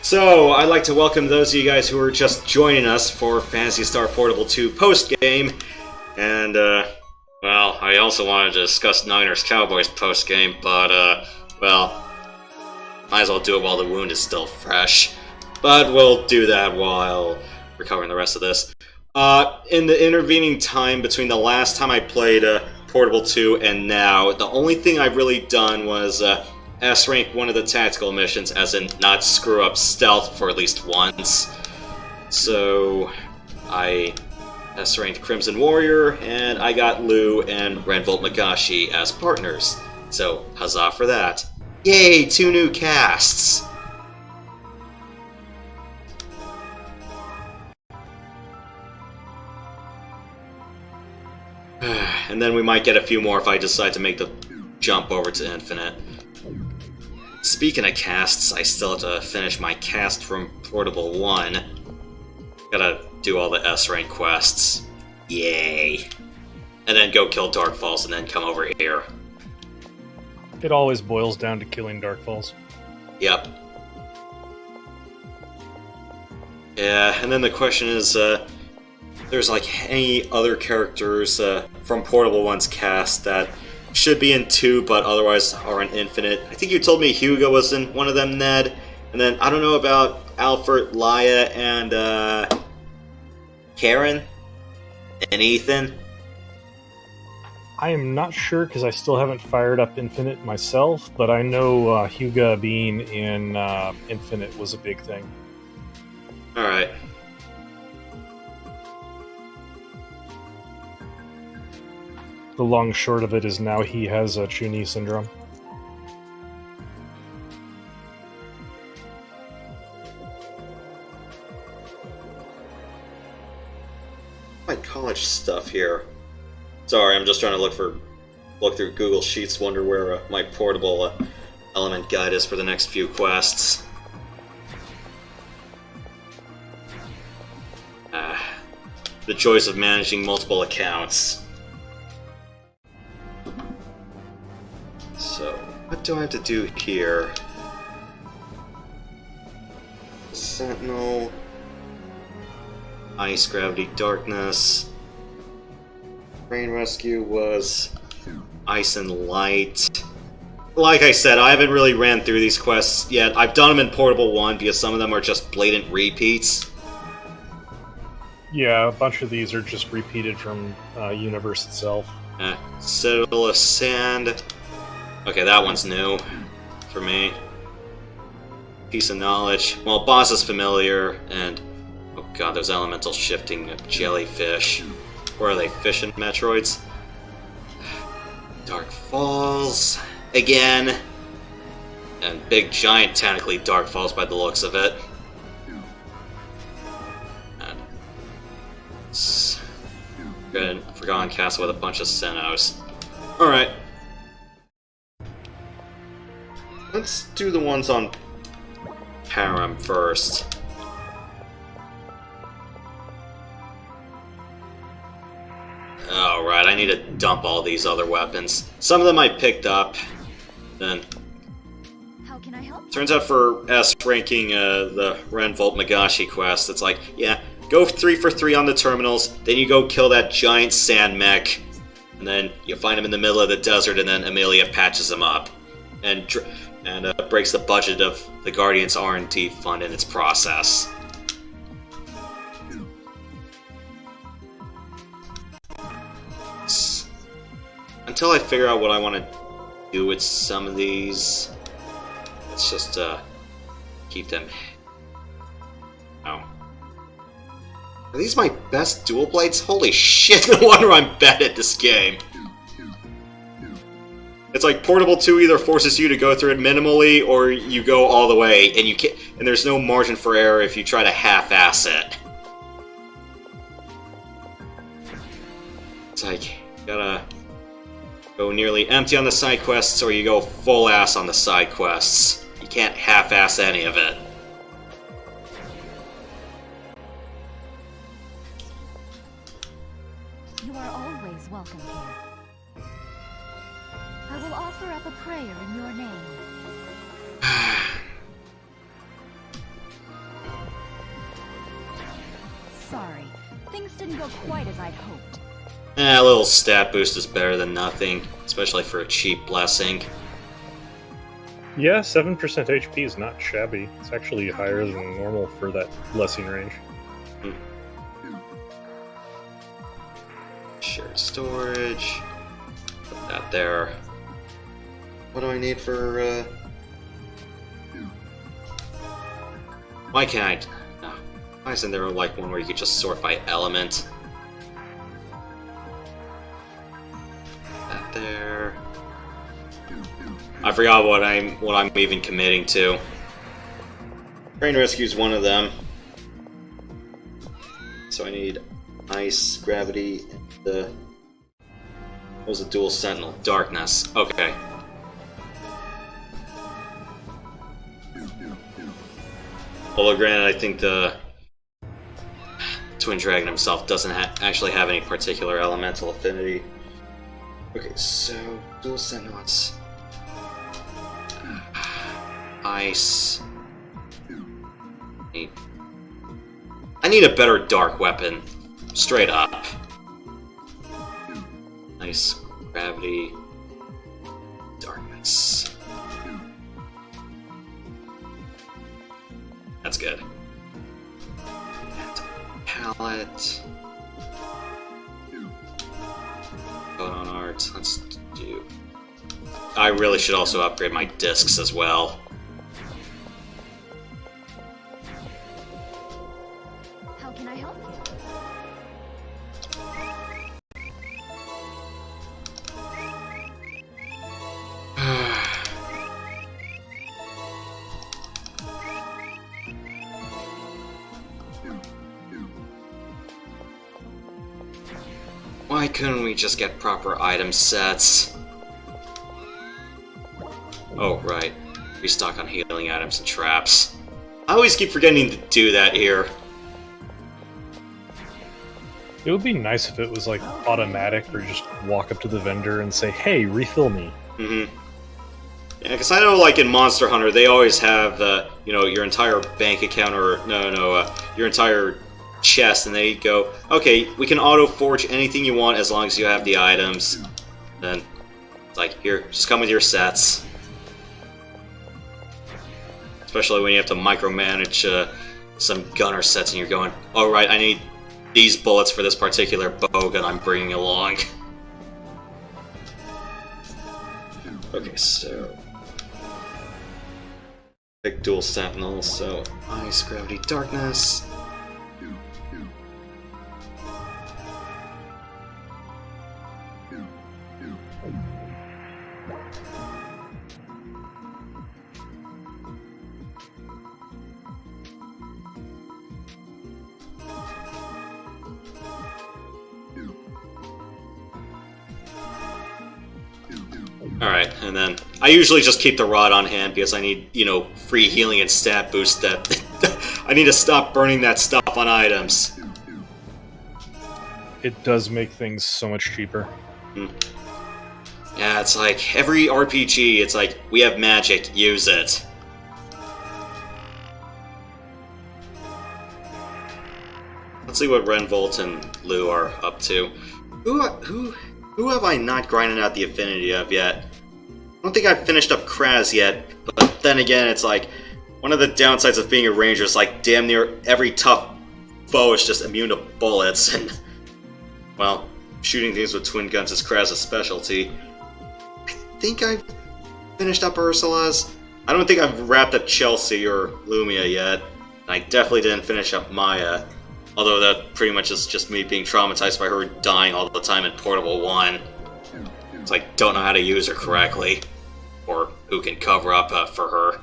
So, I'd like to welcome those of you guys who are just joining us for Phantasy Star Portable 2 post-game. And, well, I also wanted to discuss Niners-Cowboys post-game, but, well, might as well do it while the wound is still fresh. But we'll do that while recovering the rest of this. In the intervening time between the last time I played Portable 2 and now, the only thing I've really done was S-rank one of the tactical missions, as in not screw up stealth for at least once. So I S-ranked Crimson Warrior, and I got Lou and Renvolt Magashi as partners. So huzzah for that. Yay, 2 new casts! And then we might get a few more if I decide to make the jump over to Infinite. Speaking of casts, I still have to finish my cast from Portable 1. Gotta do all the S-rank quests. Yay. And then go kill Dark Falls and then come over here. It always boils down to killing Dark Falls. Yep. Yeah, and then the question is, there's like any other characters from Portable 1's cast that should be in 2, but otherwise are in Infinite. I think you told me Hugo was in one of them, Ned. And then, I don't know about Alfred, Laia, and Karen? And Ethan? I am not sure, because I still haven't fired up Infinite myself, but I know Hugo being in Infinite was a big thing. Alright. The long short of it is now he has a Chuni syndrome. My college stuff here. Sorry, I'm just trying to look through Google Sheets, wonder where my portable element guide is for the next few quests. The choice of managing multiple accounts. So, what do I have to do here? Sentinel, Ice, Gravity, Darkness. Rain Rescue was Ice and Light. Like I said, I haven't really ran through these quests yet. I've done them in Portable 1 because some of them are just blatant repeats. Yeah, a bunch of these are just repeated from Universe itself. Citadel of Sand. Okay, that one's new for me. Piece of Knowledge. Well, Boss is familiar, and oh god, those elemental shifting jellyfish. Where are they? Fish and Metroids? Dark Falls again. And big giant technically Dark Falls by the looks of it. And good Forgotten Castle with a bunch of Senos. Alright. Let's do the ones on Param first. Alright, I need to dump all these other weapons. Some of them I picked up. Then, how can I help? Turns out for S-ranking the Renvolt Magashi quest, it's like, yeah, go 3 for 3 on the terminals, then you go kill that giant sand mech, and then you find him in the middle of the desert, and then Amelia patches him up. And breaks the budget of the Guardian's R&D fund in its process. Until I figure out what I want to do with some of these, let's just keep them. Oh. Are these my best dual blades? Holy shit, no wonder I'm bad at this game. It's like Portable 2 either forces you to go through it minimally, or you go all the way, and you can't. And there's no margin for error if you try to half-ass it. It's like, you gotta go nearly empty on the side quests, or you go full ass on the side quests. You can't half-ass any of it. You are always welcome here. I will offer up a prayer in your name. didn't go quite as I'd hoped. A little stat boost is better than nothing, especially for a cheap blessing. Yeah, 7% HP is not shabby. It's actually higher than normal for that blessing range. Shared storage. Put that there. What do I need for, Why can't I... No. Why isn't there, like, one where you could just sort by element? That there... I forgot what I'm even committing to. Train Rescue's one of them. So I need ice, gravity, and the... What was the dual sentinel? Darkness. Okay. Although granted, I think the Twin Dragon himself doesn't actually have any particular elemental affinity. Okay, so dual sentinels. Ice. I need a better dark weapon. Straight up. Nice. Gravity. Darkness. That's good. And palette. Vote on art. Let's do... I really should also upgrade my discs as well. How can I help you? Why couldn't we just get proper item sets? Oh, right. Restock on healing items and traps. I always keep forgetting to do that here. It would be nice if it was like automatic, or just walk up to the vendor and say, "Hey, refill me." Mm-hmm. Yeah, because I know, like in Monster Hunter, they always have, you know, your entire bank account, or your entire chest, and they go, "Okay, we can auto-forge anything you want as long as you have the items." Then, it's like, here, just come with your sets. Especially when you have to micromanage some gunner sets, and you're going, "Oh right, I need these bullets for this particular bowgun I'm bringing along." Okay, so... Big dual sentinels, so... Ice, gravity, darkness... Alright, and then I usually just keep the rod on hand because I need, you know, free healing and stat boost that... I need to stop burning that stuff on items. It does make things so much cheaper. Yeah, it's like, every RPG, it's like, we have magic, use it. Let's see what Renvolt and Lou are up to. Who have I not grinded out the affinity of yet? I don't think I've finished up Kraz yet, but then again, it's like, one of the downsides of being a ranger is like, damn near every tough foe is just immune to bullets, and, well, shooting things with twin guns is Kraz's specialty. I think I've finished up Ursula's. I don't think I've wrapped up Chelsea or Lumia yet. I definitely didn't finish up Maya. Although that pretty much is just me being traumatized by her dying all the time in Portable 1. It's like, don't know how to use her correctly. Or who can cover up for her.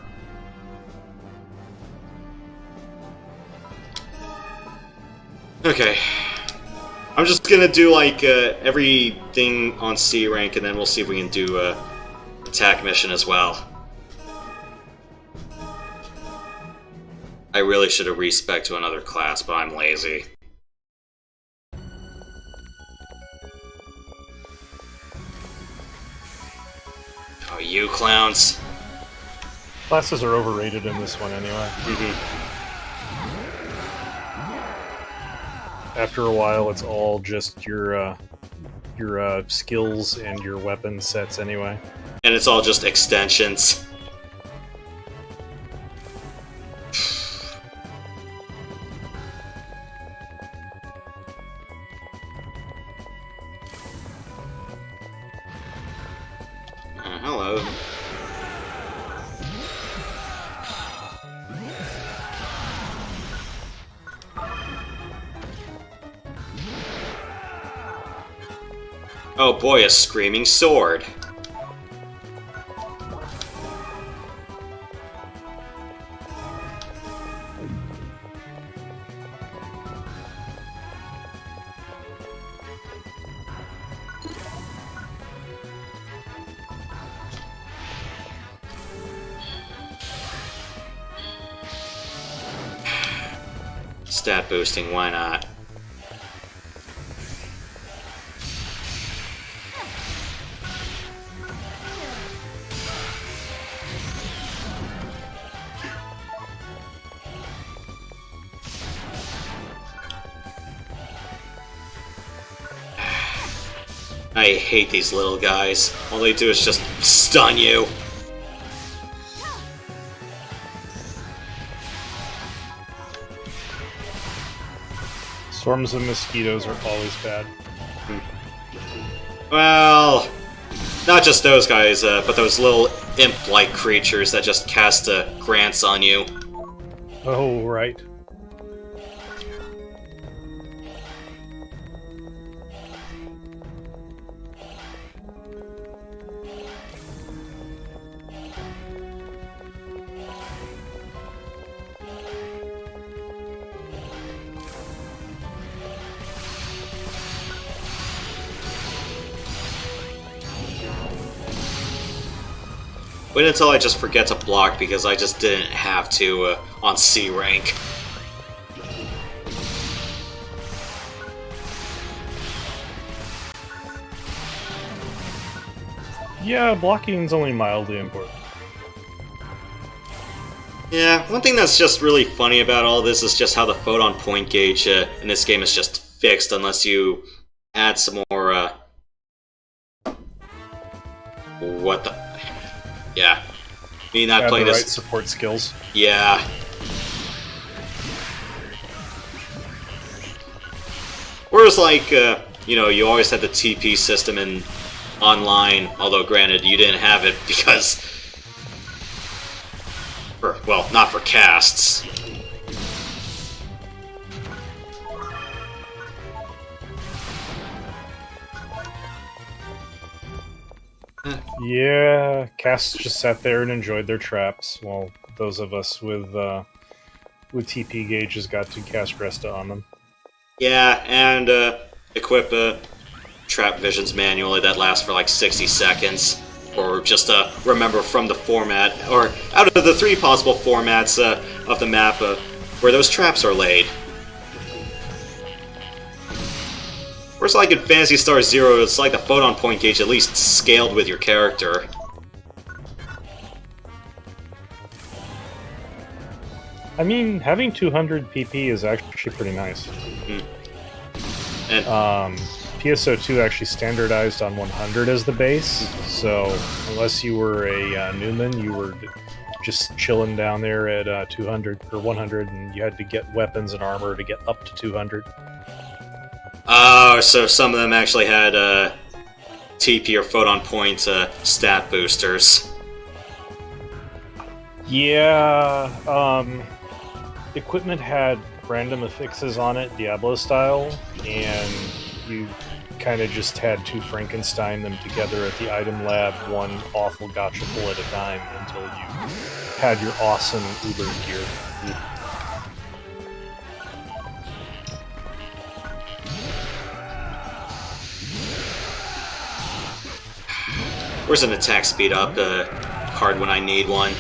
Okay. I'm just gonna do like everything on C rank, and then we'll see if we can do attack mission as well. I really should have respec to another class, but I'm lazy. Oh, you clowns. Classes are overrated in this one anyway. After a while, it's all just your skills and your weapon sets anyway. And it's all just extensions. Hello. Oh boy, a screaming sword. Stat boosting, why not? I hate these little guys. All they do is just stun you. Swarms of mosquitoes are always bad. Well, not just those guys, but those little imp-like creatures that just cast grants on you. Oh, right. Wait until I just forget to block because I just didn't have to on C rank. Yeah, blocking's only mildly important. Yeah, one thing that's just really funny about all this is just how the photon point gauge in this game is just fixed unless you add some more, what the... Yeah. Me not Add playing the this... right support skills. Yeah. Whereas, like, you know, you always had the TP system in online, although granted, you didn't have it because... well, not for casts. Yeah, casts just sat there and enjoyed their traps, while those of us with TP gauges got to cast Resta on them. Yeah, and equip trap visions manually that last for like 60 seconds. Or just remember from the format, or out of the 3 possible formats of the map where those traps are laid. Whereas like in Phantasy Star Zero, it's like the photon point gauge at least scaled with your character. I mean, having 200 PP is actually pretty nice. And PSO2 actually standardized on 100 as the base, so unless you were a Newman, you were just chilling down there at 200 or 100, and you had to get weapons and armor to get up to 200. oh, so some of them actually had TP or photon point stat boosters. Yeah, equipment had random affixes on it, Diablo style, and you kind of just had to Frankenstein them together at the item lab, one awful gotcha pull at a time, until you had your awesome Uber gear. Where's an attack speed up card when I need one?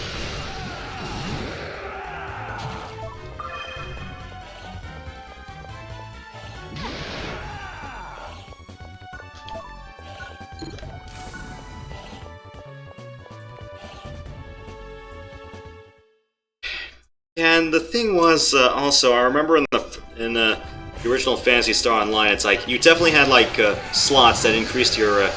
And the thing was, also, I remember in the original Phantasy Star Online, it's like you definitely had like slots that increased your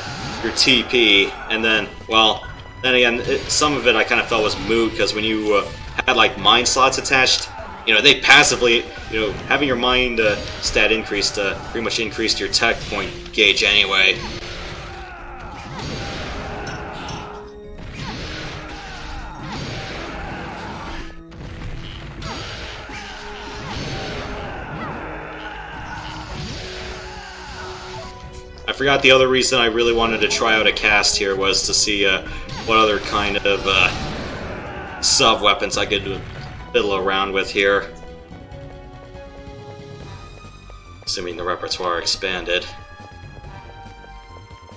TP, and then, well, then again, some of it I kind of felt was moot because when you had like mind slots attached, you know, they passively, you know, having your mind stat increased pretty much increased your tech point gauge anyway. I forgot the other reason I really wanted to try out a cast here was to see what other kind of sub-weapons I could fiddle around with here. Assuming the repertoire expanded.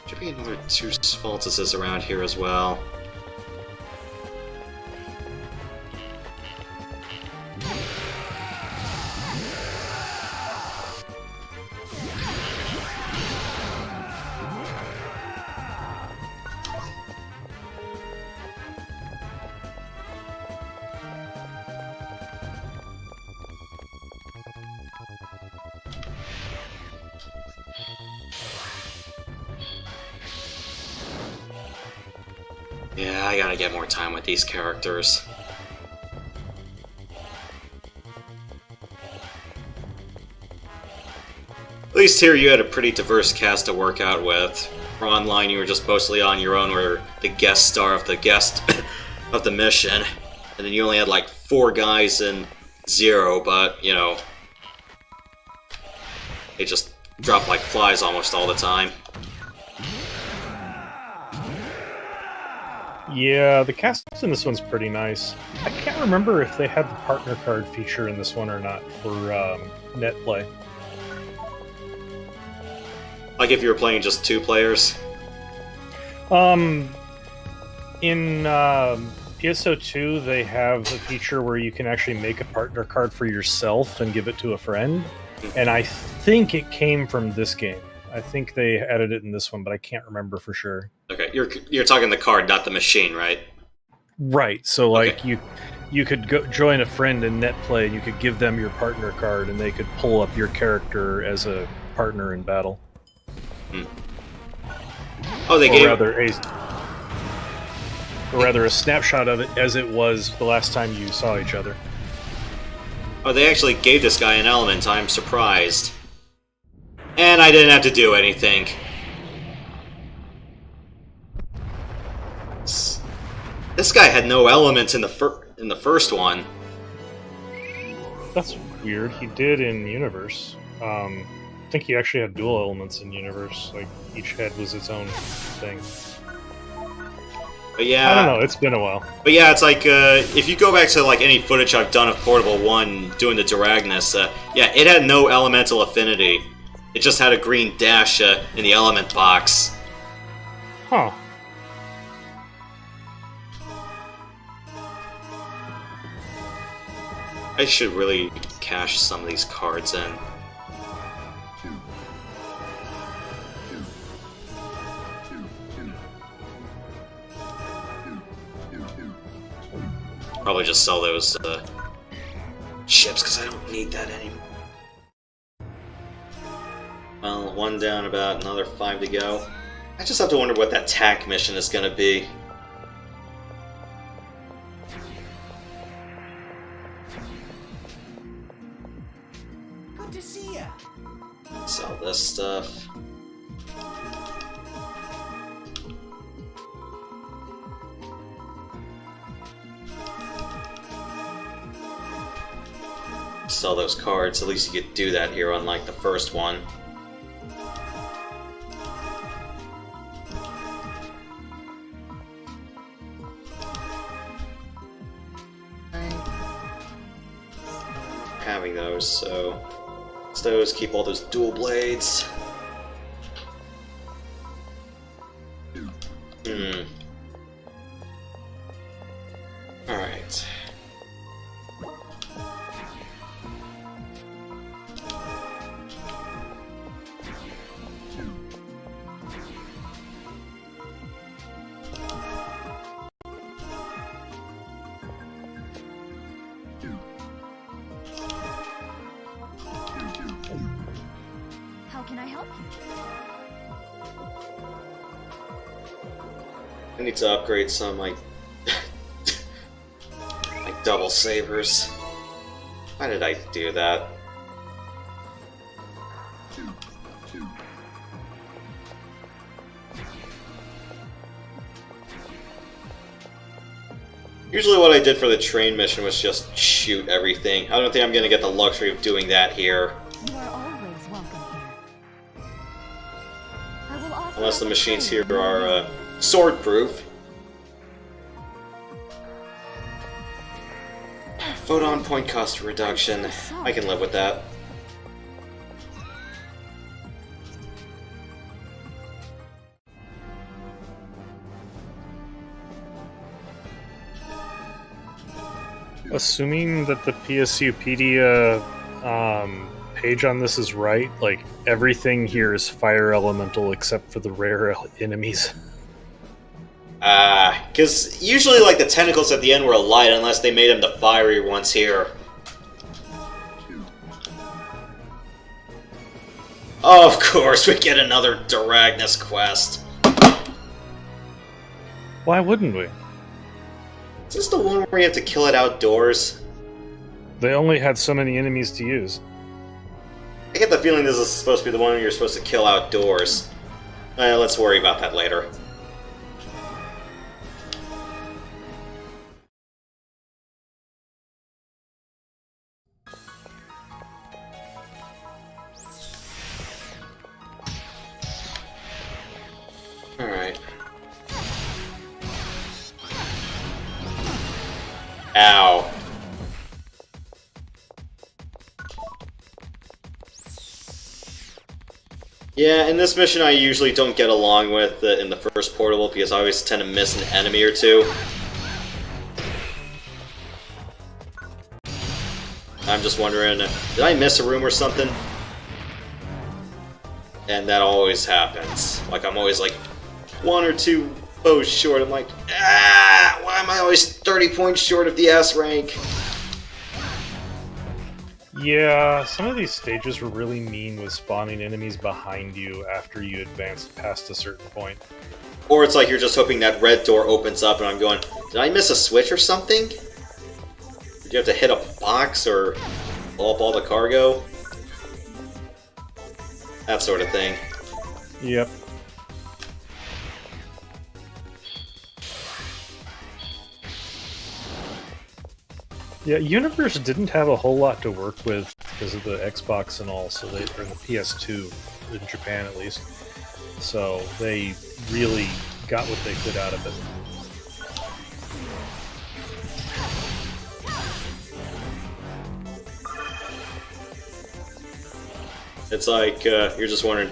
Should be another 2 Phaltases around here as well. Yeah, I gotta get more time with these characters. At least here you had a pretty diverse cast to work out with. For online, you were just mostly on your own, or the guest star of the guest of the mission. And then you only had like 4 guys in 0, but, you know, they just drop like flies almost all the time. Yeah, the cast in this one's pretty nice. I can't remember if they had the partner card feature in this one or not for net play. Like if you were playing just 2 players? In PSO2, they have a feature where you can actually make a partner card for yourself and give it to a friend. And I think it came from this game. I think they added it in this one, but I can't remember for sure. Okay, you're talking the card, not the machine, right? Right. So, like, okay. you could go join a friend in net play, and you could give them your partner card, and they could pull up your character as a partner in battle. Hmm. Oh, they gave... Or rather, a snapshot of it as it was the last time you saw each other. Oh, they actually gave this guy an element. I'm surprised. And I didn't have to do anything. This guy had no elements in the first one. That's weird. He did in Universe. I think he actually had dual elements in Universe. Like, each head was its own thing. But yeah, I don't know. It's been a while. But yeah, it's like if you go back to like any footage I've done of Portable 1 doing the Duragnus, yeah, it had no elemental affinity. It just had a green dash in the element box. Huh. I should really cash some of these cards in. Probably just sell those ships because I don't need that anymore. Well, 1 down, about another 5 to go. I just have to wonder what that TAC mission is going to be. Good to see ya. Sell this stuff. Sell those cards. At least you could do that here, unlike the first one. Having those, so it's those. Keep all those dual blades. Alright. can I help you? I need to upgrade some like like double sabers. Why did I do that? Usually what I did for the train mission was just shoot everything. I don't think I'm going to get the luxury of doing that here. You are always welcome here. I will offer Unless the up a machines trade here in are your name. sword-proof. Photon point cost reduction. I can live with that. Assuming that the PSUpedia page on this is right, like everything here is fire elemental except for the rare enemies. Because usually like the tentacles at the end were light unless they made them the fiery ones here. Oh, of course, we get another Duragnus quest. Why wouldn't we? Is this the one where you have to kill it outdoors? They only had so many enemies to use. I get the feeling this is supposed to be the one where you're supposed to kill outdoors. Let's worry about that later. Alright. Ow. Yeah, in this mission I usually don't get along with in the first portable because I always tend to miss an enemy or two. I'm just wondering, did I miss a room or something? And that always happens. Like, I'm always like, one or two foes short. I'm like, why am I always 30 points short of the S rank? Yeah, some of these stages were really mean with spawning enemies behind you after you advanced past a certain point. Or it's like you're just hoping that red door opens up and I'm going, did I miss a switch or something? Did you have to hit a box or blow up all the cargo? That sort of thing. Yep. Yeah, Universe didn't have a whole lot to work with because of the Xbox and all, so they, or the PS2 in Japan at least. So they really got what they could out of it. It's like, you're just wondering,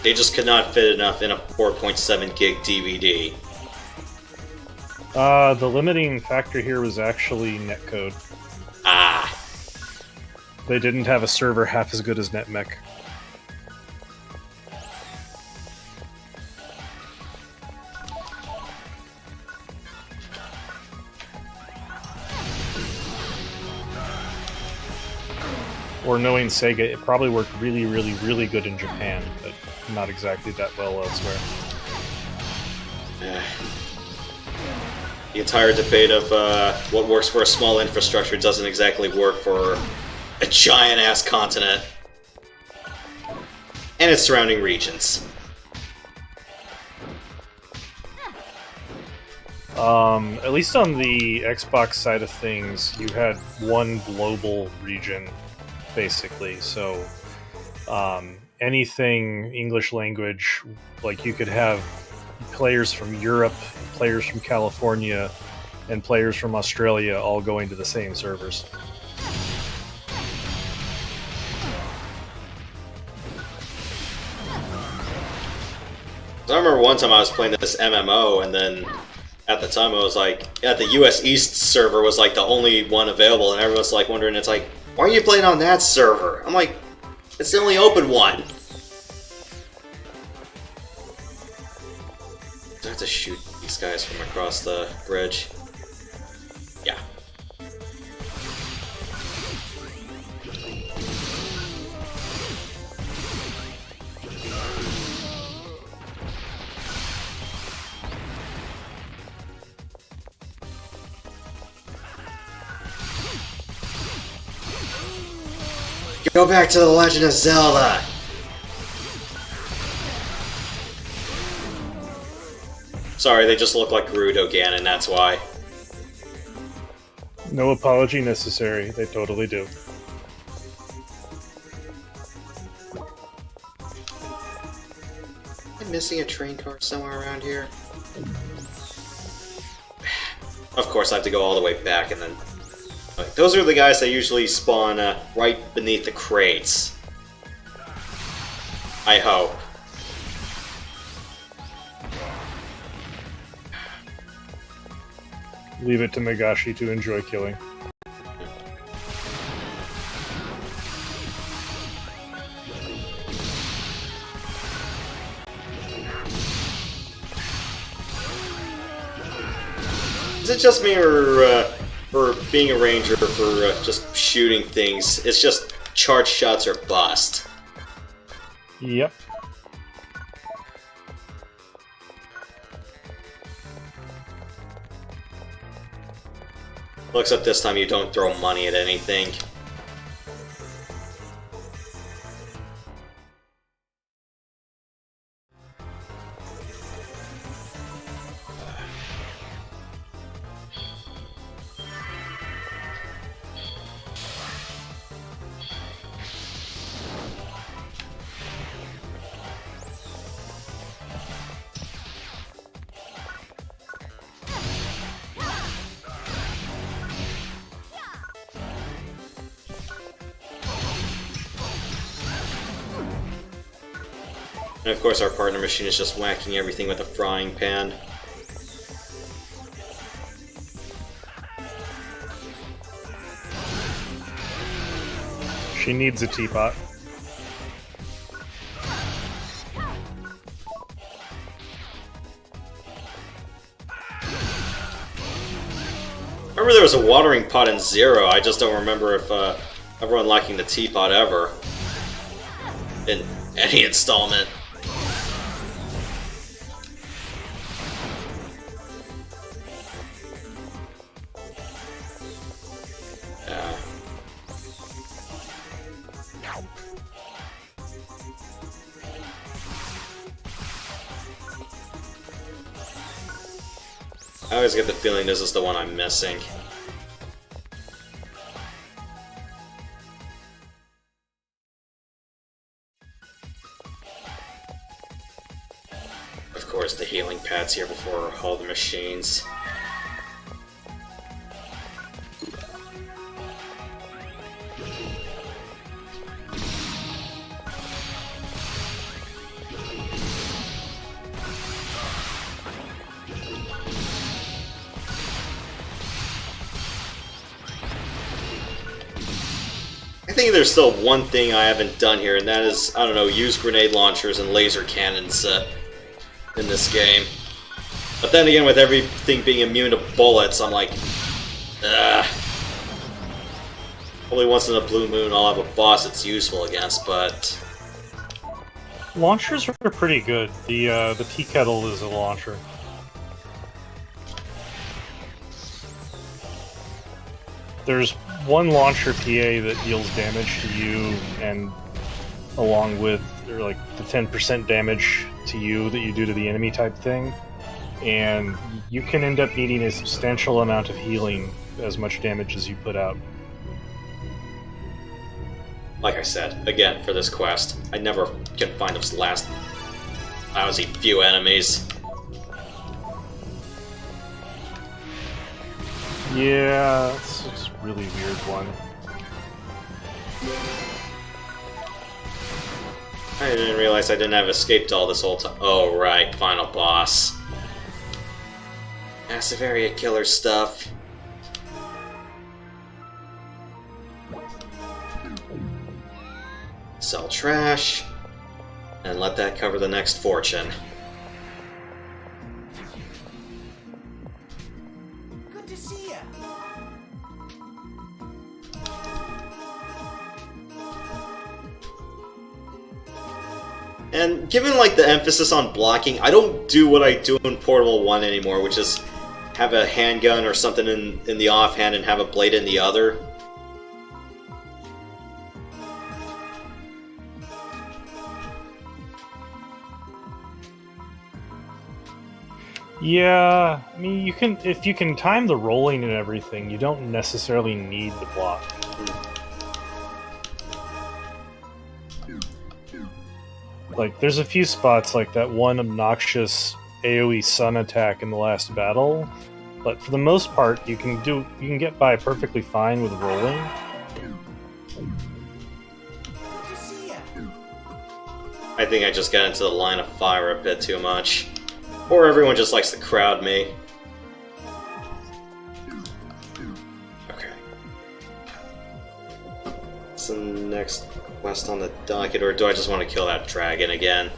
they just could not fit enough in a 4.7 gig DVD. The limiting factor here was actually netcode. Ah. They didn't have a server half as good as NetMech. Or knowing Sega, it probably worked really, really, really good in Japan, but not exactly that well elsewhere. The entire debate of what works for a small infrastructure doesn't exactly work for a giant-ass continent and its surrounding regions. At least on the Xbox side of things, you had one global region, basically. So anything English language, like you could have players from Europe, players from California, and players from Australia all going to the same servers. I remember one time I was playing this MMO, and then at the time I was like, yeah, the US East server was like the only one available, and everyone's like wondering, it's like, why are you playing on that server? I'm like, it's the only open one. Do I have to shoot these guys from across the bridge? Yeah. Go back to The Legend of Zelda! Sorry, they just look like Gerudo Ganon, that's why. No apology necessary. They totally do. Am I missing a train car somewhere around here? Of course, I have to go all the way back and then... Those are the guys that usually spawn right beneath the crates. I hope. Leave it to Megashi to enjoy killing. Is it just me, or for being a ranger, for just shooting things, it's just charge shots or bust? Yep. Looks like this time you don't throw money at anything. And of course our partner machine is just whacking everything with a frying pan. She needs a teapot. I remember there was a watering pot in Zero, I just don't remember if ever unlocking the teapot ever. In any installment. I always get the feeling this is the one I'm missing. Of course, the healing pad's here before all the machines. I think there's still one thing I haven't done here, and that is, I don't know, use grenade launchers and laser cannons in this game. But then again, with everything being immune to bullets, I'm like, ugh. Only once in a blue moon I'll have a boss it's useful against, but... Launchers are pretty good. The tea kettle is a launcher. There's one launcher PA that deals damage to you, and along with like the 10% damage to you that you do to the enemy type thing, and you can end up needing a substantial amount of healing as much damage as you put out. Like I said, again, for this quest, I never can find those last lousy few enemies. Yeah, it's a really weird one. I didn't realize I didn't have escaped all this whole time. Oh, right, final boss. Massive area killer stuff. Sell trash, and let that cover the next fortune. Good to see ya. And given like the emphasis on blocking, I don't do what I do in Portable 1 anymore, which is have a handgun or something in the offhand and have a blade in the other. Yeah, I mean, if you can time the rolling and everything, you don't necessarily need the block. Like, there's a few spots like that one obnoxious AoE sun attack in the last battle, but for the most part, you can get by perfectly fine with rolling. Good to see ya. I think I just got into the line of fire a bit too much. Or everyone just likes to crowd me. Okay. What's the next quest on the docket, or do I just want to kill that dragon again?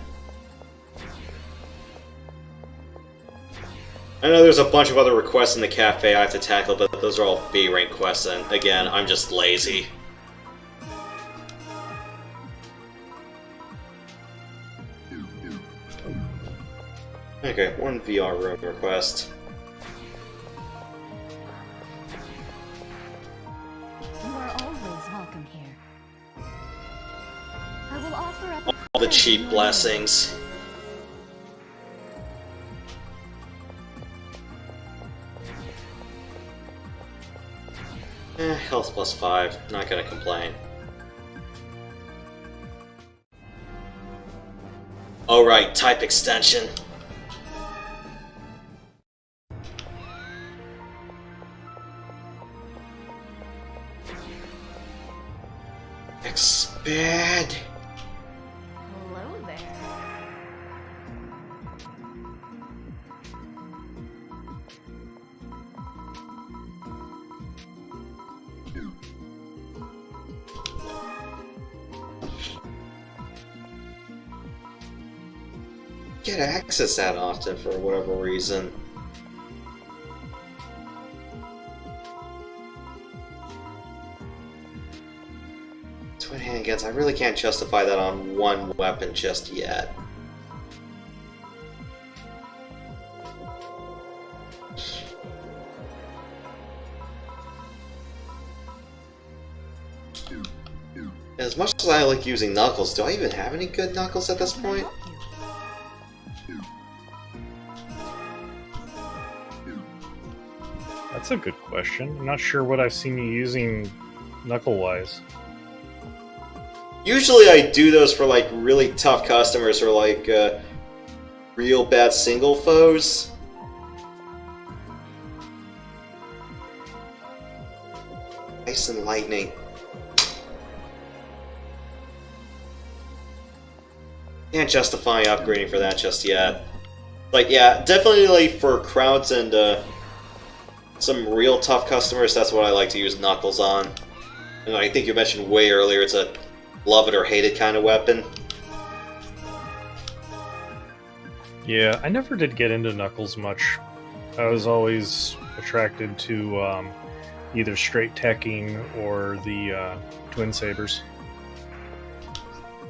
I know there's a bunch of other requests in the cafe I have to tackle, but those are all B-rank quests, and again, I'm just lazy. Okay, one VR room request. You are always welcome here. I will offer up All the cheap blessings. Health plus 5. Not gonna complain. Alright, type extension. Expand. Hello there. Get access that often for whatever reason. Twin handguns, I really can't justify that on one weapon just yet. As much as I like using knuckles, do I even have any good knuckles at this point? That's a good question. I'm not sure what I've seen you using knuckle-wise. Usually I do those for like really tough customers or like real bad single foes. Ice and lightning. Can't justify upgrading for that just yet. Like, yeah, definitely for crowds and some real tough customers, that's what I like to use knuckles on. And I think you mentioned way earlier, it's a love it or hate it kind of weapon. Yeah, I never did get into knuckles much. I was always attracted to either straight teching or the twin sabers.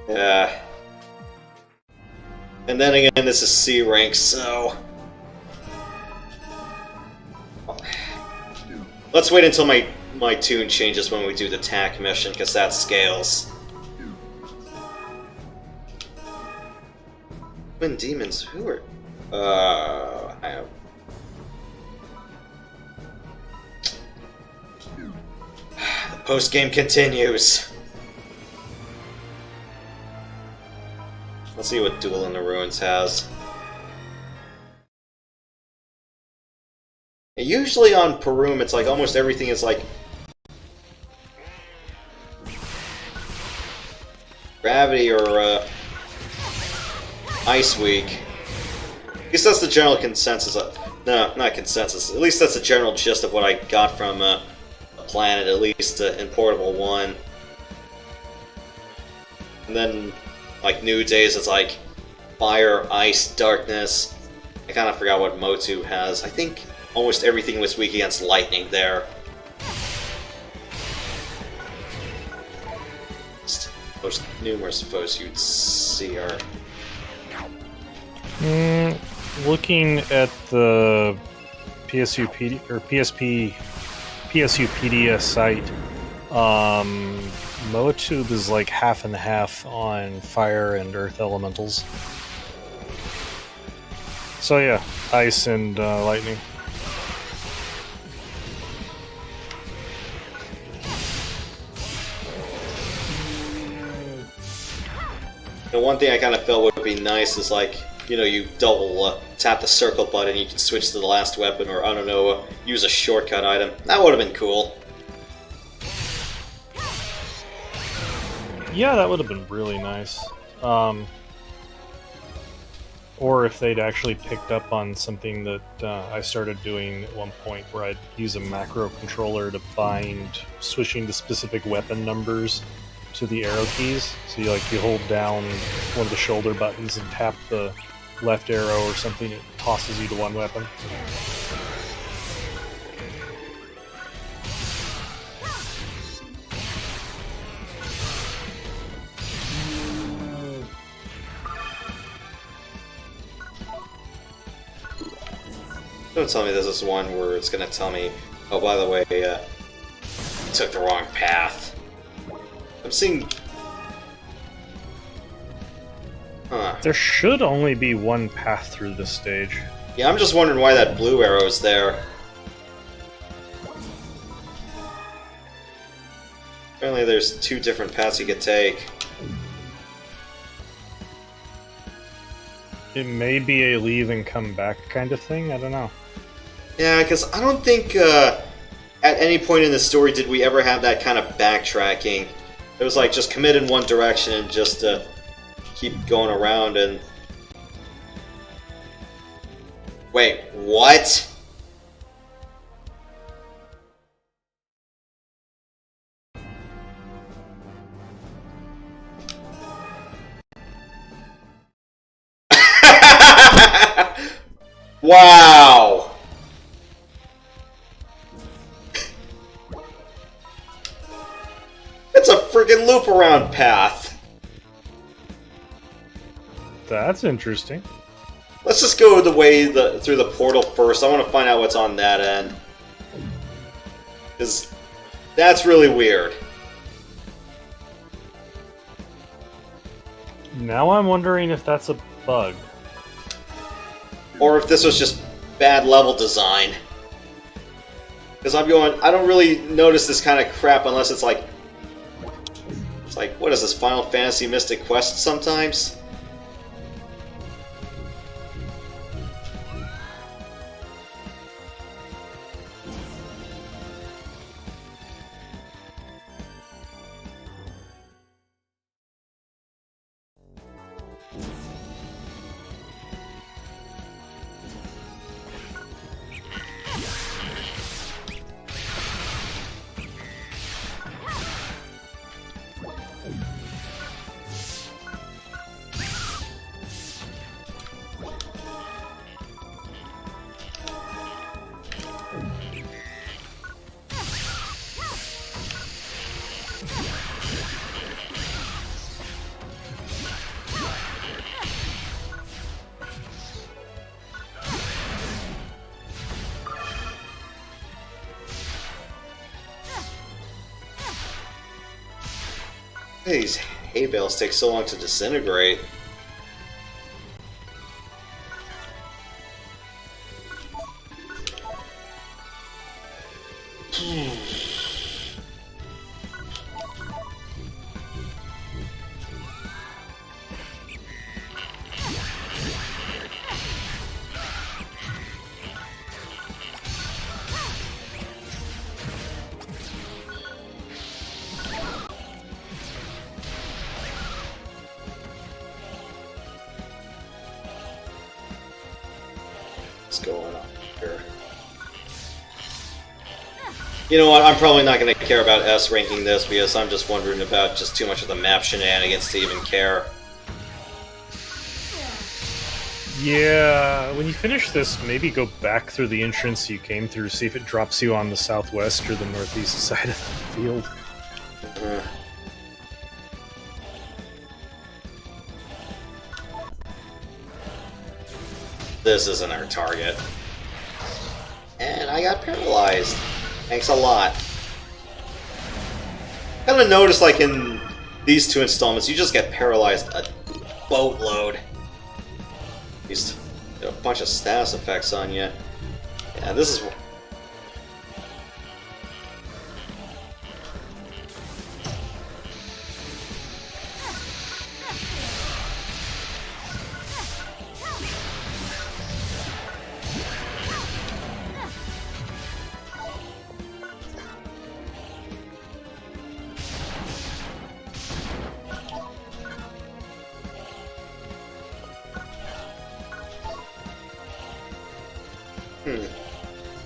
Yeah. And then again, this is C rank, so... Let's wait until my tune changes when we do the tack mission, because that scales. Twin demons, who are... I have... The post-game continues. Let's see what Duel in the Ruins has. And usually on Perum, it's like almost everything is like... Gravity or Ice Week. I guess that's the general consensus. No, not consensus. At least that's the general gist of what I got from the planet, at least in Portable 1. And then, like, New Days, it's like Fire, Ice, Darkness. I kind of forgot what Motu has. I think almost everything was weak against Lightning there. Most numerous foes you'd see are... Looking at the PSUpedia or PSUpedia site, Moatube is like half and half on fire and earth elementals. So yeah, ice and lightning. The one thing I kind of felt would be nice is like, you know, you double tap the circle button, you can switch to the last weapon, or I don't know, use a shortcut item. That would have been cool. Yeah, that would have been really nice. Or if they'd actually picked up on something that I started doing at one point, where I'd use a macro controller to bind switching to specific weapon numbers to the arrow keys. So you hold down one of the shoulder buttons and tap the left arrow or something, it tosses you to one weapon. Don't tell me this is one where it's gonna tell me, oh, by the way, you took the wrong path. I'm seeing... Huh. There should only be one path through this stage. Yeah, I'm just wondering why that blue arrow is there. Apparently there's 2 different paths you could take. It may be a leave and come back kind of thing, I don't know. Yeah, because I don't think at any point in the story did we ever have that kind of backtracking. It was like just commit in one direction and just keep going around and... Wait, what? Wow! It's a friggin' loop around path. That's interesting. Let's just go the way through the portal first. I want to find out what's on that end. Because that's really weird. Now I'm wondering if that's a bug. Or if this was just bad level design. Because I'm going, I don't really notice this kind of crap unless it's like, what is this, Final Fantasy Mystic Quest sometimes? These hay bales take so long to disintegrate. What's going on here? You know what, I'm probably not going to care about S ranking this because I'm just wondering about just too much of the map shenanigans to even care. Yeah, when you finish this, maybe go back through the entrance you came through, see if it drops you on the southwest or the northeast side of the field. This isn't our target. And I got paralyzed. Thanks a lot. Kind of noticed, like, in these 2 installments, you just get paralyzed a boatload. At least a bunch of status effects on you. Yeah, this is...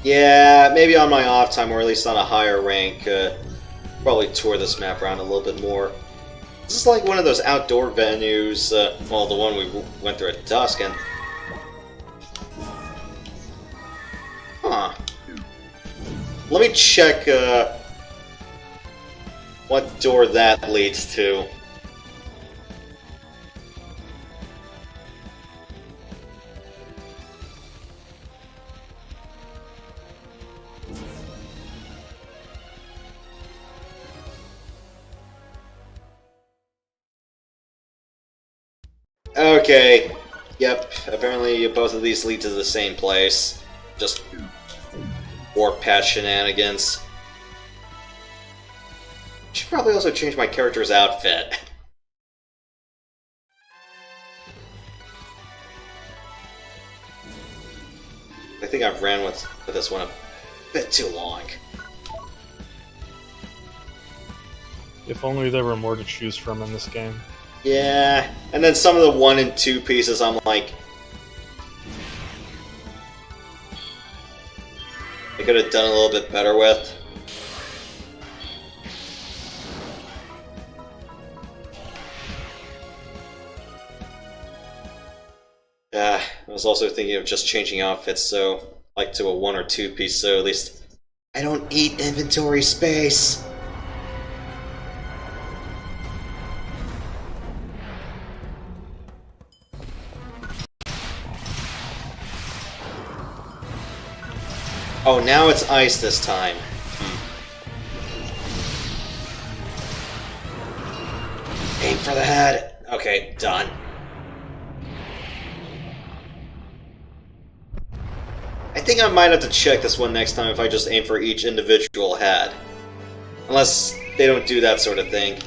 Yeah, maybe on my off time, or at least on a higher rank, probably tour this map around a little bit more. This is like one of those outdoor venues, well, the one we went through at dusk, and... Huh. Let me check, what door that leads to. Okay, yep, apparently both of these lead to the same place. Just warp patch shenanigans. Should probably also change my character's outfit. I think I've ran with this one a bit too long. If only there were more to choose from in this game. Yeah, and then some of the 1 and 2 pieces I'm like... I could have done a little bit better with. I was also thinking of just changing outfits, so like to a 1 or 2 piece, so at least I don't eat inventory space. Oh, now it's ice this time. Aim for the head. Okay, done. I think I might have to check this one next time if I just aim for each individual head. Unless they don't do that sort of thing.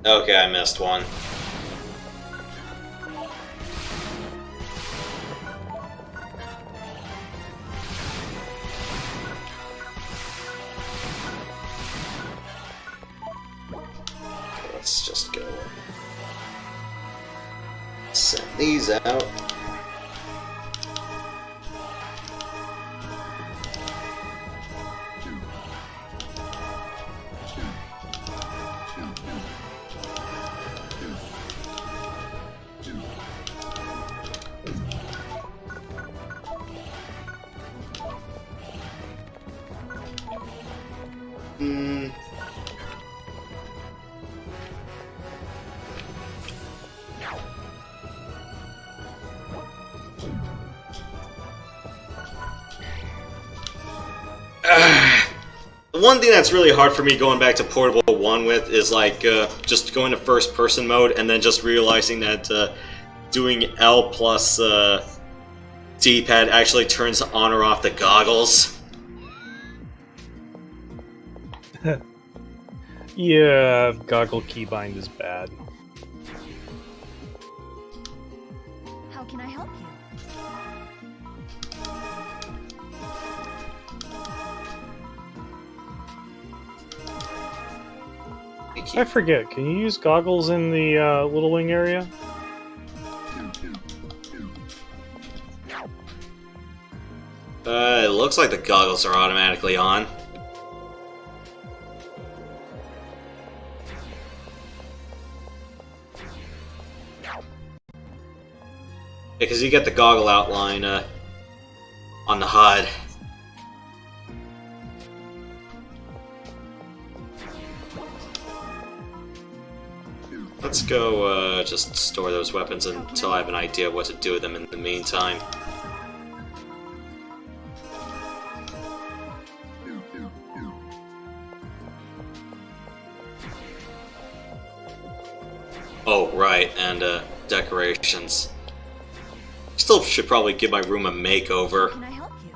Okay, I missed one. Let's just go send these out. One thing that's really hard for me going back to Portable 1 with is like just going to first person mode and then just realizing that doing L plus D-pad actually turns on or off the goggles. Yeah, goggle keybind is bad. How can I help you? I forget, can you use goggles in the Little Wing area? It looks like the goggles are automatically on. Because you get the goggle outline on the HUD. Let's go just store those weapons until I have an idea what to do with them in the meantime. Oh, right, and decorations. Still should probably give my room a makeover. Can I help you?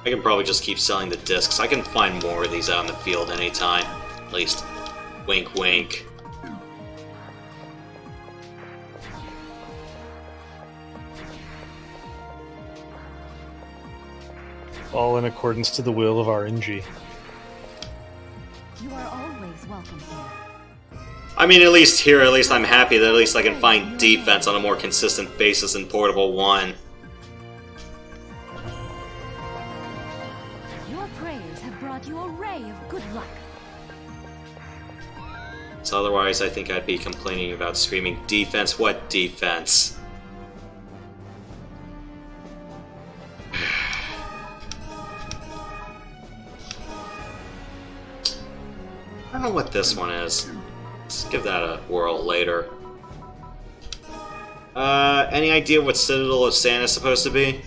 I can probably just keep selling the discs. I can find more of these out in the field anytime. At least, wink wink. All in accordance to the will of RNG. You are always welcome here. I mean, at least here, at least I'm happy that at least I can find defense on a more consistent basis in Portable 1. Your prayers have brought you a ray of good luck. So otherwise, I think I'd be complaining about screaming defense. What defense? I don't know what this one is. Let's give that a whirl later. Any idea what Citadel of Sand is supposed to be?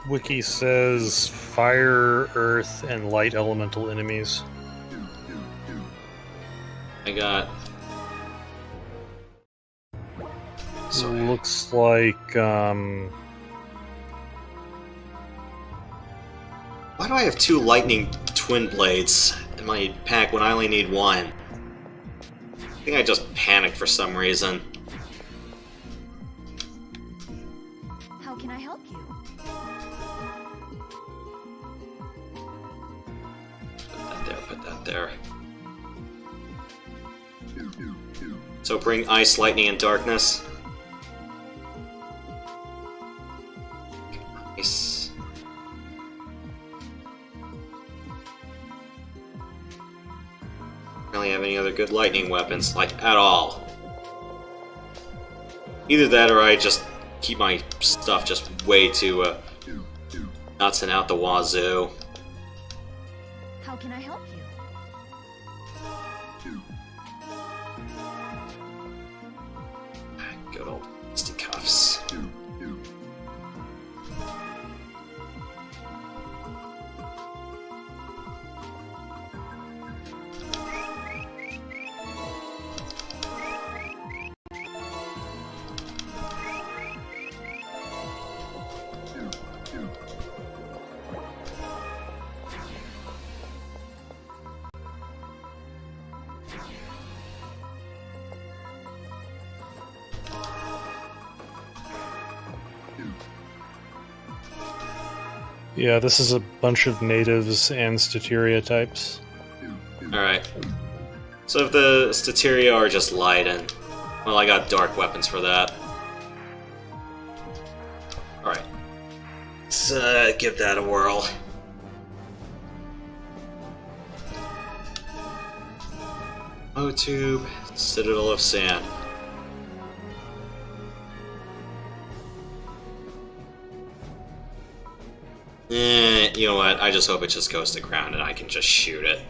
Wiki says fire, earth, and light elemental enemies. I got... Sorry. Looks like, Why do I have 2 lightning twin blades in my pack when I only need 1? I think I just panicked for some reason. How can I help you? Put that there. So bring ice, lightning, and darkness. Ice. I don't really have any other good lightning weapons, like, at all. Either that or I just keep my stuff just way too, nuts and out the wazoo. How can I help you? Good old fisticuffs. yeah, this is a bunch of natives and Stateria types. Alright. So if the Stateria are just light, and well, I got dark weapons for that. Alright. Let's give that a whirl. O-Tube, Citadel of Sand. You know what? I just hope it just goes to ground and I can just shoot it.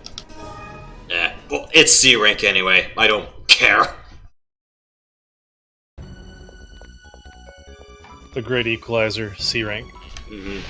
Well, it's C-rank anyway. I don't care. The Great Equalizer, C rank. Mm-hmm.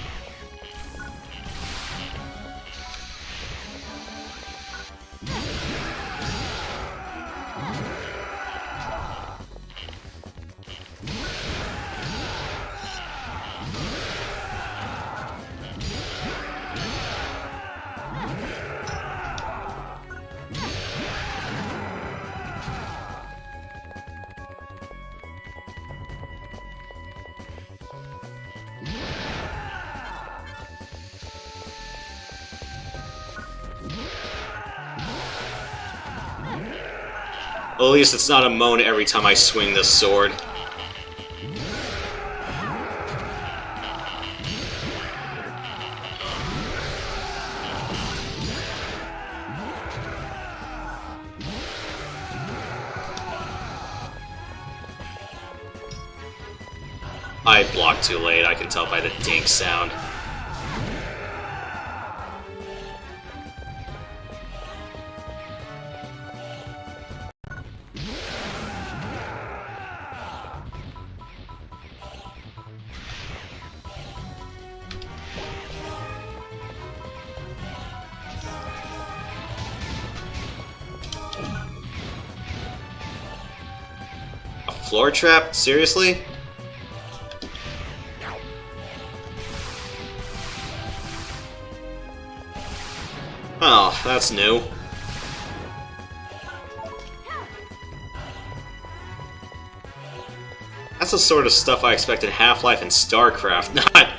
Well, at least it's not a moan every time I swing this sword. I blocked too late, I can tell by the dink sound. floor trap? Seriously? Oh, that's new. That's the sort of stuff I expect in Half-Life and StarCraft, not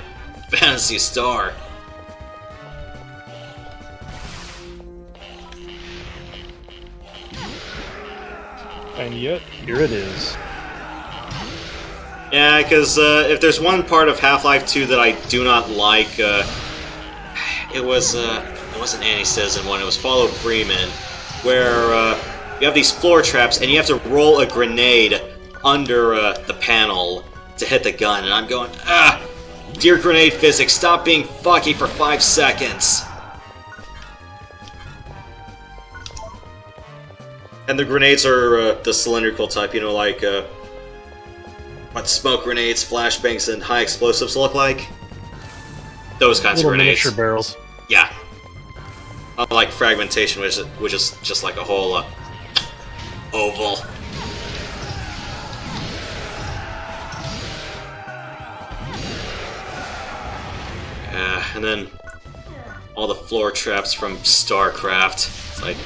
Phantasy Star. And yet, here it is. Yeah, because if there's one part of Half-Life 2 that I do not like, it wasn't Anti-Citizen one, it was Follow Freeman, where you have these floor traps and you have to roll a grenade under the panel to hit the gun, and I'm going, dear grenade physics, stop being fucky for 5 seconds. And the grenades are the cylindrical type, you know, like what smoke grenades, flashbangs, and high explosives look like. Those kinds of grenades. Miniature barrels. Yeah. Unlike fragmentation, which is just like a whole oval. And then all the floor traps from StarCraft. It's like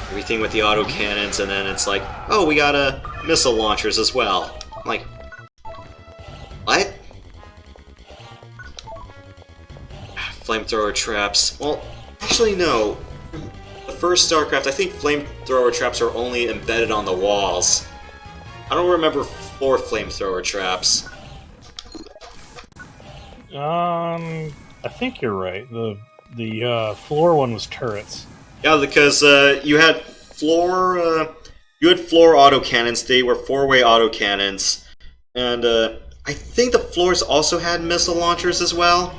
everything with the autocannons, and then it's like, oh, we got missile launchers as well. I'm like, what? Flamethrower traps. Well, actually, no. The first StarCraft, I think flamethrower traps are only embedded on the walls. I don't remember 4 flamethrower traps. I think you're right. The floor one was turrets. Yeah, because you had floor autocannons. They were 4-way autocannons, and I think the floors also had missile launchers as well.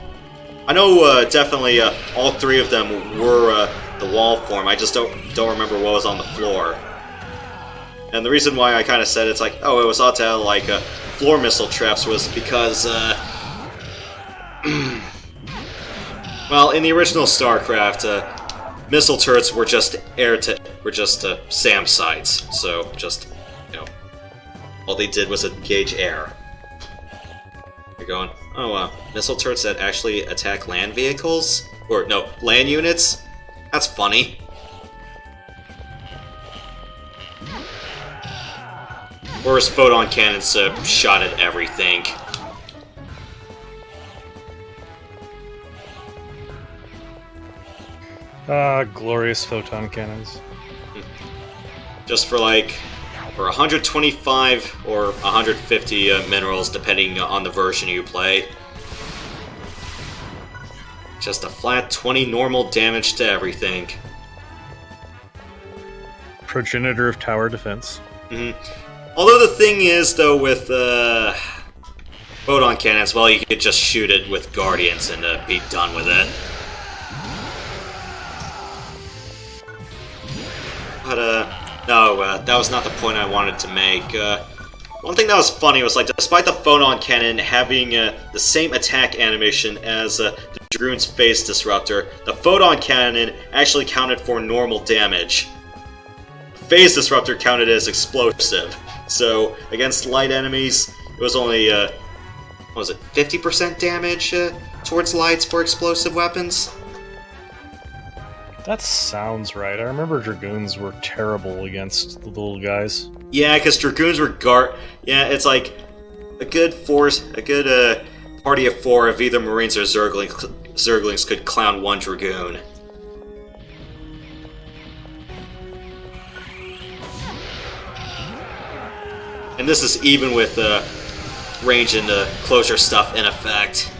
I know definitely all 3 of them were the wall form. I just don't remember what was on the floor. And the reason why I kind of said it's like, oh, it was ought to have like floor missile traps was because, well, in the original StarCraft, missile turrets were just SAM sites. So just, you know, all they did was engage air. You're going, oh, missile turrets that actually attack land vehicles? Or, no, land units? That's funny. Whereas photon cannons shot at everything. Glorious photon cannons. Just for like, for 125 or 150 minerals, depending on the version you play. Just a flat 20 normal damage to everything. Progenitor of tower defense. Although the thing is, though, with photon cannons, well, you could just shoot it with Guardians and be done with it. But, no, that was not the point I wanted to make. One thing that was funny was, like, despite the photon cannon having the same attack animation as the Dragoon's Phase Disruptor, the photon cannon actually counted for normal damage. Phase Disruptor counted as explosive. So, against light enemies, it was only, what was it, 50% damage towards lights for explosive weapons? That sounds right. I remember Dragoons were terrible against the little guys. Yeah, because Dragoons were yeah, it's like a good party of 4 of either Marines or Zerglings could clown one Dragoon. And this is even with range and closure stuff in effect.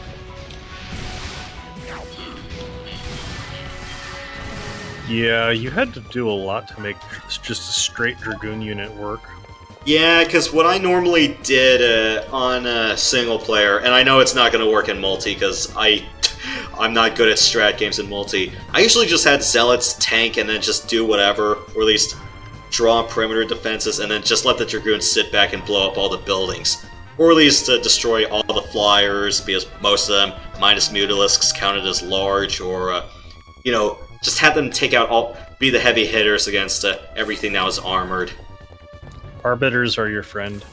Yeah, you had to do a lot to make just a straight Dragoon unit work. Yeah, because what I normally did on single player, and I know it's not going to work in multi because I'm not good at strat games in multi, I usually just had Zealots tank and then just do whatever, or at least draw perimeter defenses and then just let the Dragoons sit back and blow up all the buildings. Or at least destroy all the flyers, because most of them, minus Mutalisks, counted as large, or, you know, just have them take out be the heavy hitters against everything that was armored. Arbiters are your friend.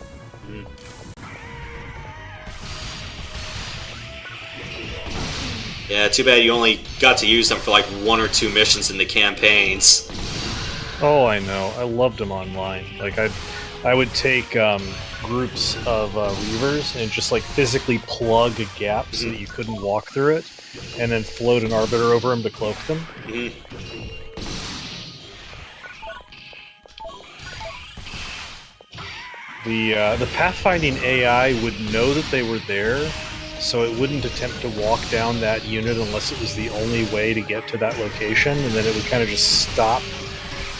Yeah, too bad you only got to use them for like 1 or 2 missions in the campaigns. Oh, I know. I loved them online. Like I would take groups of Reavers and just like physically plug a gap so that you couldn't walk through it, and then float an Arbiter over them to cloak them. The pathfinding AI would know that they were there, so it wouldn't attempt to walk down that unit unless it was the only way to get to that location, and then it would kind of just stop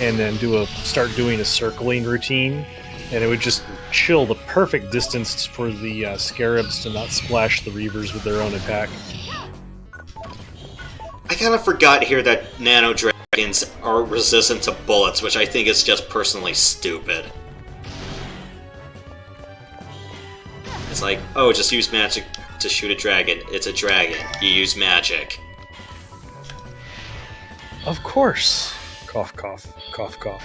and then start doing a circling routine, and it would just chill the perfect distance for the Scarabs to not splash the Reavers with their own attack. I kind of forgot here that Nano Dragons are resistant to bullets, which I think is just personally stupid. It's like, oh, just use magic to shoot a dragon. It's a dragon. You use magic. Of course. Cough, cough, cough, cough.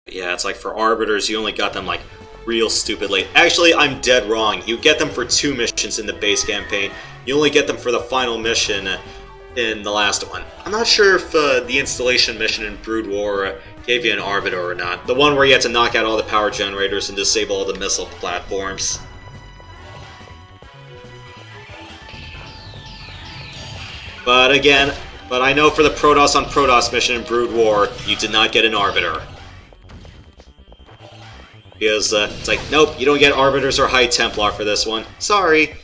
Yeah, it's like for Arbiters, you only got them like real stupidly. Actually, I'm dead wrong. You get them for 2 missions in the base campaign. You only get them for the final mission in the last one. I'm not sure if the installation mission in Brood War gave you an Arbiter or not. The one where you had to knock out all the power generators and disable all the missile platforms. But again, I know for the Protoss on Protoss mission in Brood War, you did not get an Arbiter. Because it's like, nope, you don't get Arbiters or High Templar for this one. Sorry.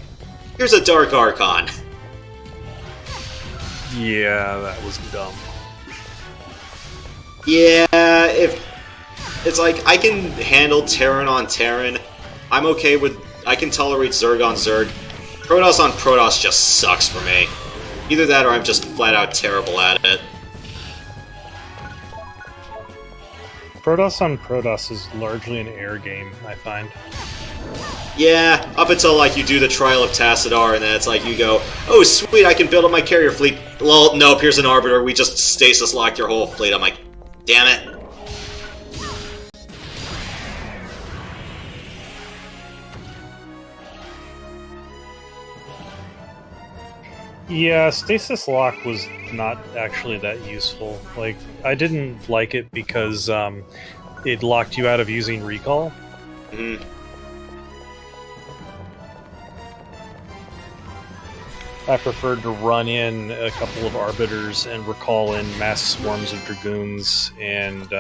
Here's a Dark Archon. Yeah, that was dumb. Yeah, if it's like I can handle Terran on Terran, I'm okay with. I can tolerate Zerg on Zerg. Protoss on Protoss just sucks for me. Either that or I'm just flat out terrible at it. Protoss on Protoss is largely an air game, I find. Yeah, up until like you do the Trial of Tassadar, and then it's like you go, oh sweet, I can build up my carrier fleet. Well, nope, here's an Arbiter. We just stasis locked your whole fleet. I'm like, damn it. Yeah, Stasis Lock was not actually that useful. Like, I didn't like it because it locked you out of using Recall. I preferred to run in a couple of Arbiters and recall in mass swarms of Dragoons and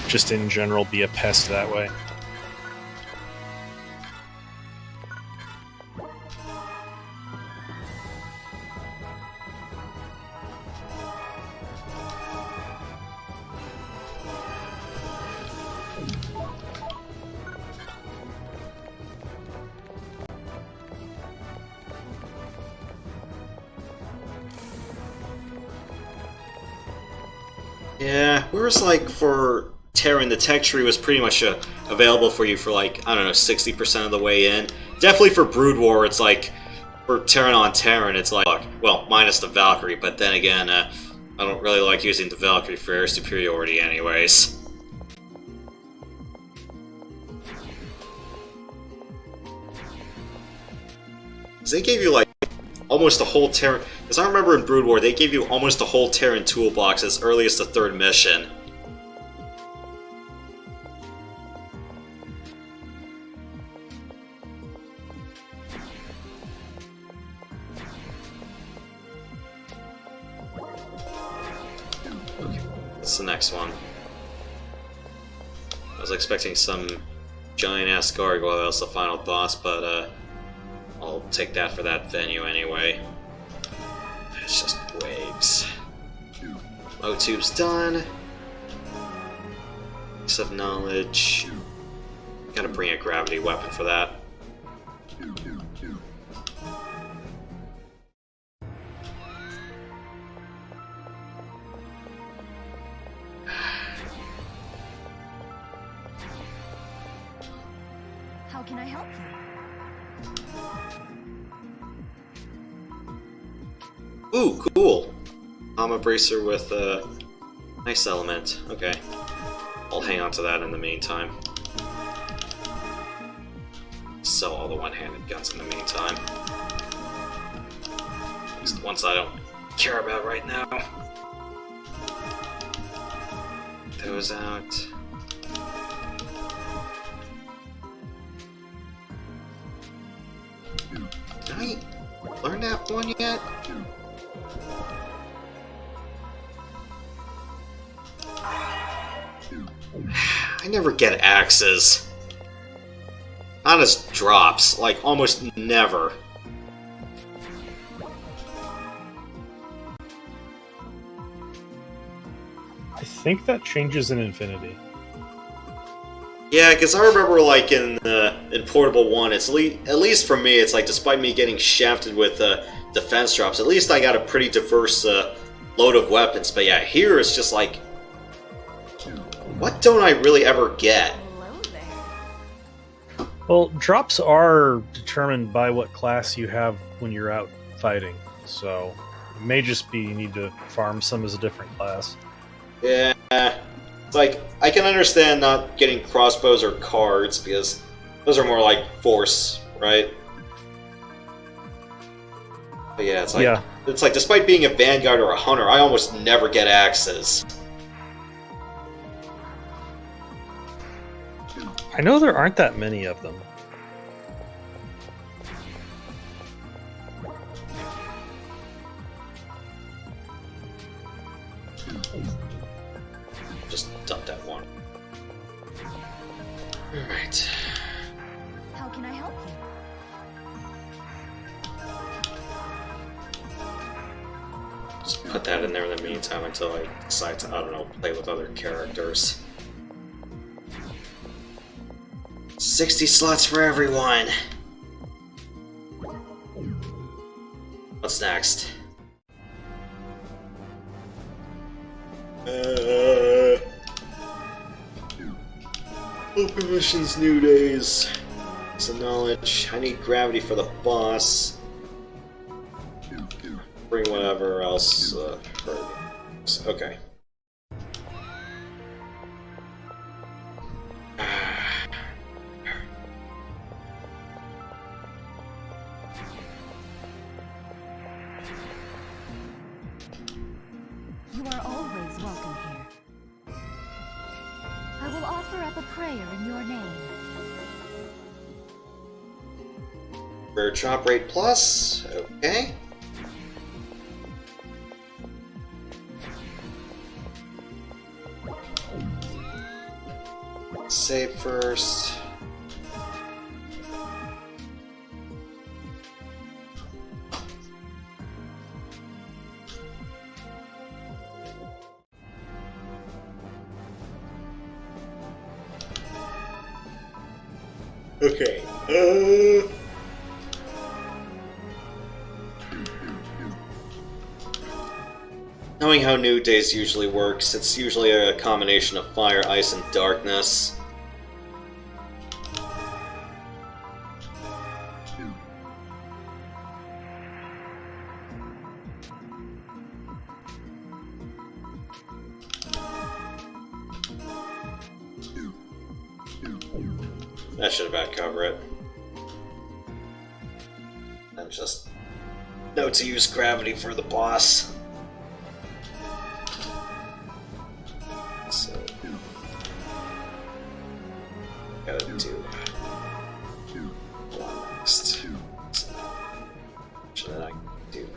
just in general be a pest that way. Yeah, whereas like for Terran, the tech tree was pretty much available for you for like, I don't know, 60% of the way in. Definitely for Brood War, it's like, for Terran on Terran, it's like, well, minus the Valkyrie, but then again, I don't really like using the Valkyrie for air superiority anyways. Because they gave you like almost a whole Terran. Because I remember in Brood War, they gave you almost a whole Terran toolbox as early as the 3rd mission. Okay, what's the next one? I was expecting some giant-ass gargoyle as the final boss, but I'll take that for that venue anyway. It's just waves. O-tube's done. Piece of knowledge. Gotta bring a gravity weapon for that. How can I help you? Ooh, cool! Armor bracer with a nice element. Okay. I'll hang on to that in the meantime. sell all the one-handed guns in the meantime. At least the ones I don't care about right now. Those out. Did I learn that one yet? I never get axes. Not as drops, like almost never. I think that changes in Infinity. Yeah, because I remember, like, in Portable 1, it's at least for me, it's like, despite me getting shafted with defense drops, at least I got a pretty diverse load of weapons. But yeah, here it's just like, what don't I really ever get? Hello there. Well, drops are determined by what class you have when you're out fighting, so it may just be you need to farm some as a different class. Yeah, it's like, I can understand not getting crossbows or cards, because those are more like force, right? But yeah, it's like despite being a vanguard or a hunter, I almost never get axes. I know there aren't that many of them. Just dump that one. Alright. How can I help you? Just put that in there in the meantime until I decide to, I don't know, play with other characters. 60 slots for everyone! What's next? Open missions, new days. Some knowledge. I need gravity for the boss. Bring whatever else. Okay. You are always welcome here. I will offer up a prayer in your name. Rare chop rate plus. Okay. Save first. Okay. Knowing how New Days usually works, it's usually a combination of fire, ice, and darkness. That should about cover it. And just note to use gravity for the boss. So gotta do one next. So then I can do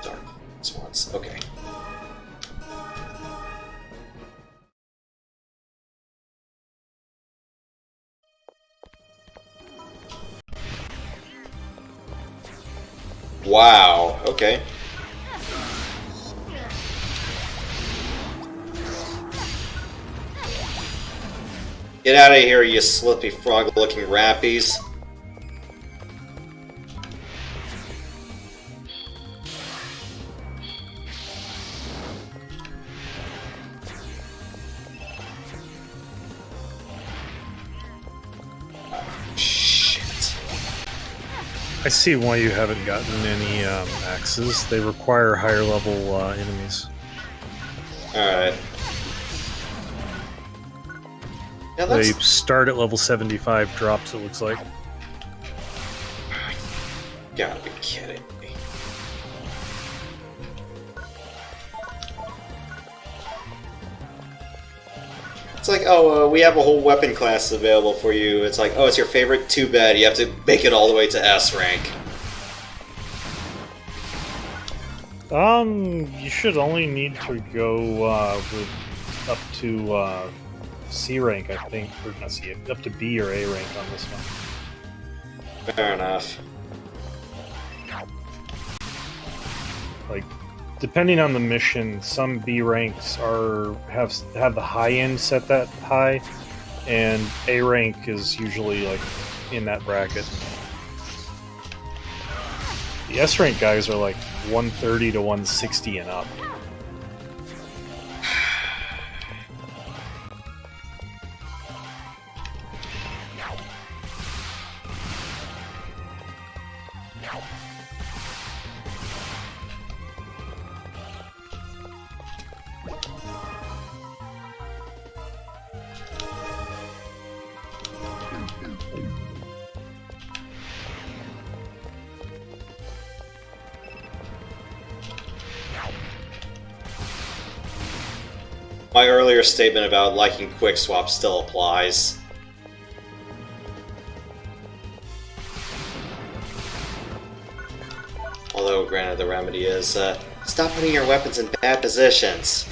dark swans. Okay. Wow, okay. Get out of here, you slippy frog-looking rappies. I see why you haven't gotten any axes. They require higher level enemies. Alright. Yeah, They start at level 75 drops, it looks like. Gotta be kidding me. It's like, oh, we have a whole weapon class available for you. It's like, oh, it's your favorite? Too bad. You have to make it all the way to S rank. You should only need to go up to C rank, I think, or not C, up to B or A rank on this one. Fair enough. Like, depending on the mission, some B ranks have the high end set that high, and A rank is usually like in that bracket. The S rank guys are like 130 to 160 and up. My earlier statement about liking quick swap still applies. Although, granted, the remedy is, stop putting your weapons in bad positions.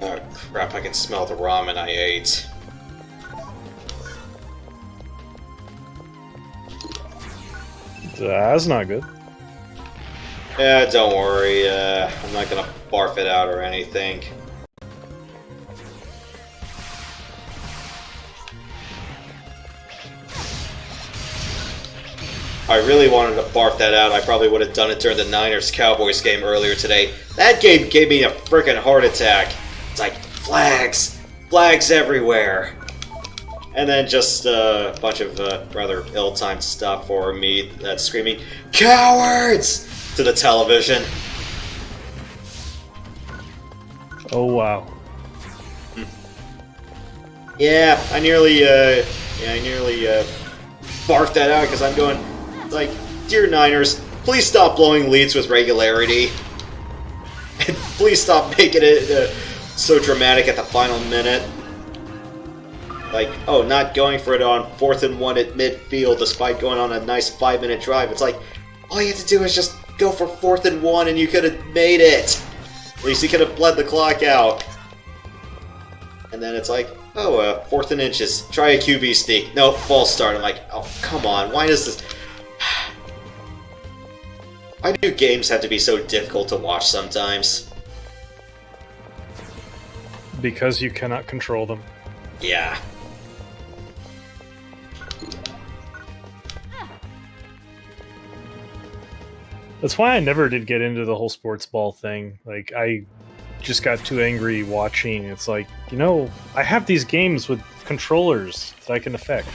Oh crap, I can smell the ramen I ate. That's not good. Yeah, don't worry, I'm not gonna barf it out or anything. I really wanted to barf that out. I probably would have done it during the Niners-Cowboys game earlier today. That game gave me a freaking heart attack. It's like, flags! Flags everywhere! And then just a bunch of rather ill-timed stuff for me that's screaming, COWARDS! To the television. Oh wow. Yeah, I nearly barfed that out because I'm going, like, dear Niners, please stop blowing leads with regularity. And please stop making it so dramatic at the final minute. Like, oh, not going for it on 4th and 1 at midfield despite going on a nice 5-minute drive. It's like, all you had to do is just go for 4th and 1 and you could have made it. At least you could have bled the clock out. And then it's like, oh, 4th and inches. Try a QB sneak. No, false start. I'm like, oh, come on. Why does this... Why do games have to be so difficult to watch sometimes? Because you cannot control them. Yeah. That's why I never did get into the whole sports ball thing. Like, I just got too angry watching. It's like, you know, I have these games with controllers that I can affect.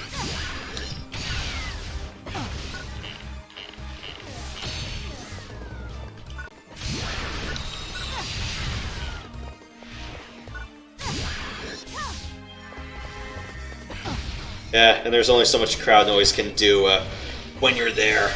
Yeah, and there's only so much crowd noise can do when you're there.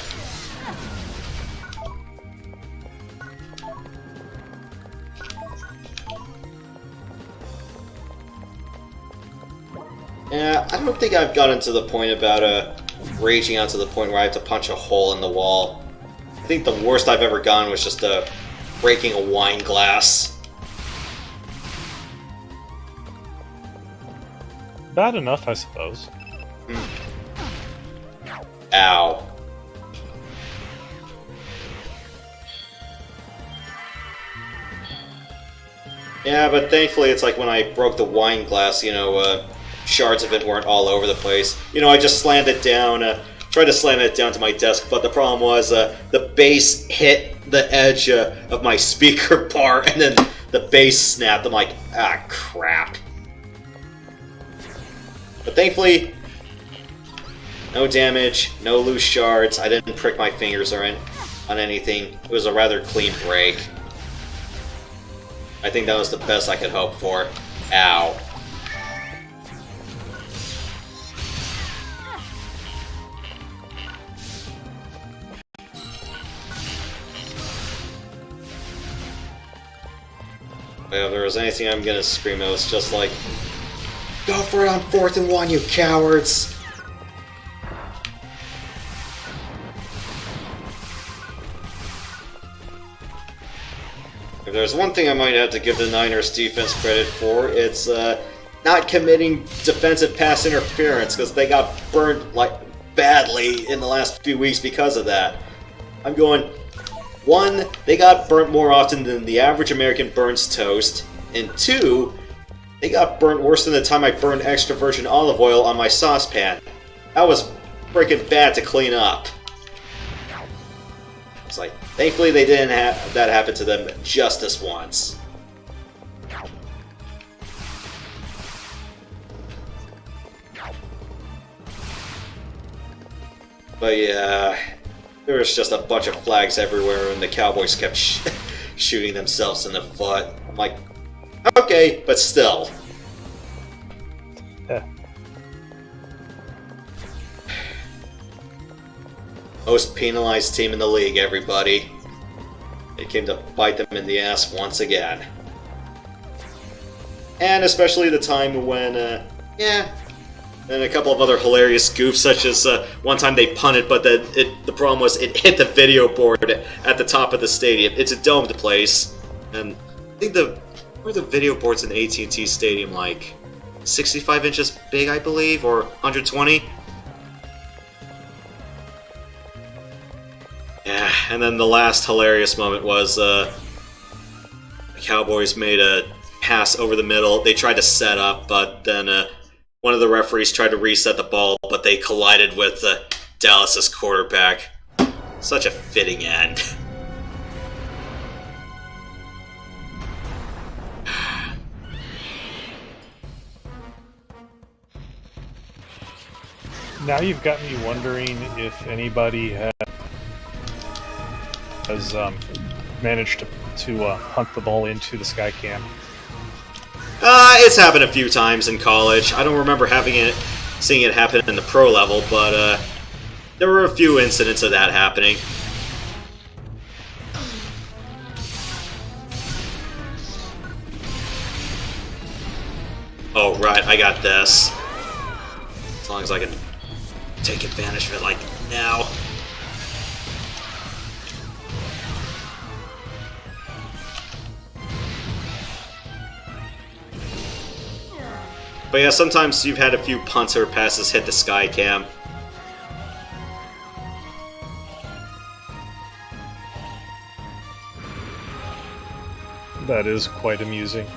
Yeah, I don't think I've gotten to the point about raging out to the point where I have to punch a hole in the wall. I think the worst I've ever gone was just breaking a wine glass. Bad enough, I suppose. Ow. Yeah, but thankfully it's like when I broke the wine glass, you know, shards of it weren't all over the place. You know, I just slammed it down, tried to slam it down to my desk, but the problem was the base hit the edge of my speaker bar, and then the base snapped. I'm like, ah, crap. But thankfully, no damage, no loose shards. I didn't prick my fingers on anything. It was a rather clean break. I think that was the best I could hope for. Ow. If there was anything I'm gonna scream, it was just like, go for it on 4th and 1, you cowards! If there's one thing I might have to give the Niners defense credit for, it's not committing defensive pass interference, because they got burned like badly in the last few weeks because of that. I'm going, 1, they got burnt more often than the average American burns toast, and 2, they got burnt worse than the time I burned extra virgin olive oil on my saucepan. That was freaking bad to clean up. It's like, thankfully they didn't have that happen to them just this once. But yeah, there was just a bunch of flags everywhere, and the Cowboys kept shooting themselves in the foot. I'm like, okay, but still. Most penalized team in the league, everybody. It came to bite them in the ass once again. And especially the time when, and a couple of other hilarious goofs, such as one time they punted, but the problem was it hit the video board at the top of the stadium. It's a domed place, and I think the video boards in AT&T Stadium, like 65 inches big, I believe, or 120. Yeah, and then the last hilarious moment was the Cowboys made a pass over the middle. They tried to set up, but then one of the referees tried to reset the ball, but they collided with Dallas's quarterback. Such a fitting end. Now you've got me wondering if anybody has managed to hunt the ball into the sky cam. It's happened a few times in college. I don't remember seeing it happen in the pro level, but there were a few incidents of that happening. Oh, right, I got this. As long as I can take advantage of it, like, now. But yeah, sometimes you've had a few punts or passes hit the sky cam. That is quite amusing.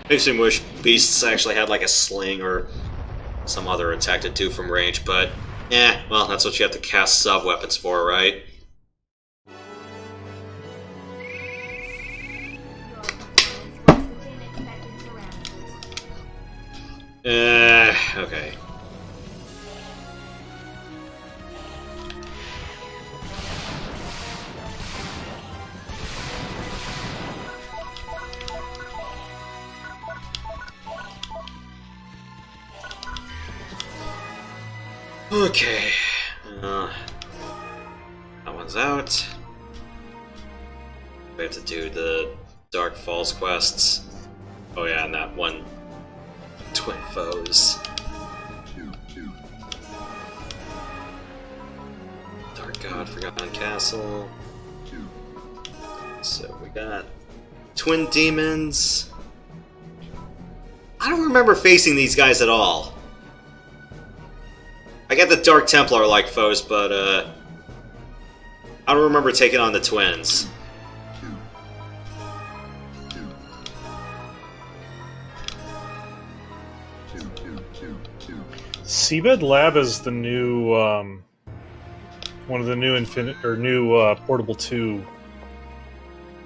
Makes me wish Beasts actually had like a sling or some other attack to do from range, but well, that's what you have to cast sub-weapons for, right? Okay. Okay. That one's out. We have to do the Dark Falls quests. Oh yeah, and that one Twin Foes. Dark God, Forgotten Castle. So we got Twin Demons. I don't remember facing these guys at all. I get the Dark Templar-like foes, but I don't remember taking on the twins. Seabed Lab is the new one of the new Portable 2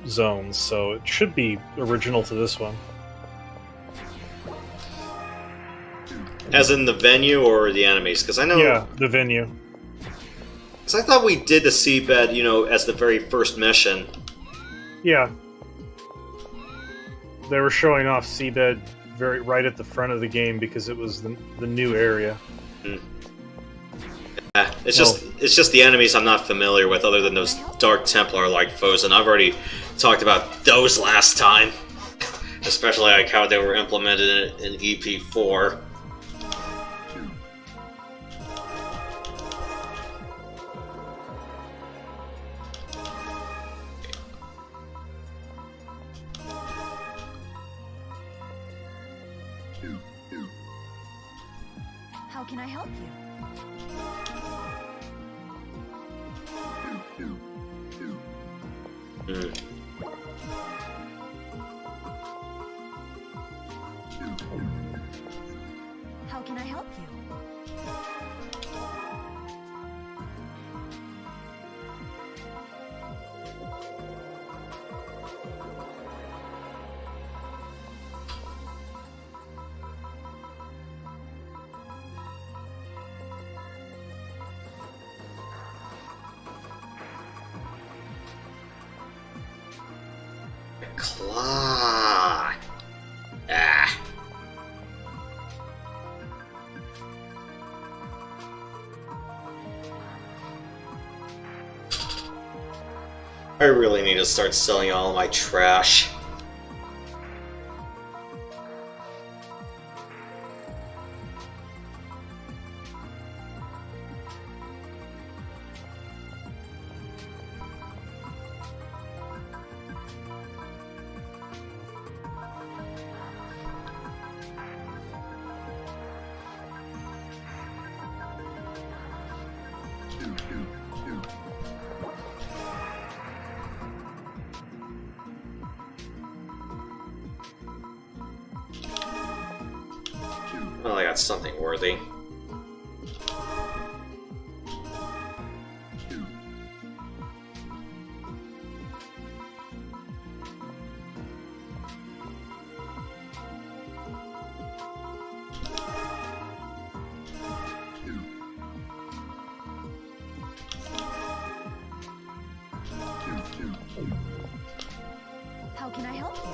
zones, so it should be original to this one. As in the venue or the enemies? Because I know. Yeah, the venue. Because I thought we did the seabed, you know, as the very first mission. Yeah. They were showing off seabed right at the front of the game because it was the new area. It's just the enemies I'm not familiar with, other than those Dark Templar-like foes, and I've already talked about those last time. Especially like how they were implemented in EP4. How can I help you? How can I help you? Claw. Ah. I really need to start selling all my trash. Well, I got something worthy. How can I help you?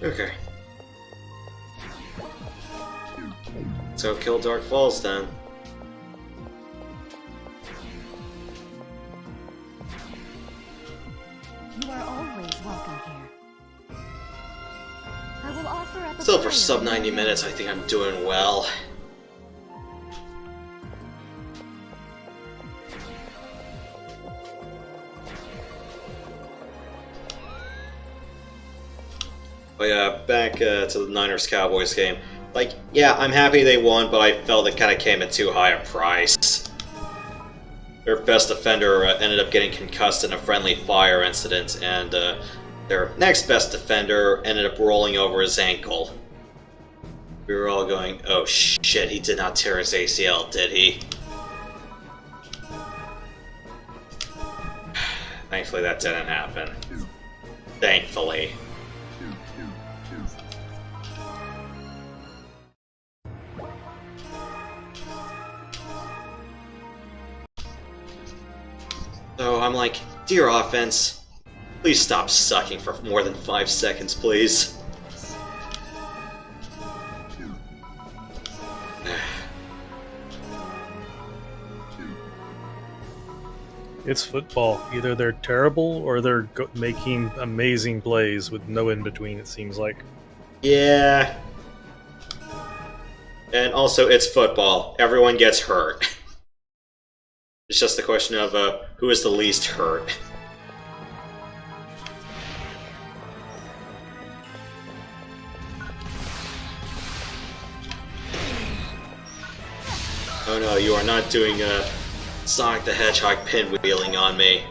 Okay. Let's go kill Dark Falls then. You are always welcome here. I will offer up a Still, for prayer sub in 90 your minutes, I think I'm doing well. But yeah, back to the Niners-Cowboys game. Like, yeah, I'm happy they won, but I felt it kind of came at too high a price. Their best defender ended up getting concussed in a friendly fire incident, and their next best defender ended up rolling over his ankle. We were all going, oh shit, he did not tear his ACL, did he? Thankfully that didn't happen. Thankfully. So I'm like, dear offense, please stop sucking for more than 5 seconds, please. It's football. Either they're terrible or they're making amazing plays with no in between, it seems like. Yeah. And also, it's football. Everyone gets hurt. It's just a question of who is the least hurt. Oh no, you are not doing Sonic the Hedgehog pinwheeling on me.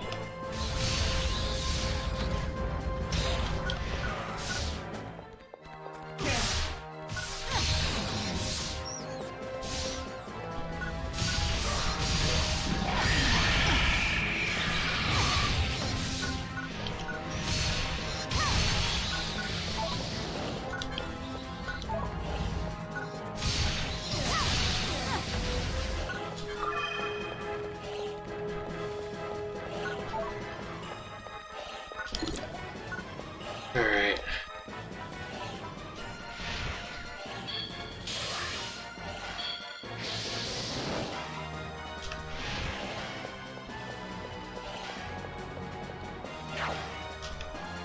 Alright.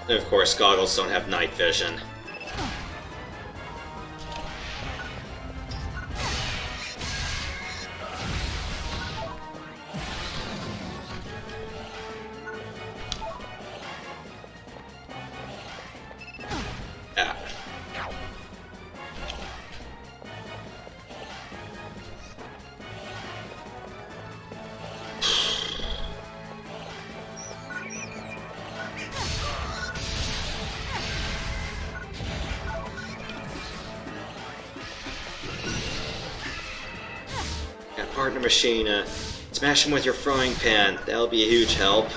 And of course, goggles don't have night vision. Yeah. Yeah, partner machine, smash him with your frying pan. That'll be a huge help.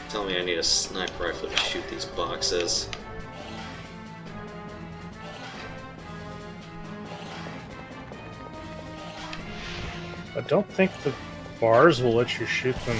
Tell me I need a sniper rifle to shoot these boxes. I don't think the bars will let you shoot them.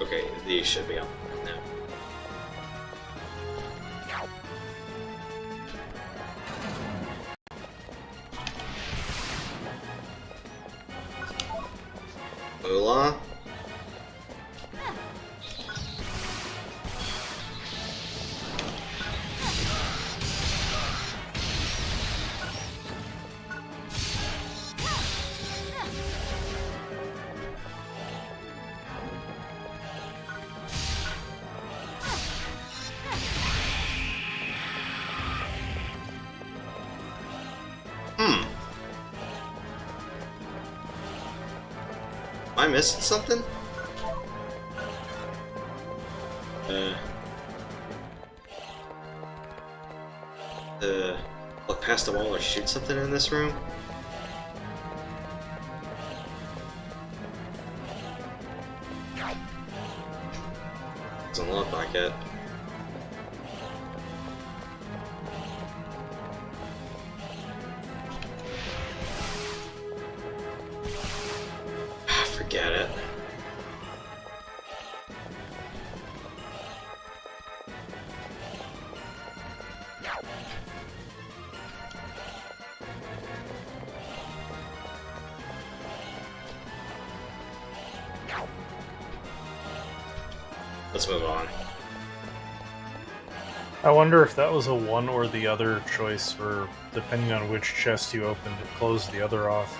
Okay, these should be up now. Moolah? Am I missing something? Look past the wall or shoot something in this room? Doesn't look like it. Forget it. Let's move on. I wonder if that was a one or the other choice, for depending on which chest you opened, it closed the other off.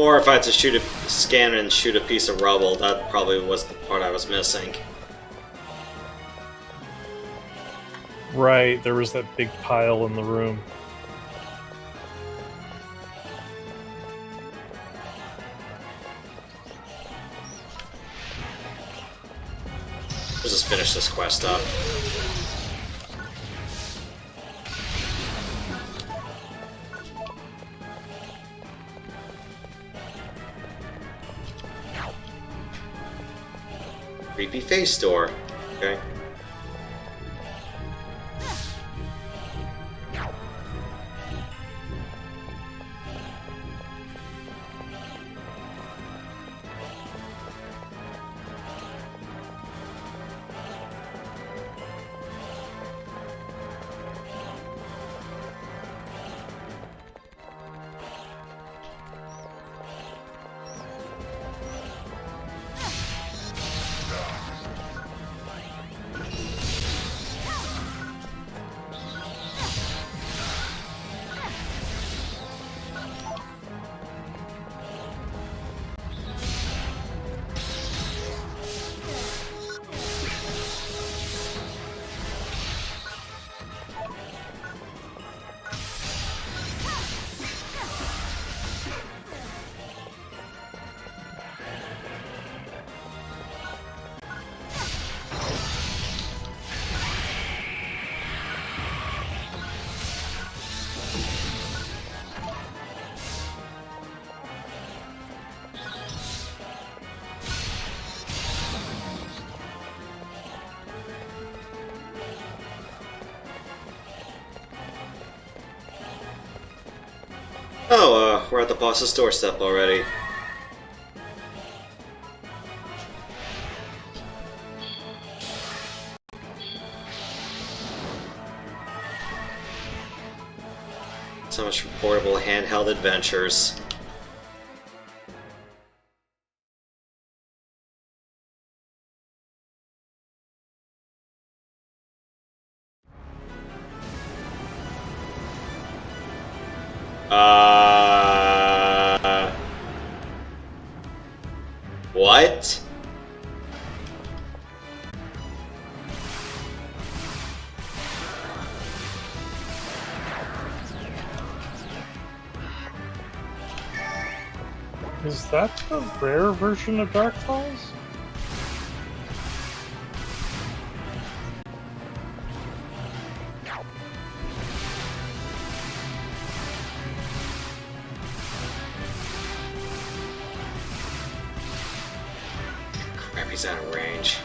Or if I had to scan and shoot a piece of rubble, that probably was the part I was missing. Right, there was that big pile in the room. Let's just finish this quest up. Creepy face door. Okay. Oh, we're at the boss's doorstep already. So much for portable handheld adventures. What? Is that the rare version of Dark Falls? Crap, he's out of range.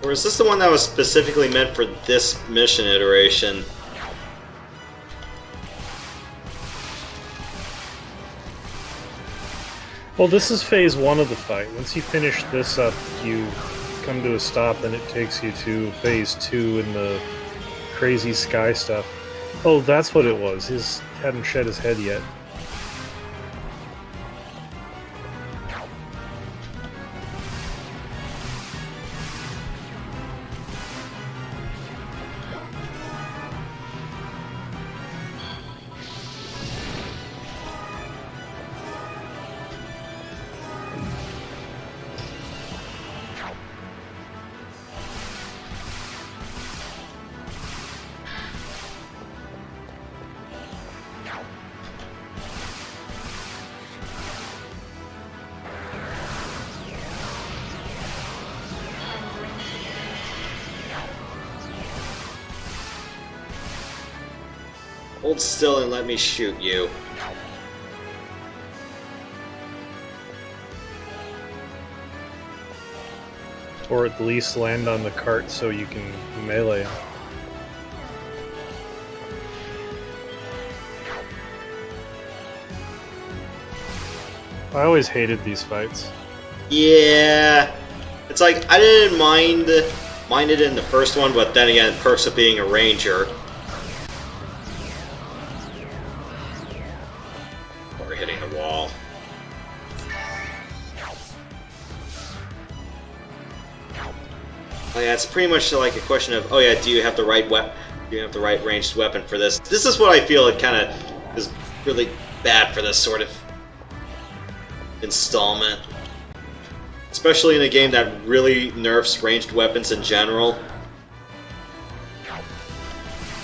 Or is this the one that was specifically meant for this mission iteration? Well, this is phase 1 of the fight. Once you finish this up, you come to a stop and it takes you to phase 2 and the crazy sky stuff. Oh, that's what it was. He hadn't shed his head yet. Hold still and let me shoot you. Or at least land on the cart so you can melee him. I always hated these fights. Yeah, it's like I didn't mind it in the first one, but then again, perks of being a ranger. Or hitting the wall. Oh yeah, it's pretty much like a question of, oh yeah, do you have the right ranged weapon for this? This is what I feel it kind of is really bad for this sort of installment. Especially in a game that really nerfs ranged weapons in general.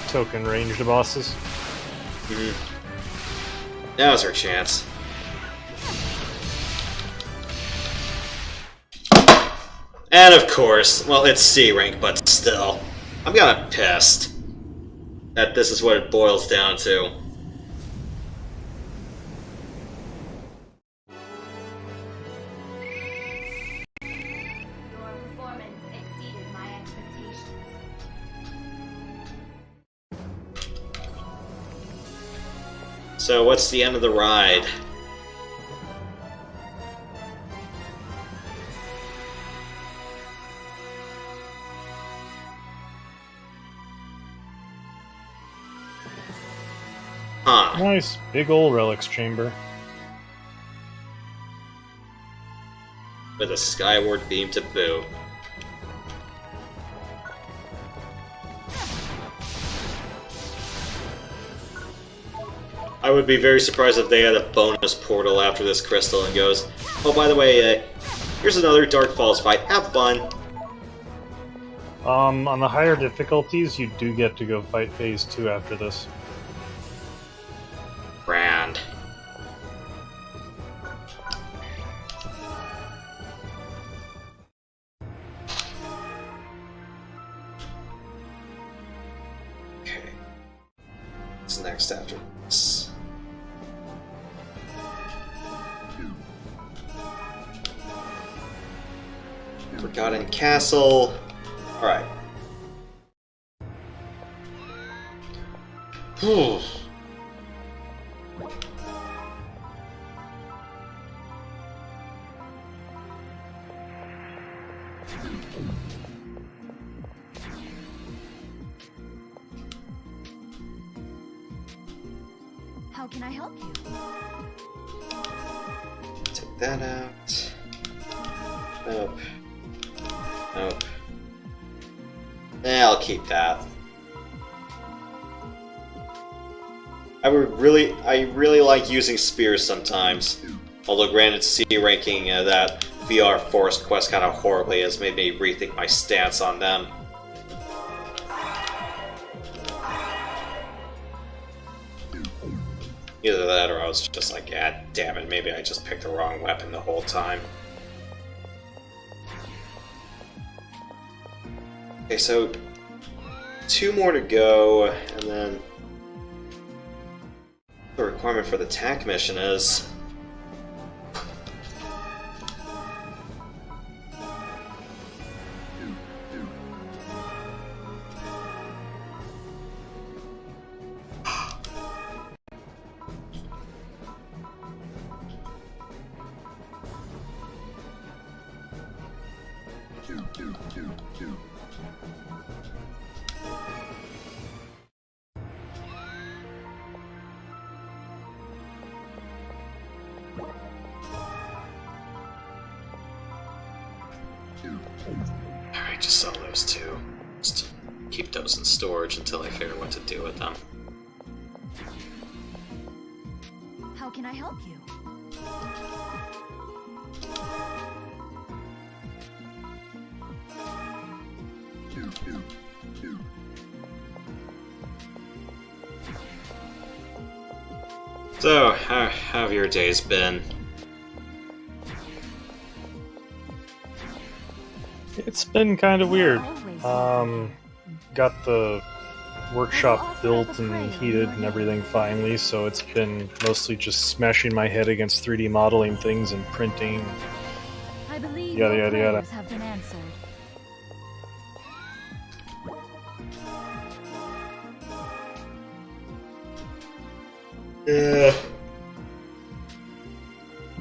Token ranged bosses. Now's our chance. And of course, well, it's C rank, but still. I'm kinda pissed that this is what it boils down to. Your performance exceeded my expectations. So what's the end of the ride? Huh. Nice, big ol' relics chamber. With a skyward beam to boot. I would be very surprised if they had a bonus portal after this crystal and goes, oh, by the way, here's another Dark Falls fight. Have fun. On the higher difficulties, you do get to go fight Phase 2 after this. Grand. Okay. What's next after this? Forgotten Castle. Alright. Whew. How can I help you? Take that out. Nope. Nope. I'll keep that. I really like using spears sometimes. Although granted, C ranking that VR Forest Quest kind of horribly has made me rethink my stance on them. Either that or I was just like, God damn it, maybe I just picked the wrong weapon the whole time. Okay, so 2 more to go, and then the requirement for the tank mission is... Alright, just sell those 2. Just keep those in storage until I figure what to do with them. How can I help you? So, how have your days been? It's been kind of weird. Got the workshop built and heated and everything finally, so it's been mostly just smashing my head against 3D modeling things and printing. I believe Yada, your yada, yada. prayers have been answered.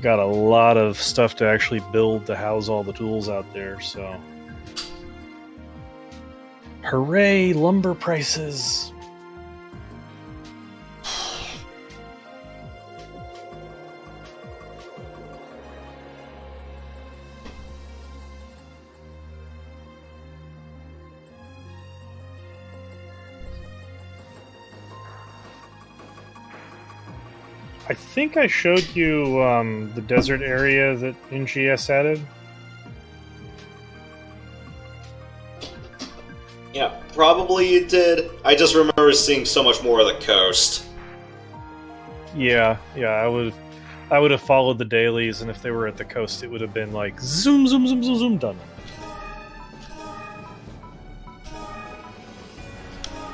Got a lot of stuff to actually build to house all the tools out there, so... Hooray, lumber prices! I think I showed you the desert area that NGS added. Yeah, probably you did. I just remember seeing so much more of the coast. Yeah, I would have followed the dailies, and if they were at the coast, it would have been like zoom, zoom, zoom, zoom, zoom, done.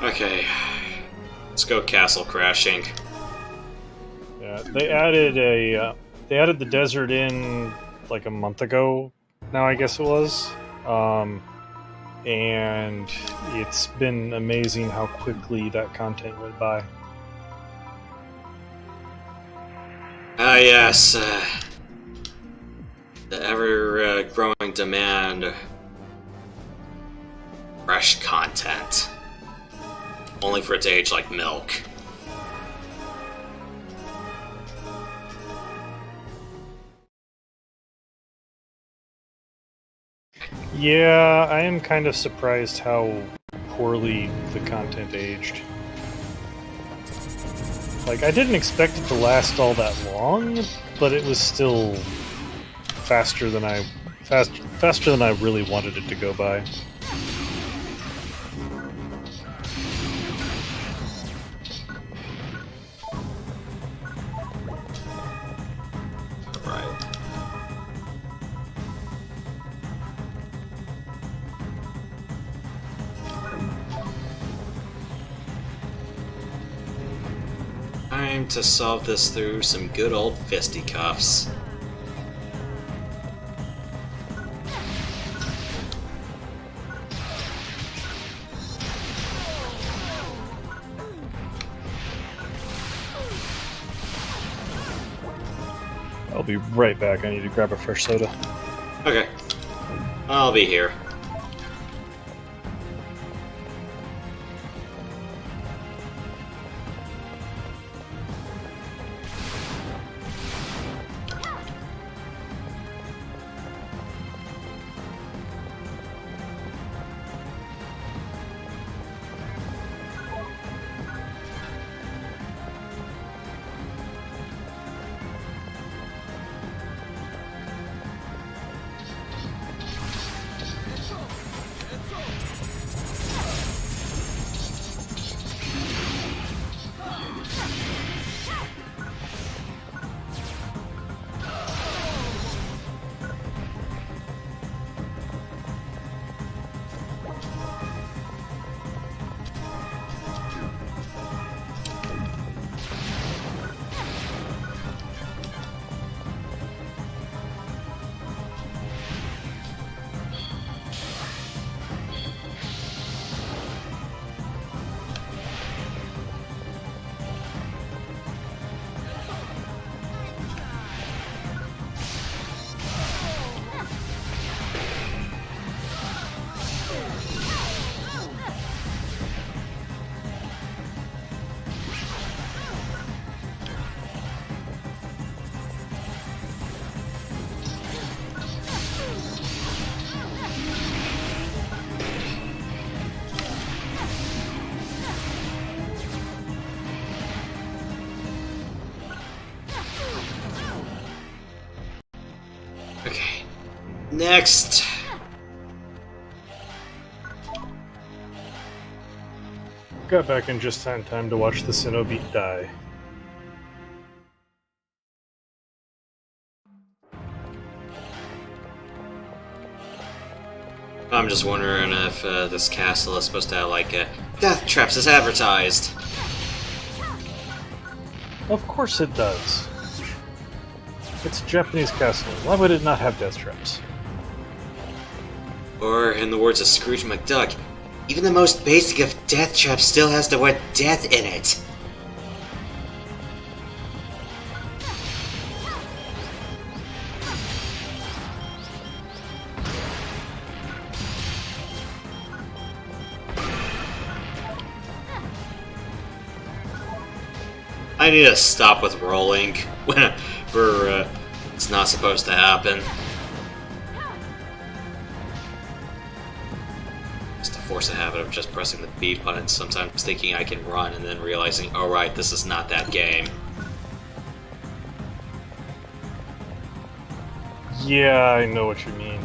Okay, let's go castle crashing. Yeah, they added the desert in like a month ago. Now I guess it was, and it's been amazing how quickly that content went by. Ah, yes. The ever-growing demand. Fresh content. Only for it to age like milk. Yeah, I am kind of surprised how poorly the content aged. Like, I didn't expect it to last all that long, but it was still faster than I really wanted it to go by. Right. Time to solve this through some good old fisticuffs. I'll be right back. I need to grab a fresh soda. Okay. I'll be here. Okay. Next. Got back in just in time to watch the Cenobite die. I'm just wondering if this castle is supposed to have, like, death traps as advertised. Of course it does. It's a Japanese castle. Why would it not have death traps? Or, in the words of Scrooge McDuck, even the most basic of death traps still has the word death in it. I need to stop with rolling whenever it's not supposed to happen. Just to force a habit of just pressing the B button, sometimes thinking I can run and then realizing, oh right, this is not that game. Yeah, I know what you mean.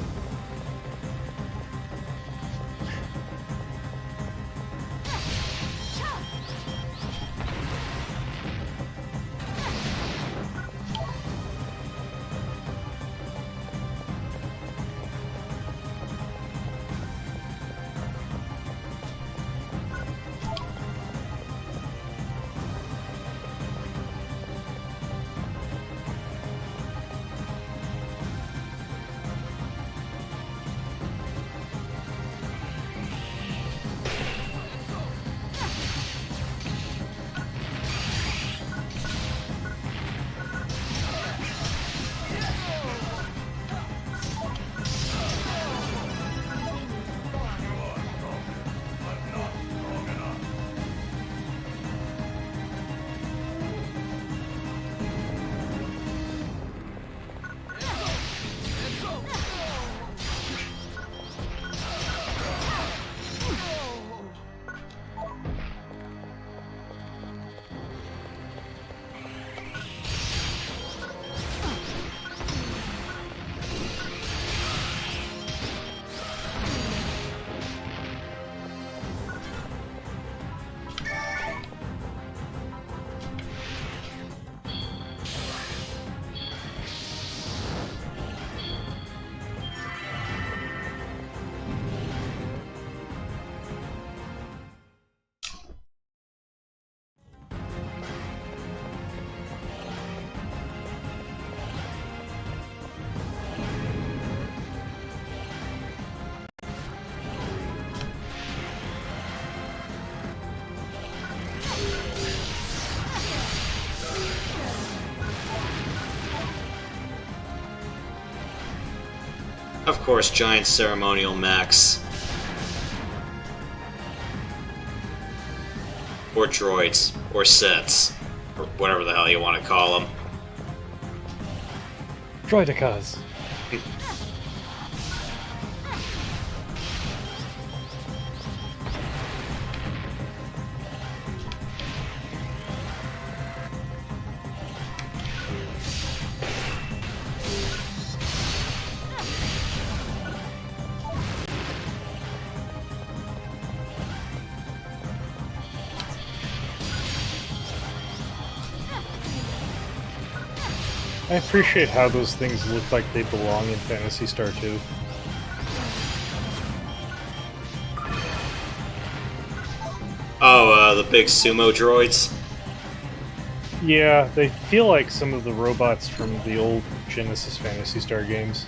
Of course, giant ceremonial mechs. Or droids. Or sets. Or whatever the hell you want to call them. Droidicas. I appreciate how those things look like they belong in Phantasy Star 2. Oh, the big sumo droids? Yeah, they feel like some of the robots from the old Genesis Phantasy Star games.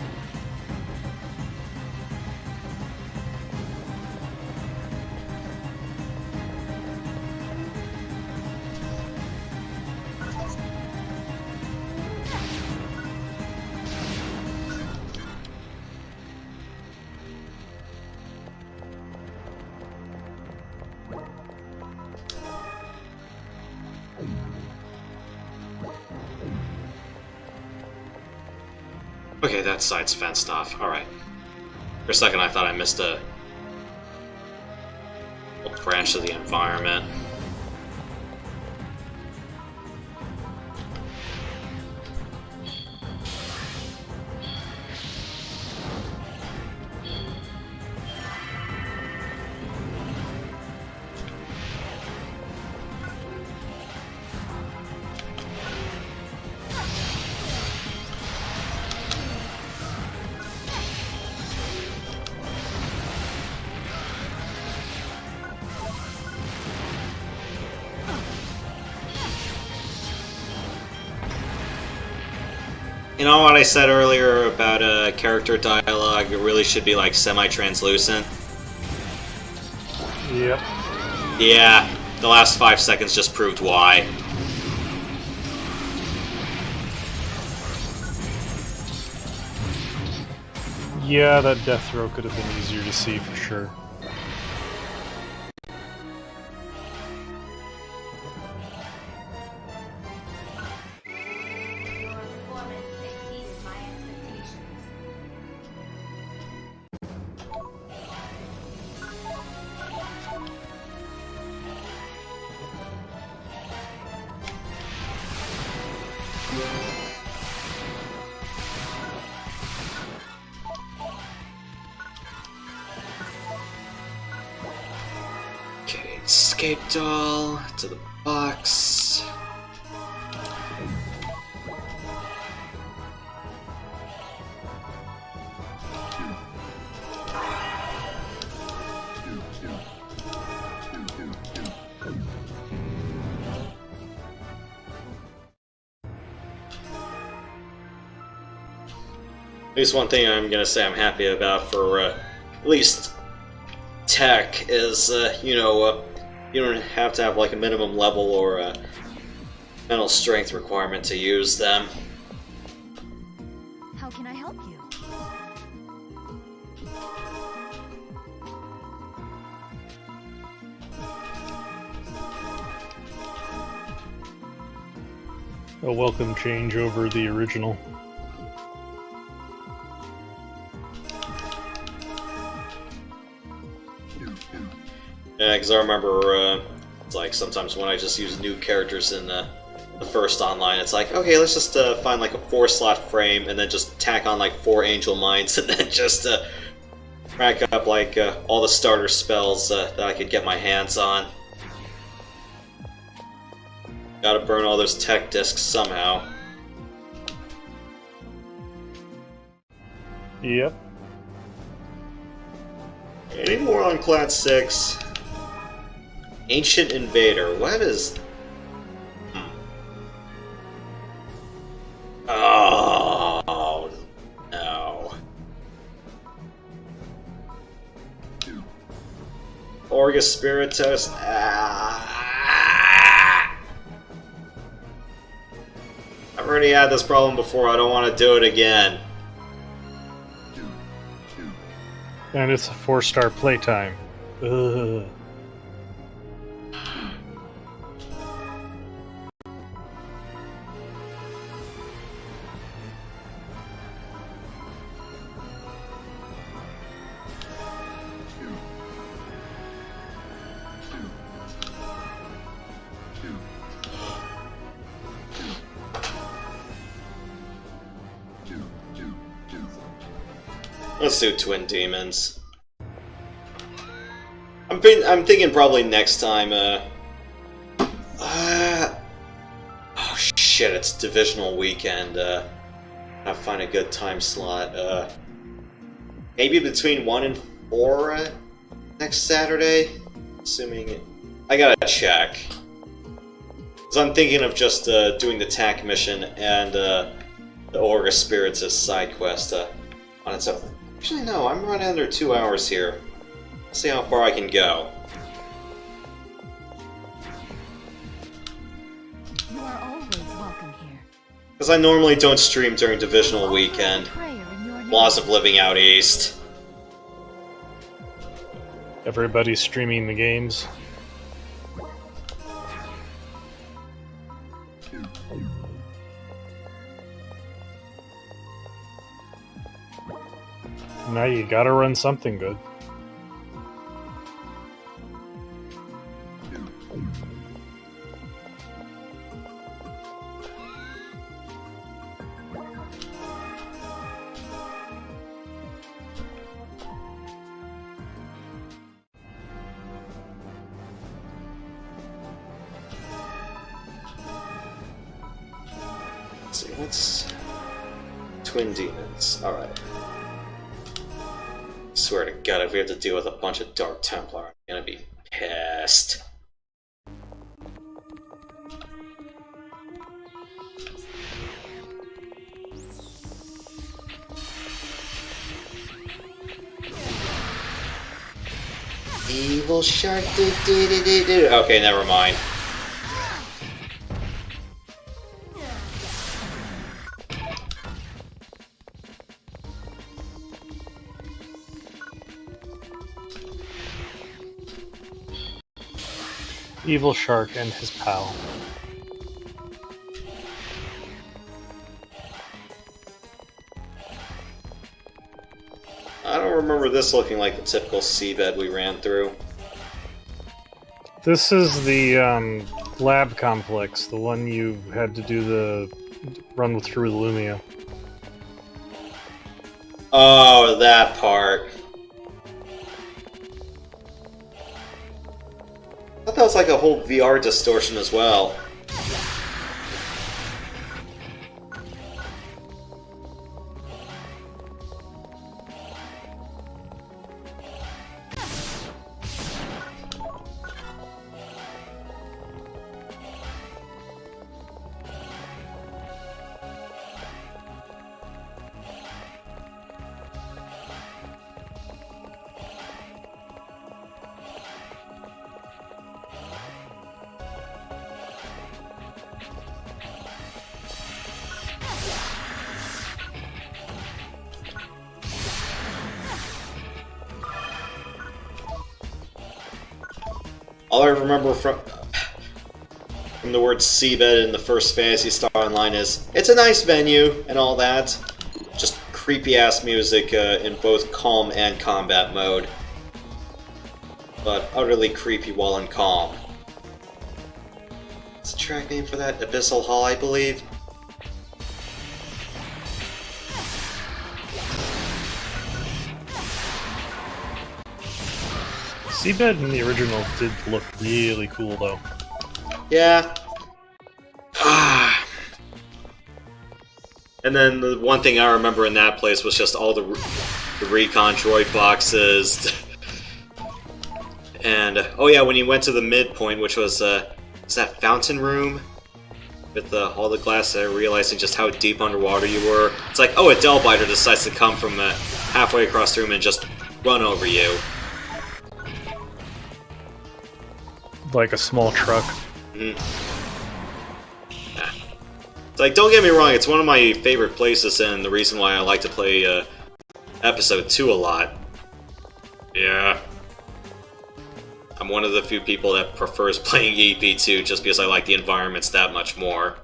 Okay, that side's fenced off. Alright. For a second I thought I missed a branch of the environment. You know what I said earlier about character dialogue? It really should be like semi-translucent. Yep. Yeah, the last 5 seconds just proved why. Yeah, that death throw could have been easier to see for sure. Your performance exceeded my expectations. Escape doll to the box. At least one thing I'm gonna say I'm happy about for at least tech is, you don't have to have like a minimum level or a mental strength requirement to use them. How can I help you? A welcome change over the original. Yeah, because I remember, it's like sometimes when I just use new characters in the first online, it's like, okay, let's just find like a 4-slot frame and then just tack on like 4 Angel Minds and then just rack up like all the starter spells that I could get my hands on. Gotta burn all those tech discs somehow. Yep. Any more on Class 6? Ancient Invader. What is... Oh, no. Orga Spiritus. I've already had this problem before. I don't want to do it again. And it's a 4-star playtime. Ugh. Let's do Twin Demons. I'm thinking probably next time, oh shit, it's divisional weekend, I'll find a good time slot, maybe between 1 and 4, next Saturday? Assuming it... I gotta check. Because I'm thinking of just, doing the TAC mission and, the Orga Spirits as side quest, on its own. Actually, no, I'm running under 2 hours here. Let's see how far I can go. You are always welcome here. Because I normally don't stream during divisional weekend. Prayer in your name. Laws of living out east. Everybody's streaming the games. Now you gotta run something good. Let's see, what's... Twin Demons. Alright. Swear to God, if we have to deal with a bunch of Dark Templar, I'm gonna be pissed. Evil shark, do. Okay, never mind. Evil Shark and his pal. I don't remember this looking like the typical seabed we ran through. This is the lab complex, the one you had to do the run through the Lumia. Oh, that part. that was like a whole VR distortion as well. All I remember from the word seabed in the first Phantasy Star Online is, it's a nice venue and all that. Just creepy-ass music in both calm and combat mode. But utterly creepy while in calm. What's the track name for that? Abyssal Hall, I believe? Seabed in the original did look really cool, though. Yeah. And then the one thing I remember in that place was just all the recon droid boxes. And, oh yeah, when you went to the midpoint, which was, is that Fountain Room? With all the glass there, realizing just how deep underwater you were. It's like, oh, a Delbiter decides to come from halfway across the room and just run over you. Like a small truck. Mm. Yeah. It's like, don't get me wrong, it's one of my favorite places and the reason why I like to play Episode 2 a lot. Yeah. I'm one of the few people that prefers playing EP2 just because I like the environments that much more.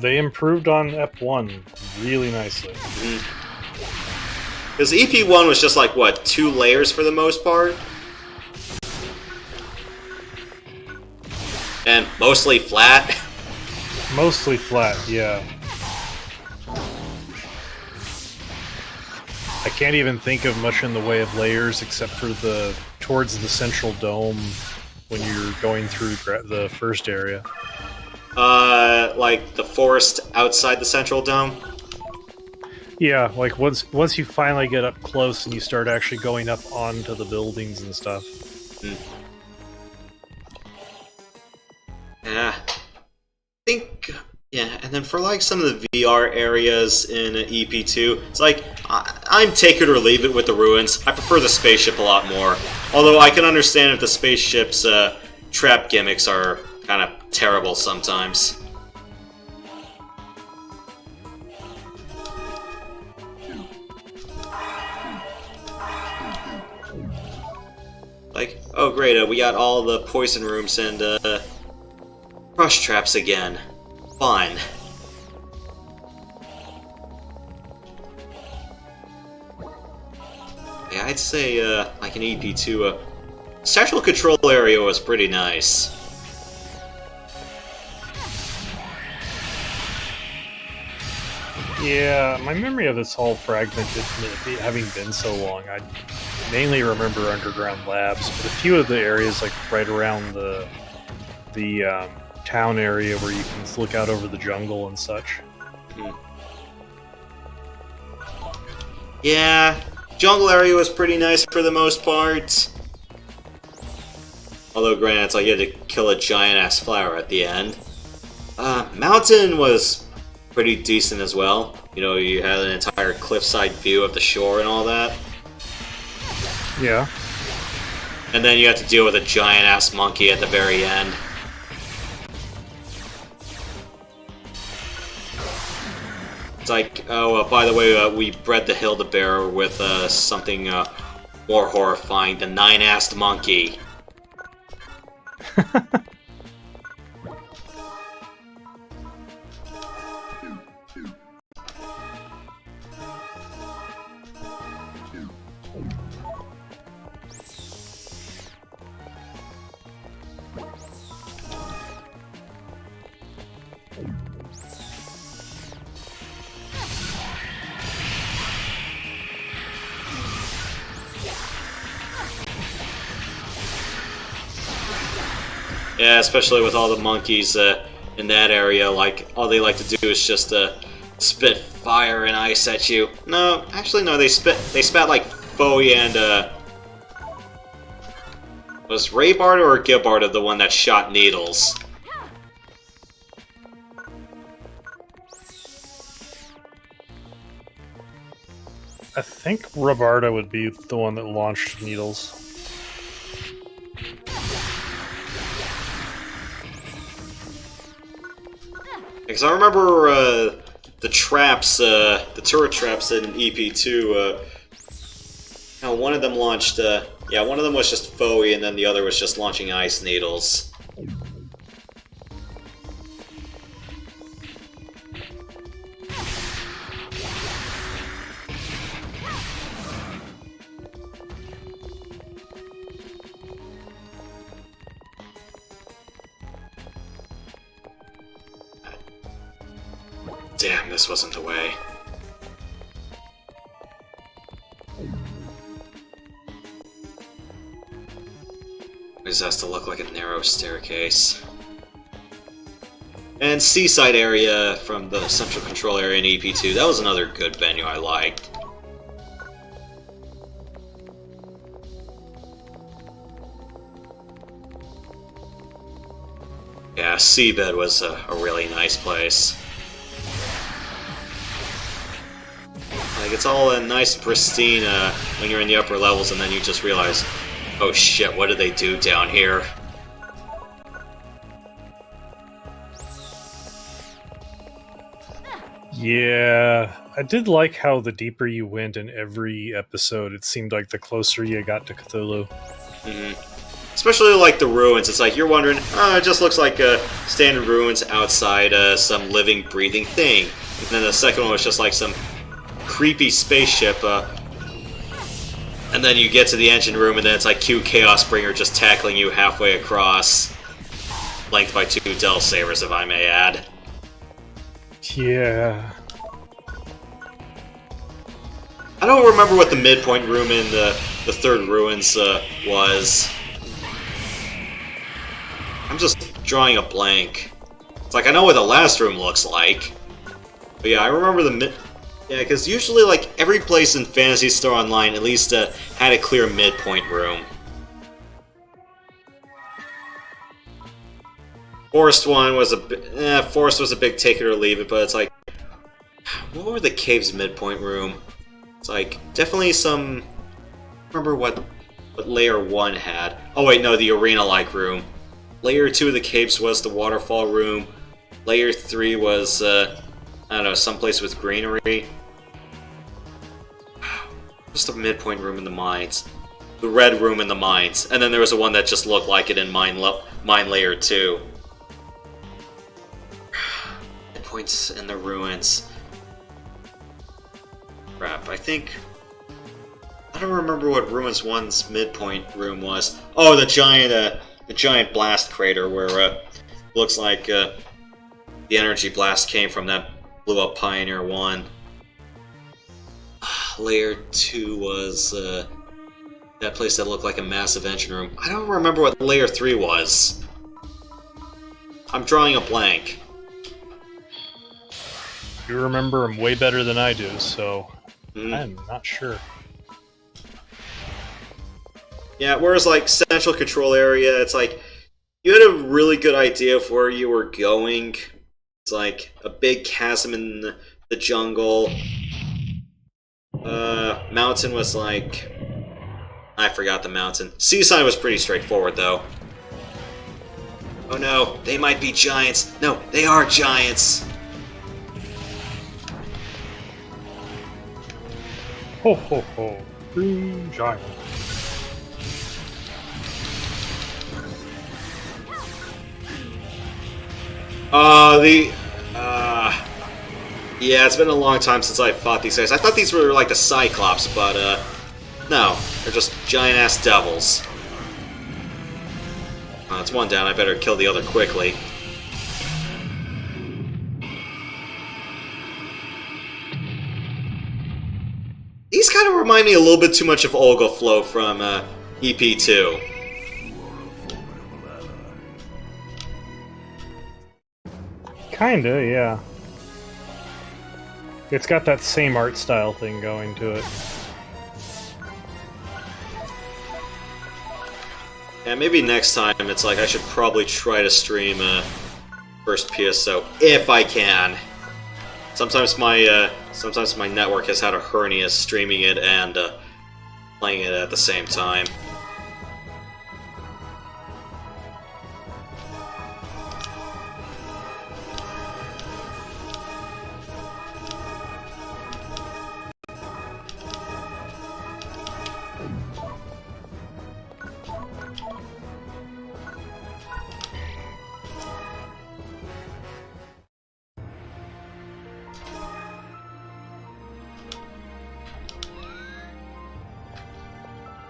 They improved on EP1 really nicely. Because EP1 was just like, what, 2 layers for the most part? And mostly flat? Mostly flat, yeah. I can't even think of much in the way of layers except for towards the central dome when you're going through the first area. Like the forest outside the central dome? Yeah, like once you finally get up close and you start actually going up onto the buildings and stuff. Yeah. I think, yeah, and then for like some of the VR areas in EP2, it's like, I'm take it or leave it with the ruins. I prefer the spaceship a lot more. Although I can understand if the spaceship's trap gimmicks are kind of terrible sometimes. Like, oh great, we got all the poison rooms and crush traps again. Fun. Yeah, I'd say like an EP2, central control area was pretty nice. Yeah, my memory of this all fragmented, having been so long. I mainly remember underground labs, but a few of the areas, like right around the town area where you can look out over the jungle and such. Yeah, jungle area was pretty nice for the most part. Although, granted, it's like you had to kill a giant-ass flower at the end. Mountain was pretty decent as well. You know, you had an entire cliffside view of the shore and all that. Yeah. And then you had to deal with a giant-ass monkey at the very end. It's like, oh, by the way, we bred the Hildebearer with something more horrifying, the 9-assed monkey. Yeah, especially with all the monkeys in that area, like, all they like to do is just spit fire and ice at you. No, actually no, they spat like Foey and was Raybard or Gibbard the one that shot needles? I think Rabarda would be the one that launched needles. Because I remember the traps, the turret traps in EP2. Now one of them launched. Yeah, one of them was just Foey, and then the other was just launching ice needles. Damn, this wasn't the way. This has to look like a narrow staircase. And Seaside area from the central control area in EP2. That was another good venue I liked. Yeah, Seabed was a really nice place. Like, it's all nice and pristine when you're in the upper levels, and then you just realize, oh shit, what did they do down here? Yeah, I did like how the deeper you went in every episode, it seemed like the closer you got to Cthulhu. Especially like the ruins, it's like you're wondering, oh, it just looks like standard ruins outside some living, breathing thing. And then the second one was just like some creepy spaceship, and then you get to the engine room and then it's like Q Chaosbringer just tackling you halfway across, flanked by 2 Del Sabers, if I may add. Yeah. I don't remember what the midpoint room in the third ruins was. I'm just drawing a blank. It's like, I know what the last room looks like. But yeah, I remember the yeah, because usually, like, every place in Phantasy Star Online at least had a clear midpoint room. Forest one was Forest was a big take it or leave it, but it's like, what were the caves midpoint room? It's like, definitely some, I don't remember what Layer 1 had. Oh wait, no, the arena-like room. Layer 2 of the caves was the waterfall room. Layer 3 was, I don't know, someplace with greenery. Just a midpoint room in the mines. The red room in the mines. And then there was the one that just looked like it in Mine Layer 2. Midpoints in the ruins. Crap, I don't remember what Ruins 1's midpoint room was. Oh, the giant blast crater where looks like the energy blast came from that blew up Pioneer 1. Layer 2 was that place that looked like a massive engine room. I don't remember what Layer 3 was. I'm drawing a blank. You remember them way better than I do, so I'm not sure. Yeah, whereas like Central Control Area, it's like you had a really good idea of where you were going. It's like a big chasm in the jungle. Mountain was like, I forgot the mountain. Seaside was pretty straightforward though. Oh no, they might be giants. No, they are giants. Ho ho ho, green giant. Yeah, it's been a long time since I fought these guys. I thought these were like the Cyclops, but, no. They're just giant-ass devils. It's one down. I better kill the other quickly. These kind of remind me a little bit too much of Olga Flow from, EP2. Kinda, yeah. It's got that same art style thing going to it. Yeah, maybe next time it's like I should probably try to stream first PSO if I can. Sometimes my network has had a hernia streaming it and playing it at the same time.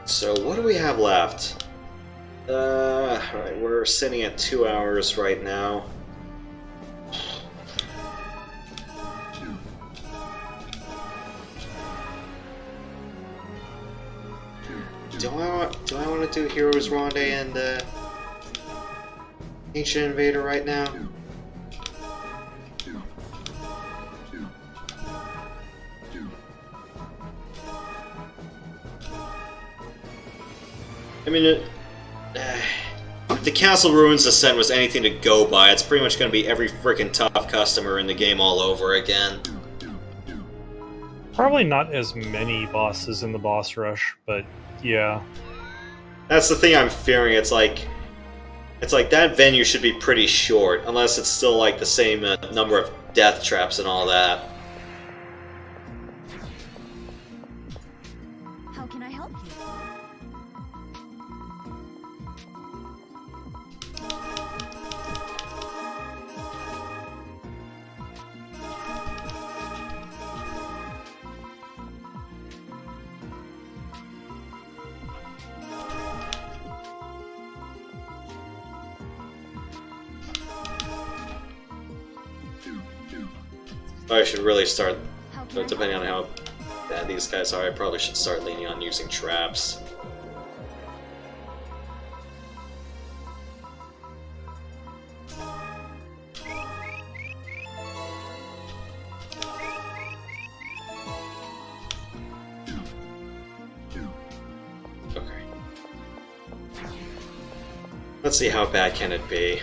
So what do we have left? Alright, we're sitting at 2 hours right now. Do I want to do Heroes Ronde and Ancient Invader right now? I mean, if the Castle Ruins Ascent was anything to go by, it's pretty much going to be every frickin' top customer in the game all over again. Probably not as many bosses in the boss rush, but yeah. That's the thing I'm fearing. It's like that venue should be pretty short, unless it's still like the same number of death traps and all that. How can I help you? I should really start, How can I depending on how bad these guys are, I probably should start leaning on using traps. Okay. Let's see how bad can it be.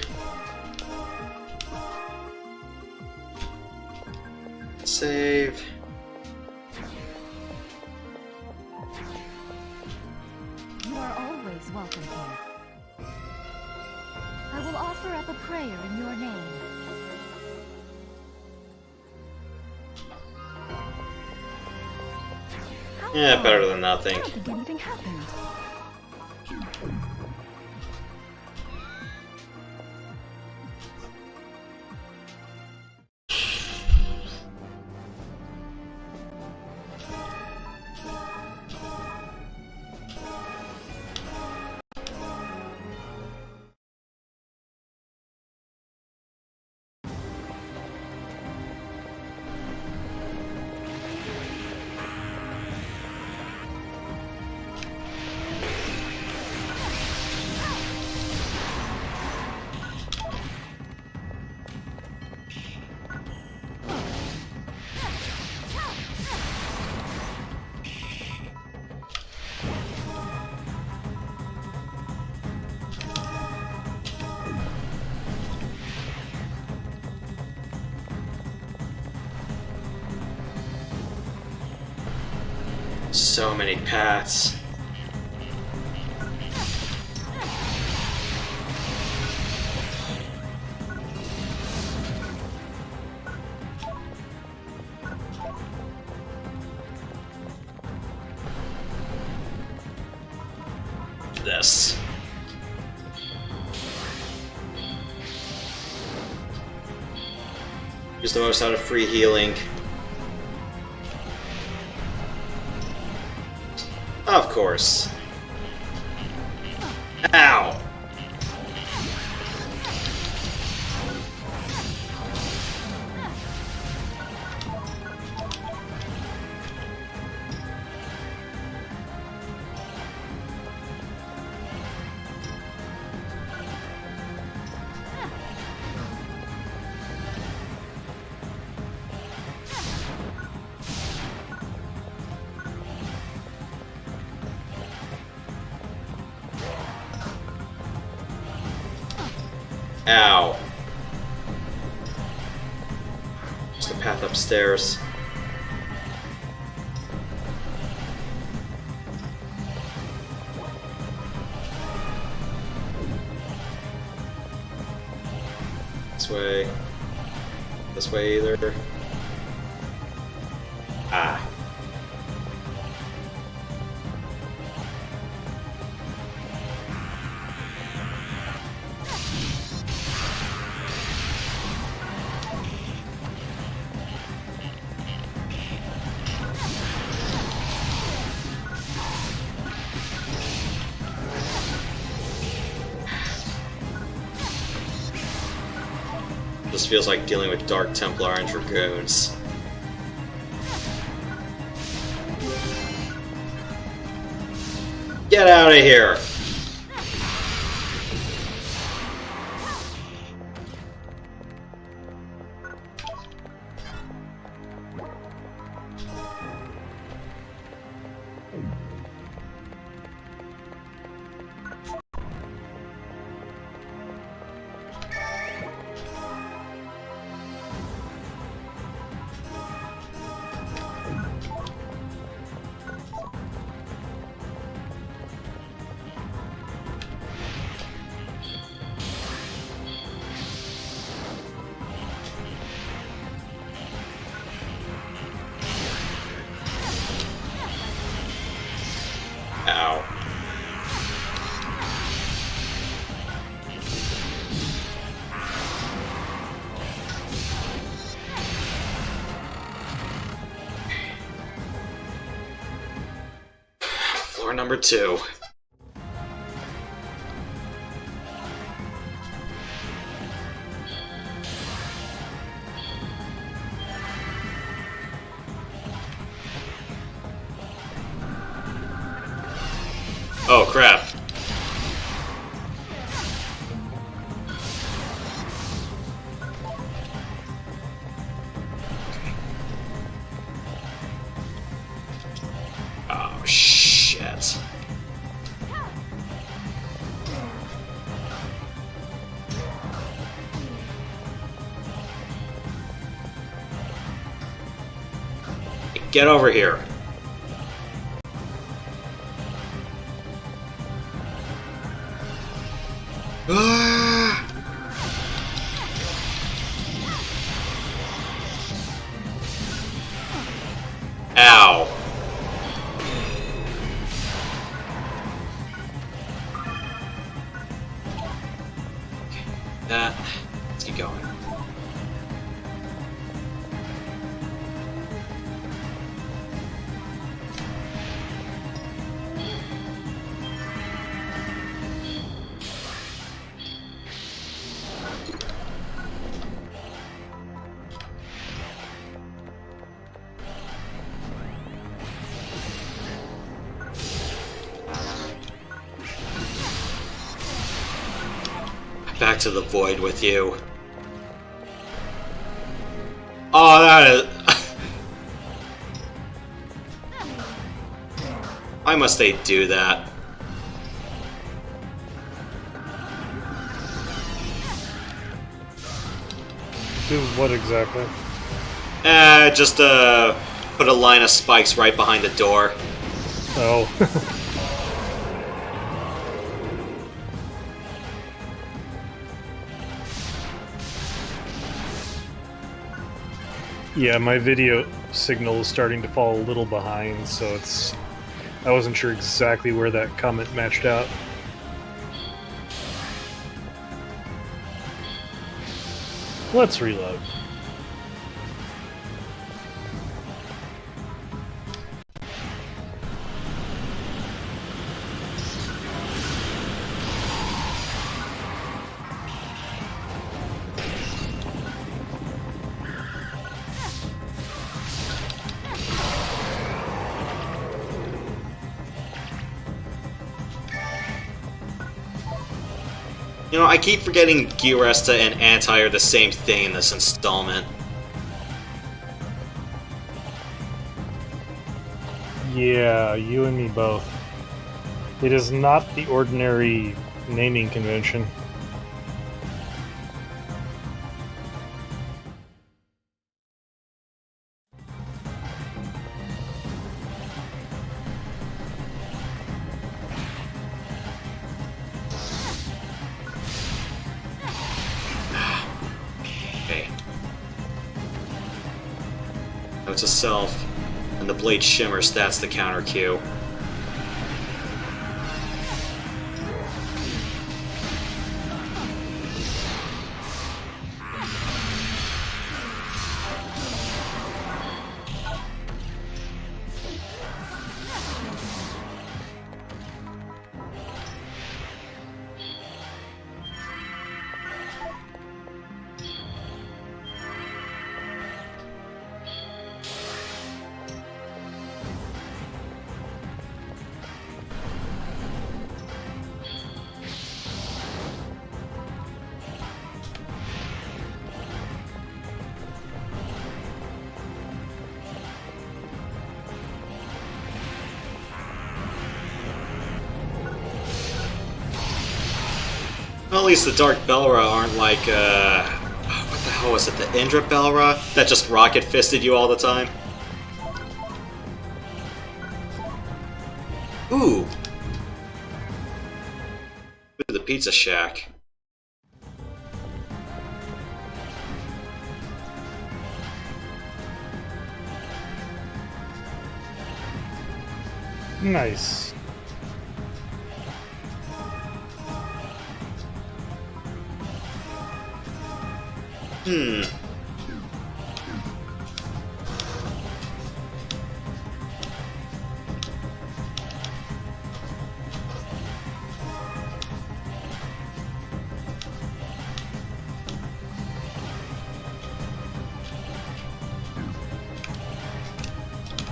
Save. You are always welcome here. I will offer up a prayer in your name. Yeah, better than nothing. I don't think anything happened. So many paths. This. Use the most out of free healing. Of course. Ow! Ow. Just the path upstairs. This way. This way either. Ah. This feels like dealing with Dark Templar and Dragoons. Get out of here! Ow. Floor number 2. Oh crap. Oh shit. Get over here. Ow. Let's keep going. Back to the void with you. Oh, that is... Why must they do that? Do what exactly? Just put a line of spikes right behind the door. Oh. Yeah, my video signal is starting to fall a little behind, so I wasn't sure exactly where that comment matched out. Let's reload. You know, I keep forgetting Giresta and Anti are the same thing in this installment. Yeah, you and me both. It is not the ordinary naming convention. notes itself, and the blade shimmers, that's the counter cue. Well, at least the Dark Belra aren't like, what the hell was it, the Indra Belra? That just rocket-fisted you all the time? Ooh! To the Pizza Shack. Nice. Hmm.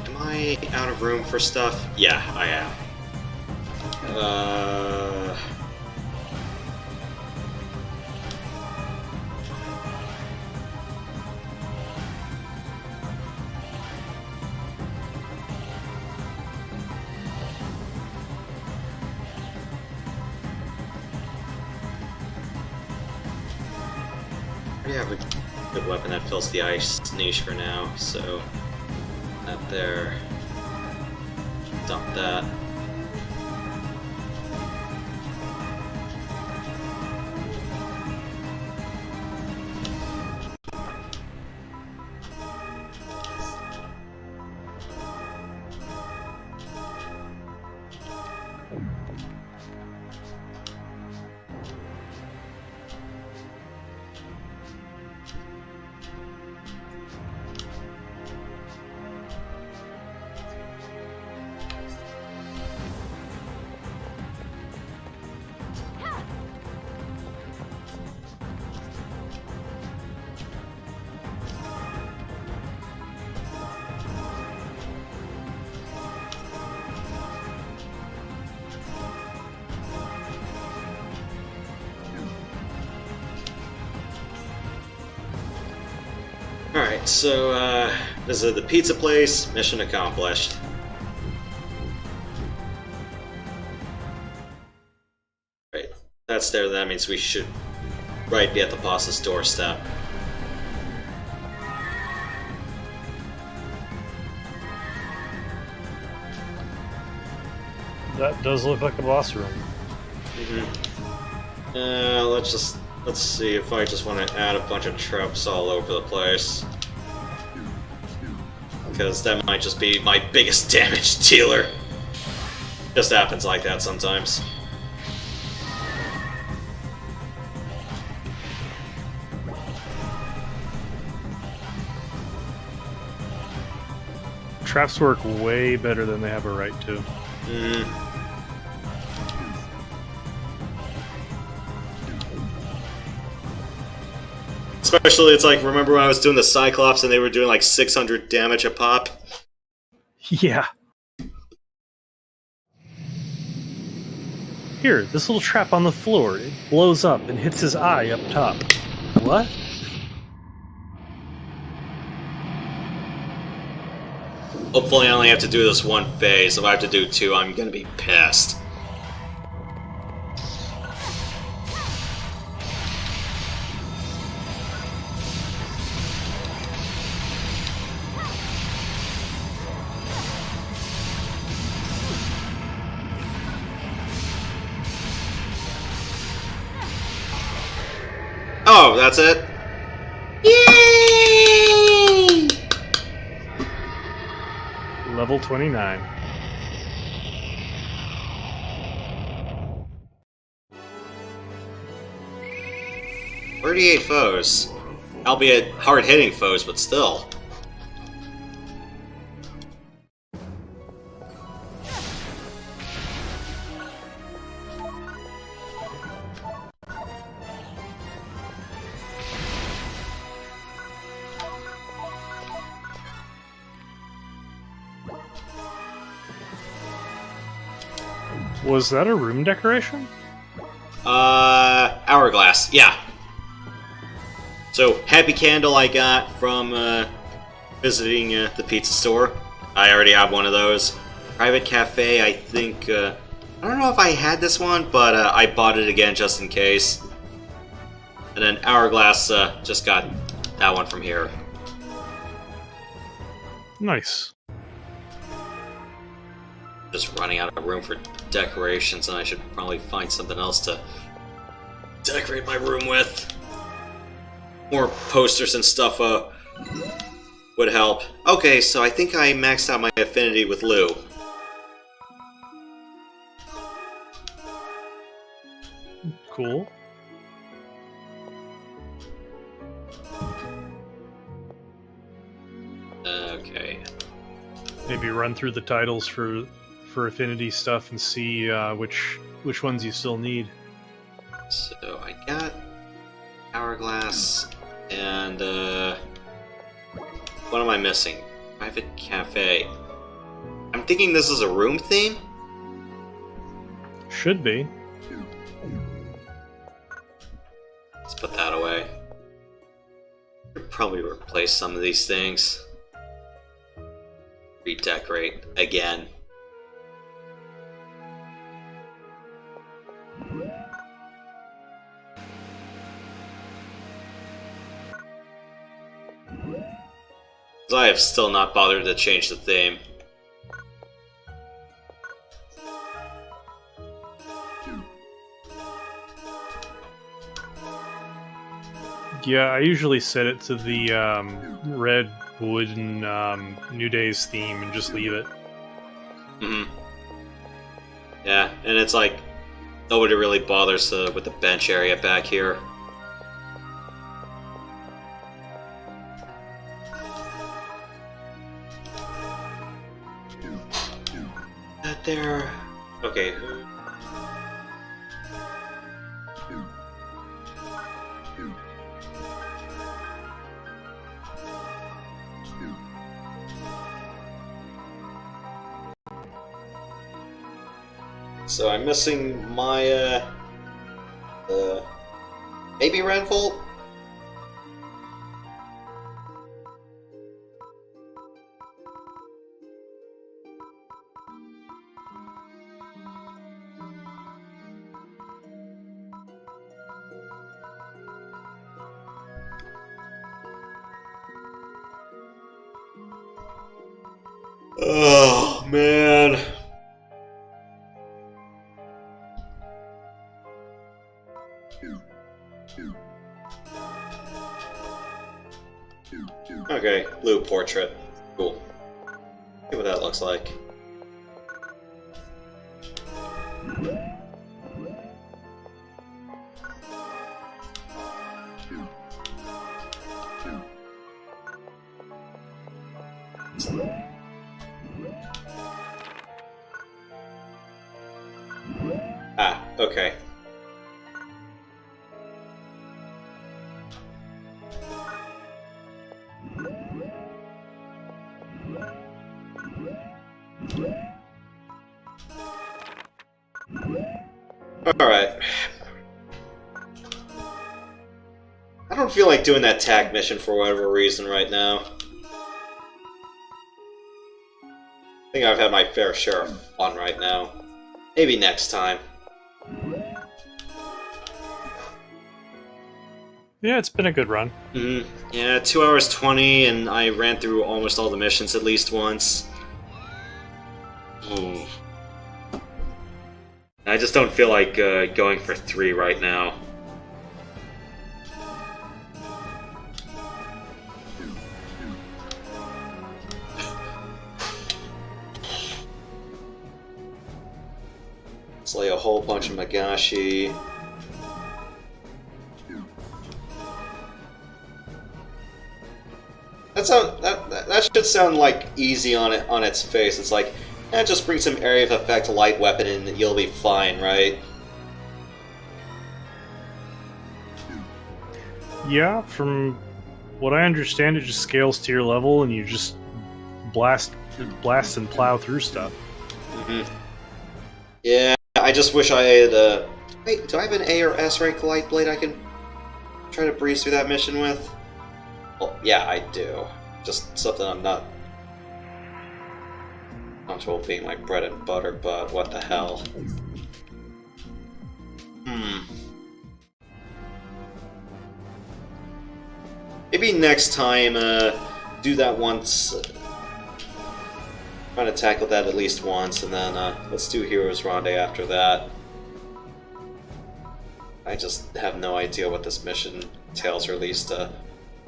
Am I out of room for stuff? Yeah, I am. I have a good weapon that fills the ice niche for now, so that there. Dump that. Alright, so, visit the pizza place, mission accomplished. Right, that's there, that means we should be at the boss's doorstep. That does look like a boss room. Let's see if I just want to add a bunch of traps all over the place. Because that might just be my biggest damage dealer. Just happens like that sometimes. Traps work way better than they have a right to. Especially, it's like, remember when I was doing the Cyclops and they were doing like 600 damage a pop? Yeah. Here, this little trap on the floor, it blows up and hits his eye up top. What? Hopefully I only have to do this one phase. If I have to do two, I'm gonna be pissed. Oh, that's it? Yay! Level 29. "38 foes. Albeit hard-hitting foes, but still. Was that a room decoration? Hourglass, yeah. So, Happy Candle I got from visiting the pizza store. I already have one of those. Private Cafe, I think, I don't know if I had this one, but I bought it again just in case. And then Hourglass, just got that one from here. Nice. Just running out of room for decorations, and I should probably find something else to decorate my room with. More posters and stuff would help. Okay, so I think I maxed out my affinity with Lou. Cool. Okay. Maybe run through the titles for affinity stuff and see which ones you still need. So I got Hourglass and what am I missing? Private Cafe. I'm thinking this is a room theme? Should be. Let's put that away. Could probably replace some of these things. Redecorate again. I have still not bothered to change the theme. Yeah, I usually set it to the red wooden New Days theme and just leave it. Mm-hmm. Yeah, and it's like nobody really bothers with the bench area back here. That there. Okay. So I'm missing my maybe Renfold? Oh man. Okay, blue portrait. Cool. See what that looks like. Ah, okay. Alright. I don't feel like doing that tag mission for whatever reason right now. I think I've had my fair share of fun right now. Maybe next time. Yeah, it's been a good run. Yeah, 2 hours 20, and I ran through almost all the missions at least once. I just don't feel like going for 3 right now. Slay a whole bunch of Magashi. That should sound like easy on its face. It's like, just bring some area of effect light weapon and you'll be fine, right? Yeah, from what I understand, it just scales to your level, and you just blast and plow through stuff. Yeah, I just wish I had wait, do I have an A or S rank light blade I can try to breeze through that mission with? Well, yeah, I do. Just something I'm not comfortable being my bread and butter, but what the hell? Maybe next time, do that once. Try to tackle that at least once, and then let's do Heroes Ronde after that. I just have no idea what this mission entails, or at least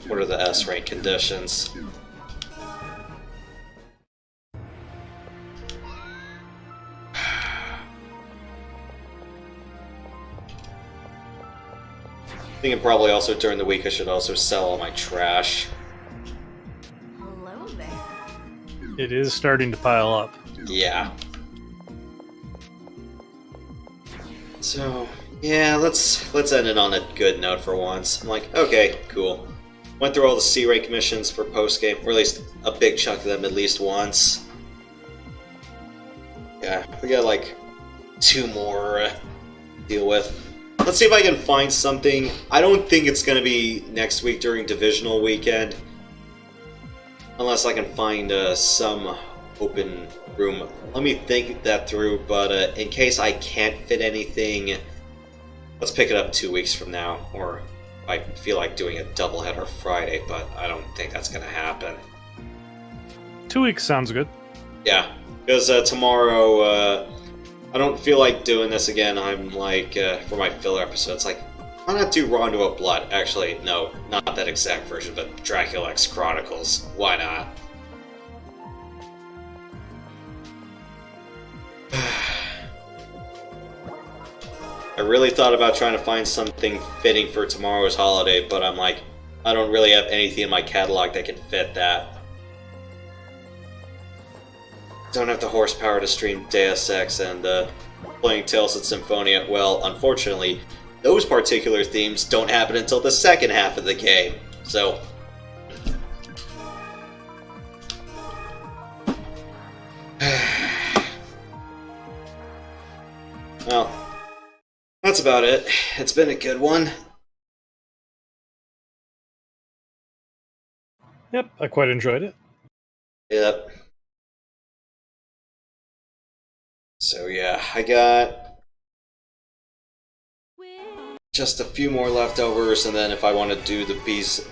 what are the S rank conditions. Thinking probably also during the week I should also sell all my trash. Hello there. It is starting to pile up. Yeah. So, yeah, let's end it on a good note for once. I'm like, okay, cool. Went through all the C rank missions for post-game, or at least a big chunk of them at least once. Yeah, we got like 2 more to deal with. Let's see if I can find something. I don't think it's going to be next week during Divisional Weekend. Unless I can find some open room. Let me think that through, but in case I can't fit anything, let's pick it up 2 weeks from now. Or I feel like doing a doubleheader Friday, but I don't think that's going to happen. 2 weeks sounds good. Yeah, because tomorrow... I don't feel like doing this again. I'm like, for my filler episodes, like, why not do Rondo of Blood? Actually, no, not that exact version, but Dracula X Chronicles. Why not? I really thought about trying to find something fitting for tomorrow's holiday, but I'm like, I don't really have anything in my catalog that can fit that. Don't have the horsepower to stream Deus Ex and playing Tales of Symphonia. Well, unfortunately, those particular themes don't happen until the second half of the game. So, well, that's about it. It's been a good one. Yep, I quite enjoyed it. Yep. So yeah, I got just a few more leftovers, and then if I want to do the B's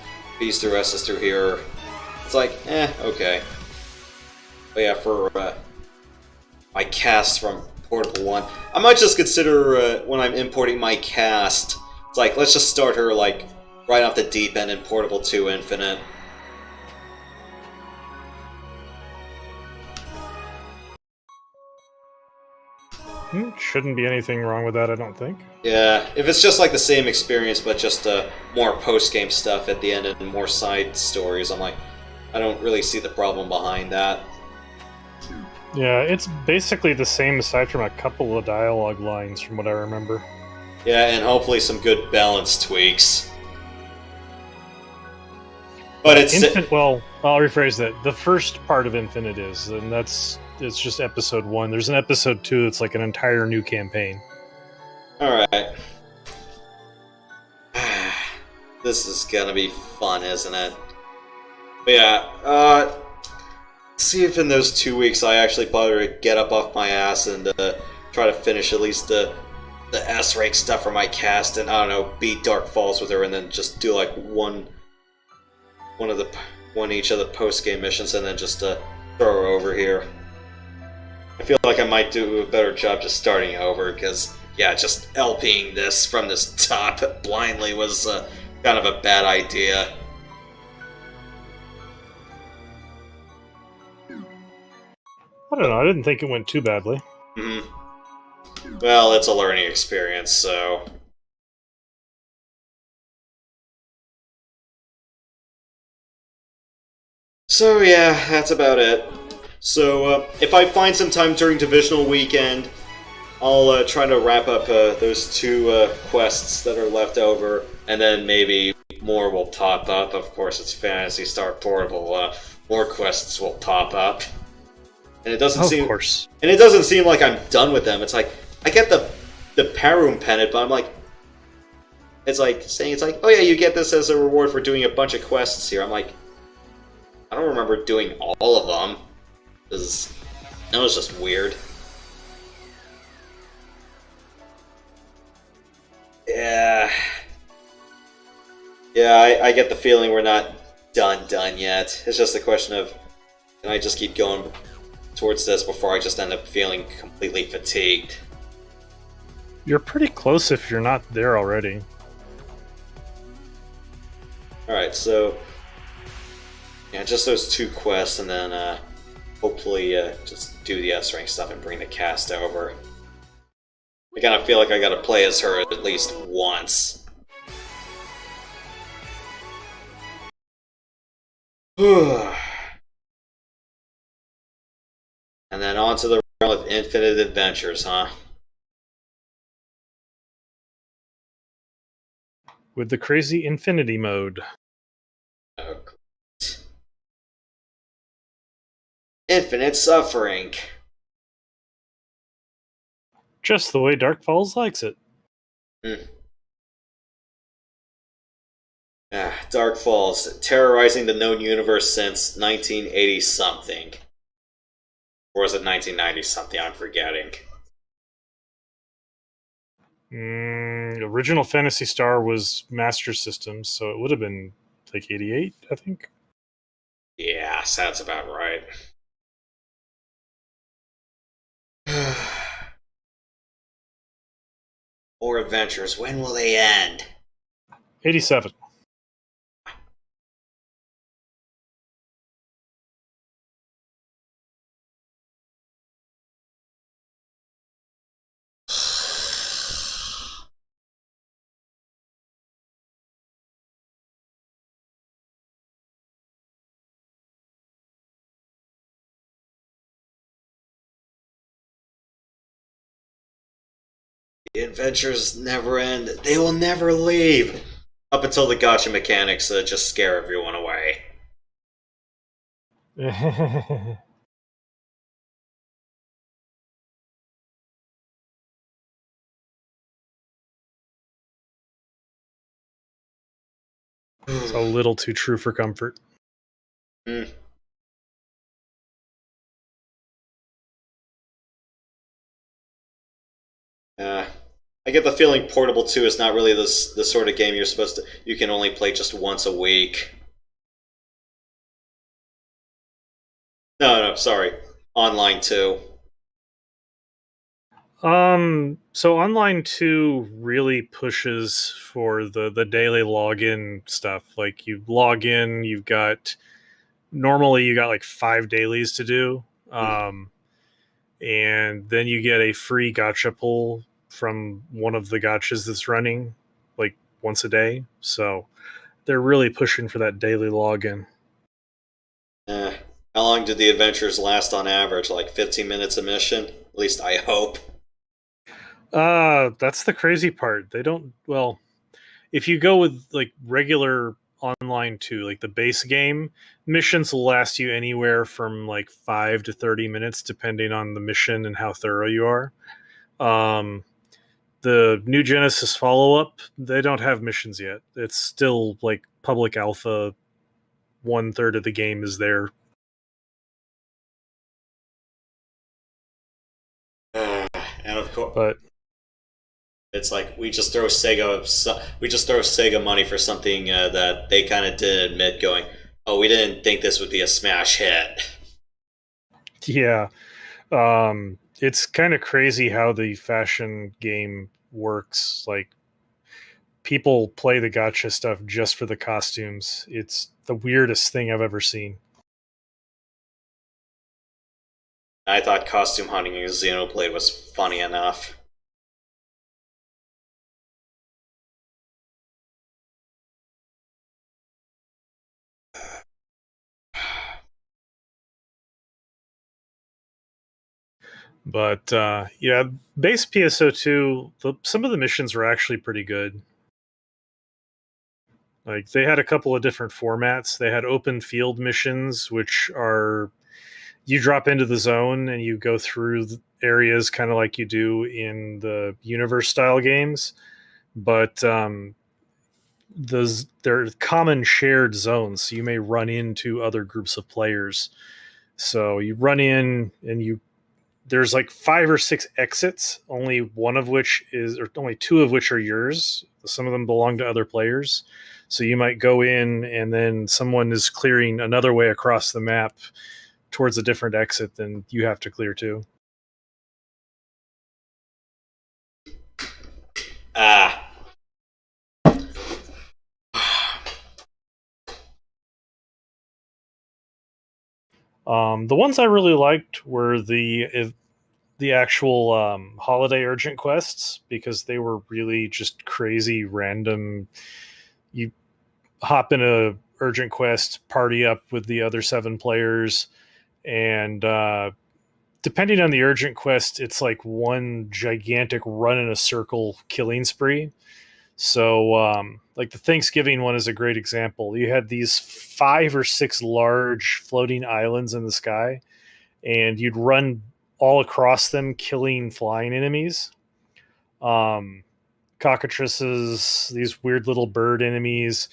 through S's through here, it's like, okay. But yeah, for my cast from Portable 1, I might just consider when I'm importing my cast, it's like, let's just start her like right off the deep end in Portable 2 Infinite. Shouldn't be anything wrong with that, I don't think. Yeah, if it's just like the same experience, but just more post-game stuff at the end and more side stories, I'm like, I don't really see the problem behind that. Yeah, it's basically the same aside from a couple of dialogue lines from what I remember. Yeah, and hopefully some good balance tweaks. But it's... Well, I'll rephrase that. The first part of Infinite is, and it's just episode 1. There's an episode 2 that's like an entire new campaign. Alright. This is gonna be fun, isn't it? But yeah, see if in those 2 weeks I actually bother to get up off my ass and try to finish at least the S-rank stuff for my cast, and I don't know, beat Dark Falls with her, and then just do like one each of the post-game missions, and then just throw her over here. I feel like I might do a better job just starting over, because, yeah, just LPing this from this top blindly was kind of a bad idea. I don't know, I didn't think it went too badly. Mm-hmm. well, it's a learning experience, so... So yeah, that's about it. So if I find some time during Divisional Weekend, I'll try to wrap up those two quests that are left over, and then maybe more will pop up. Of course, it's Phantasy Star Portable. More quests will pop up, and it doesn't seem. Of course. And it doesn't seem like I'm done with them. It's like I get the Parum pennant, but I'm like, it's like saying oh yeah, you get this as a reward for doing a bunch of quests here. I'm like, I don't remember doing all of them. That was just weird. Yeah. Yeah, I get the feeling we're not done yet. It's just a question of, can I just keep going towards this before I just end up feeling completely fatigued? You're pretty close if you're not there already. Alright, so... yeah, just those two quests, and then hopefully just do the S-rank stuff and bring the cast over. I kind of feel like I gotta play as her at least once. And then on to the realm of infinite adventures, huh? With the crazy infinity mode. Oh, great. Infinite suffering. Just the way Dark Falls likes it. Dark Falls, terrorizing the known universe since 1980-something. Or was it 1990-something? I'm forgetting. Original Phantasy Star was Master System, so it would have been like 88, I think. Yeah, sounds about right. More adventures, when will they end? 87. The adventures never end. They will never leave. Up until the gacha mechanics just scare everyone away. It's a little too true for comfort. I get the feeling Portable 2 is not really the sort of game you can only play just once a week. No, sorry. Online 2. So Online 2 really pushes for the daily login stuff. Like, you log in, normally you got like 5 dailies to do. And then you get a free gacha pull from one of the gachas that's running like once a day. So they're really pushing for that daily login. How long did the adventures last on average? Like 15 minutes a mission? At least I hope. That's the crazy part. They don't, well, if you go with like regular Online 2, like the base game, missions will last you anywhere from like 5 to 30 minutes depending on the mission and how thorough you are. The New Genesis follow-up, they don't have missions yet. It's still like public alpha. 1/3 of the game is there. And of course, But it's like we just throw Sega money for something that they kind of didn't admit, going, "Oh, we didn't think this would be a smash hit." yeah, it's kind of crazy how the fashion game works. Like, people play the gacha stuff just for the costumes. It's the weirdest thing I've ever seen. I thought costume hunting in Xenoblade was funny enough. But yeah, base PSO2, some of the missions were actually pretty good. Like they had a couple of different formats. They had open field missions, which are you drop into the zone and you go through the areas kind of like you do in the universe style games, but those they're common shared zones, so you may run into other groups of players. So you run in and you there's like 5 or 6 exits, only one of which is, or only 2 of which are yours. Some of them belong to other players. So you might go in and then someone is clearing another way across the map towards a different exit than you have to clear too. Ah. The ones I really liked were the actual holiday urgent quests, because they were really just crazy random. You hop in a urgent quest, party up with the other 7 players, and depending on the urgent quest, it's like one gigantic run in a circle killing spree. So, like the Thanksgiving one is a great example. You had these 5 or 6 large floating islands in the sky, and you'd run all across them, killing flying enemies. Um, Cockatrices, these weird little bird enemies.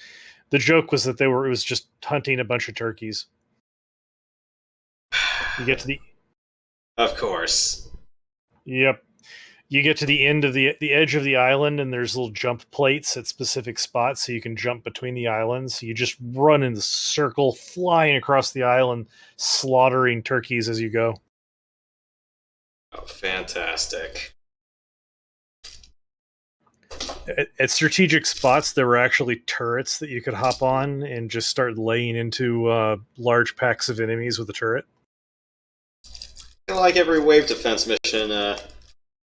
The joke was that it was just hunting a bunch of turkeys. You get to the Of course. Yep. You get to the end of the edge of the island, and there's little jump plates at specific spots, so you can jump between the islands. You just run in the circle, flying across the island, slaughtering turkeys as you go. Oh, fantastic. At strategic spots, there were actually turrets that you could hop on and just start laying into large packs of enemies with a turret. Like every wave defense mission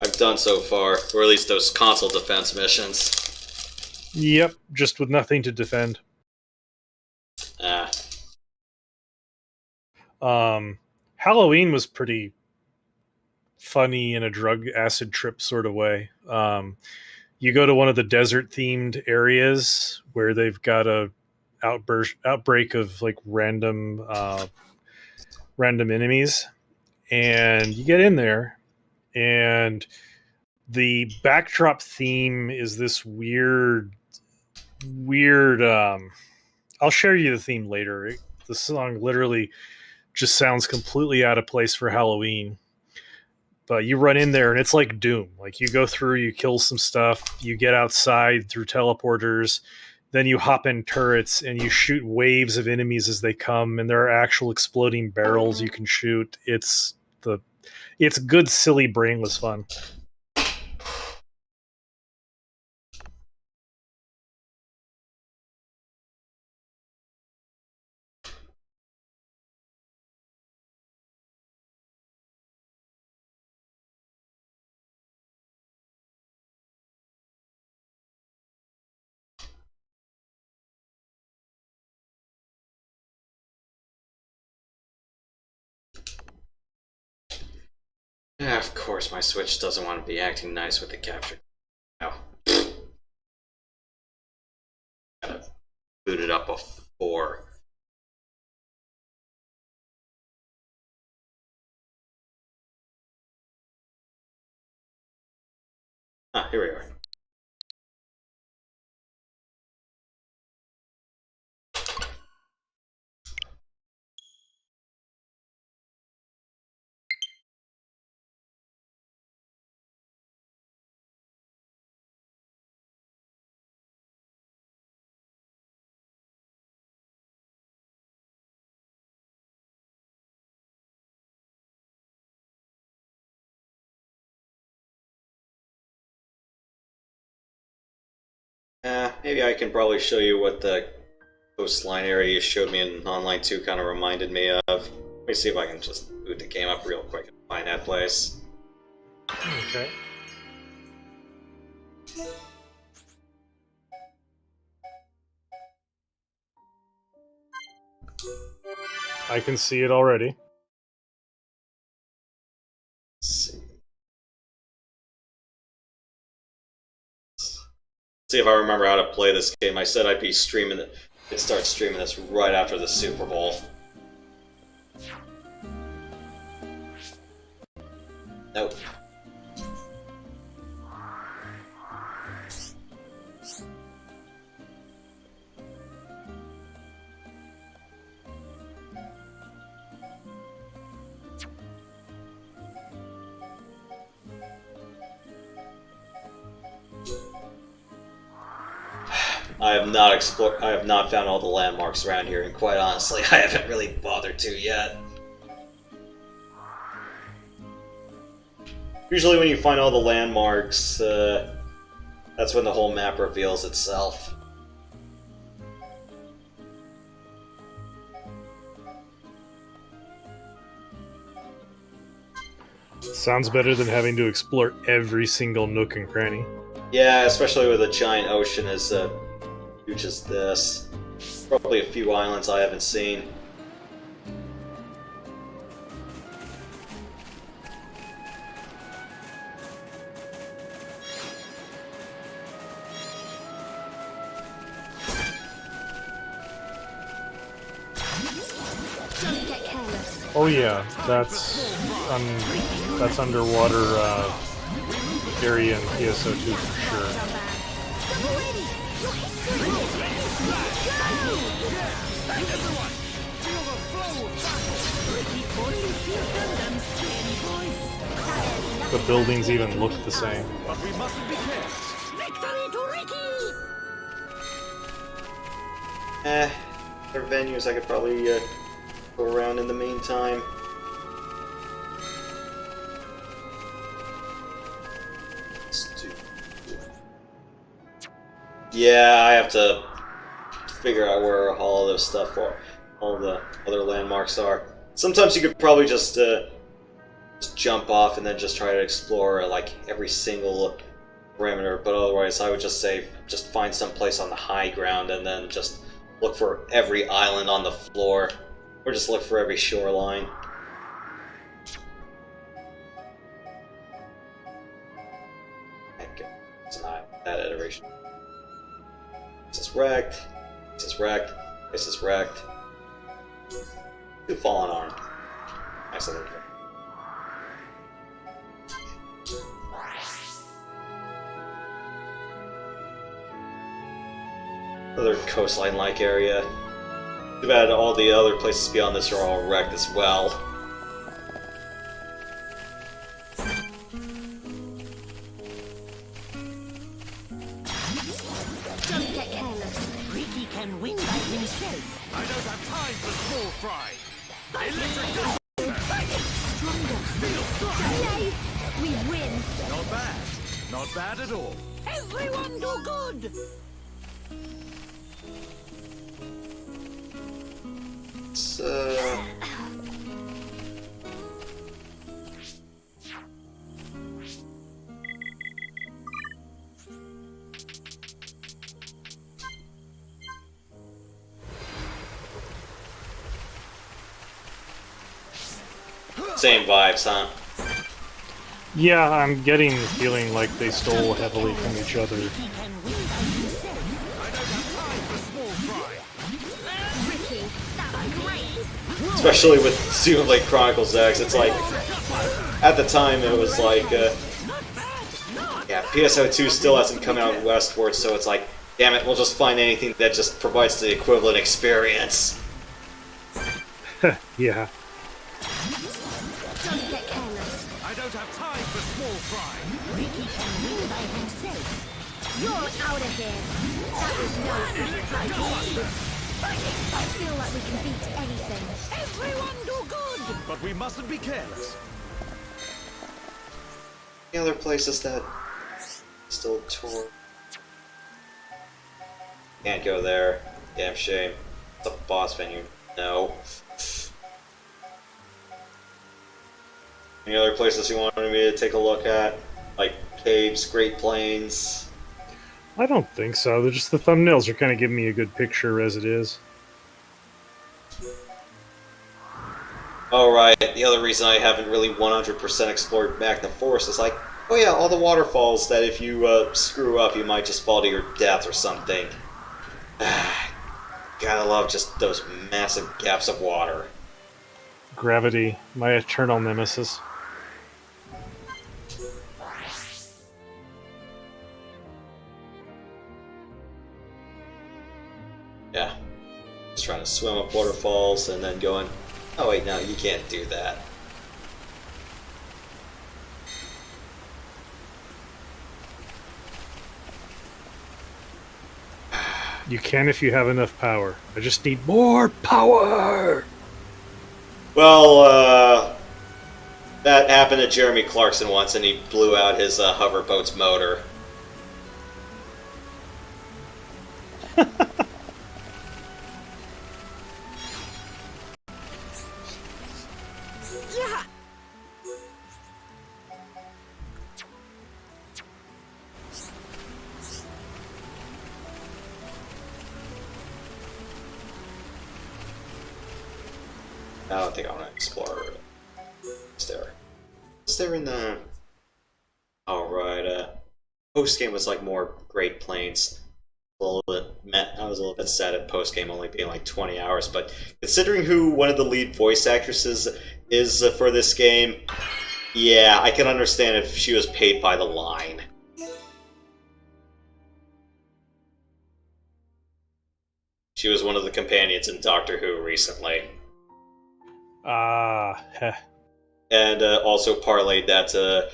I've done so far, or at least those console defense missions. Yep, just with nothing to defend. Ah. Halloween was pretty funny in a drug acid trip sort of way. You go to one of the desert themed areas where they've got a outbreak of like random enemies, and you get in there, and the backdrop theme is this weird. I'll share you the theme later. The song literally just sounds completely out of place for Halloween. But you run in there and it's like Doom. Like you go through, you kill some stuff, you get outside through teleporters, then you hop in turrets and you shoot waves of enemies as they come, and there are actual exploding barrels you can shoot. It's good, silly, brainless fun. Yeah, of course, my Switch doesn't want to be acting nice with the capture. Oh. Gotta boot it up before. Ah, here we are. Maybe I can probably show you what the coastline area you showed me in Online 2 kind of reminded me of. Let me see if I can just boot the game up real quick and find that place. Okay. I can see it already. See if I remember how to play this game. I said I'd be streaming it. I'd start streaming this right after the Super Bowl. Nope. I have not found all the landmarks around here, and quite honestly, I haven't really bothered to yet. Usually when you find all the landmarks, that's when the whole map reveals itself. Sounds better than having to explore every single nook and cranny. Yeah, especially with a giant ocean as huge as this. Probably a few islands I haven't seen. Don't get careless. Oh yeah, that's underwater area in PSO2 for sure. The buildings even look the same. But we mustn't be careless. Victory to Ricky! There are venues I could probably go around in the meantime. Yeah, I have to figure out where all of this stuff are, all the other landmarks are. Sometimes you could probably just jump off and then just try to explore like every single parameter, but otherwise I would just say just find some place on the high ground and then just look for every island on the floor, or just look for every shoreline. Okay, it's not that iteration. This is wrecked. This is wrecked. This is wrecked. Two fallen arm. Excellent. Another coastline-like area. Too bad all the other places beyond this are all wrecked as well. Don't get careless. Ricky can win by himself. I don't have time for small fry. Delay. We win. Not bad. Not bad at all. Everyone do good! It's, same vibes, huh? Yeah, I'm getting the feeling like they stole heavily from each other. He can win by himself. I don't have time for small fry. Ricky, that's great. Especially with Xenoblade Chronicles X, it's like, at the time it was like, yeah, PSO2 still hasn't come out westward, so it's like, damn it, we'll just find anything that just provides the equivalent experience. Yeah. Don't get careless. I don't have time for small fry. Ricky can win by himself. You're out of here. That was no good. I feel like we can beat anything. Everyone do good! But we mustn't be careless. Any other places that still tour? Can't go there. Damn shame. It's a boss venue. No. Any other places you wanted me to take a look at? Like caves, Great Plains? I don't think so. They're just the thumbnails are kind of giving me a good picture as it is. Oh right, the other reason I haven't really 100% explored Magna Forest is like, Oh yeah, all the waterfalls that if you screw up, you might just fall to your death or something. Gotta love just those massive gaps of water. Gravity, my eternal nemesis. Yeah. Just trying to swim up waterfalls and then going, oh wait, no, you can't do that. You can if you have enough power. I just need more power! Well, that happened to Jeremy Clarkson once, and he blew out his hoverboat's motor. Yeah. I don't think I want to explore. Is there in the... Alright, post-game was like more Great Plains. I was a little bit sad at post-game only being like 20 hours, but considering who one of the lead voice actresses is for this game, yeah, I can understand if she was paid by the line. She was one of the companions in Doctor Who recently. Heh. And also parlayed that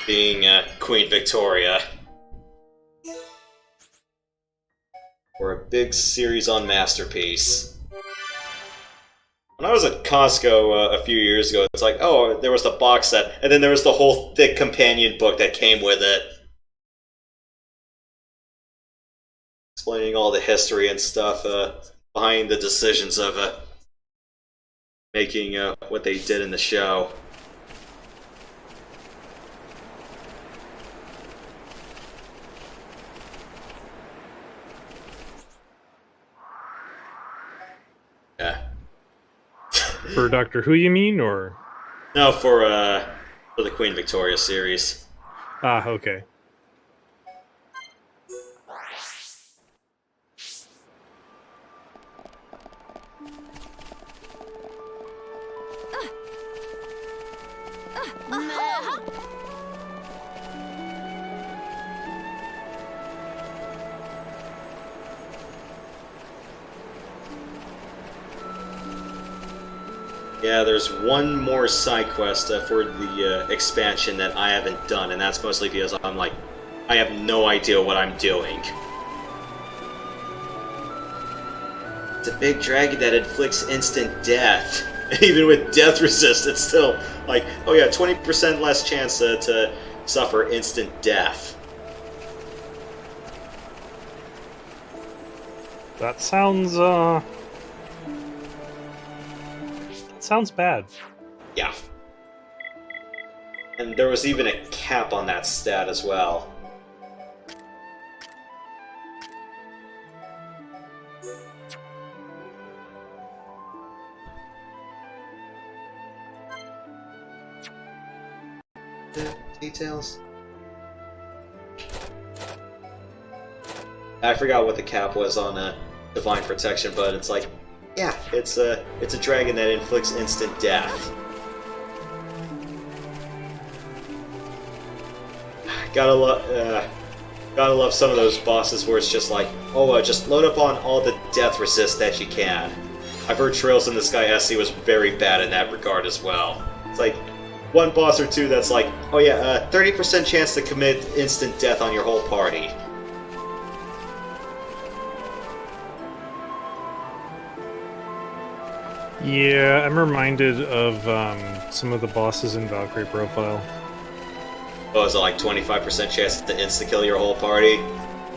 being Queen Victoria. For a big series on Masterpiece. When I was at Costco a few years ago, it's like, oh, there was the box set, and then there was the whole thick companion book that came with it. Explaining all the history and stuff behind the decisions of making what they did in the show. Yeah. For Doctor Who, you mean, or? No, for the Queen Victoria series. Okay. Yeah, there's one more side quest for the expansion that I haven't done, and that's mostly because I'm like, I have no idea what I'm doing. It's a big dragon that inflicts instant death. Even with death resist, it's still like, oh yeah, 20% less chance to suffer instant death. That sounds, sounds bad. Yeah. And there was even a cap on that stat as well. The details? I forgot what the cap was on Divine Protection, but it's like, yeah, it's a dragon that inflicts instant death. Gotta love some of those bosses where it's just like, oh, just load up on all the death resist that you can. I've heard Trails in the Sky SC was very bad in that regard as well. It's like one boss or two that's like, oh yeah, 30% chance to commit instant death on your whole party. Yeah, I'm reminded of some of the bosses in Valkyrie Profile. Oh, is it like 25% chance to insta-kill your whole party?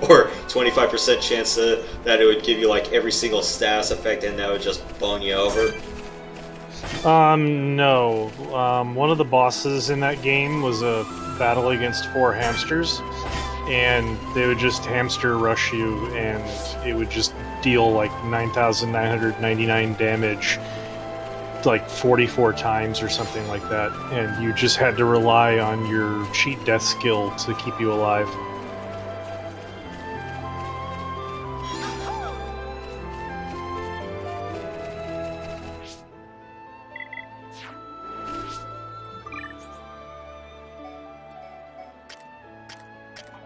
Or 25% chance that it would give you like every single status effect and that would just bone you over? No. One of the bosses in that game was a battle against 4 hamsters, and they would just hamster rush you, and it would just deal like 9,999 damage like 44 times or something like that, and you just had to rely on your cheat death skill to keep you alive.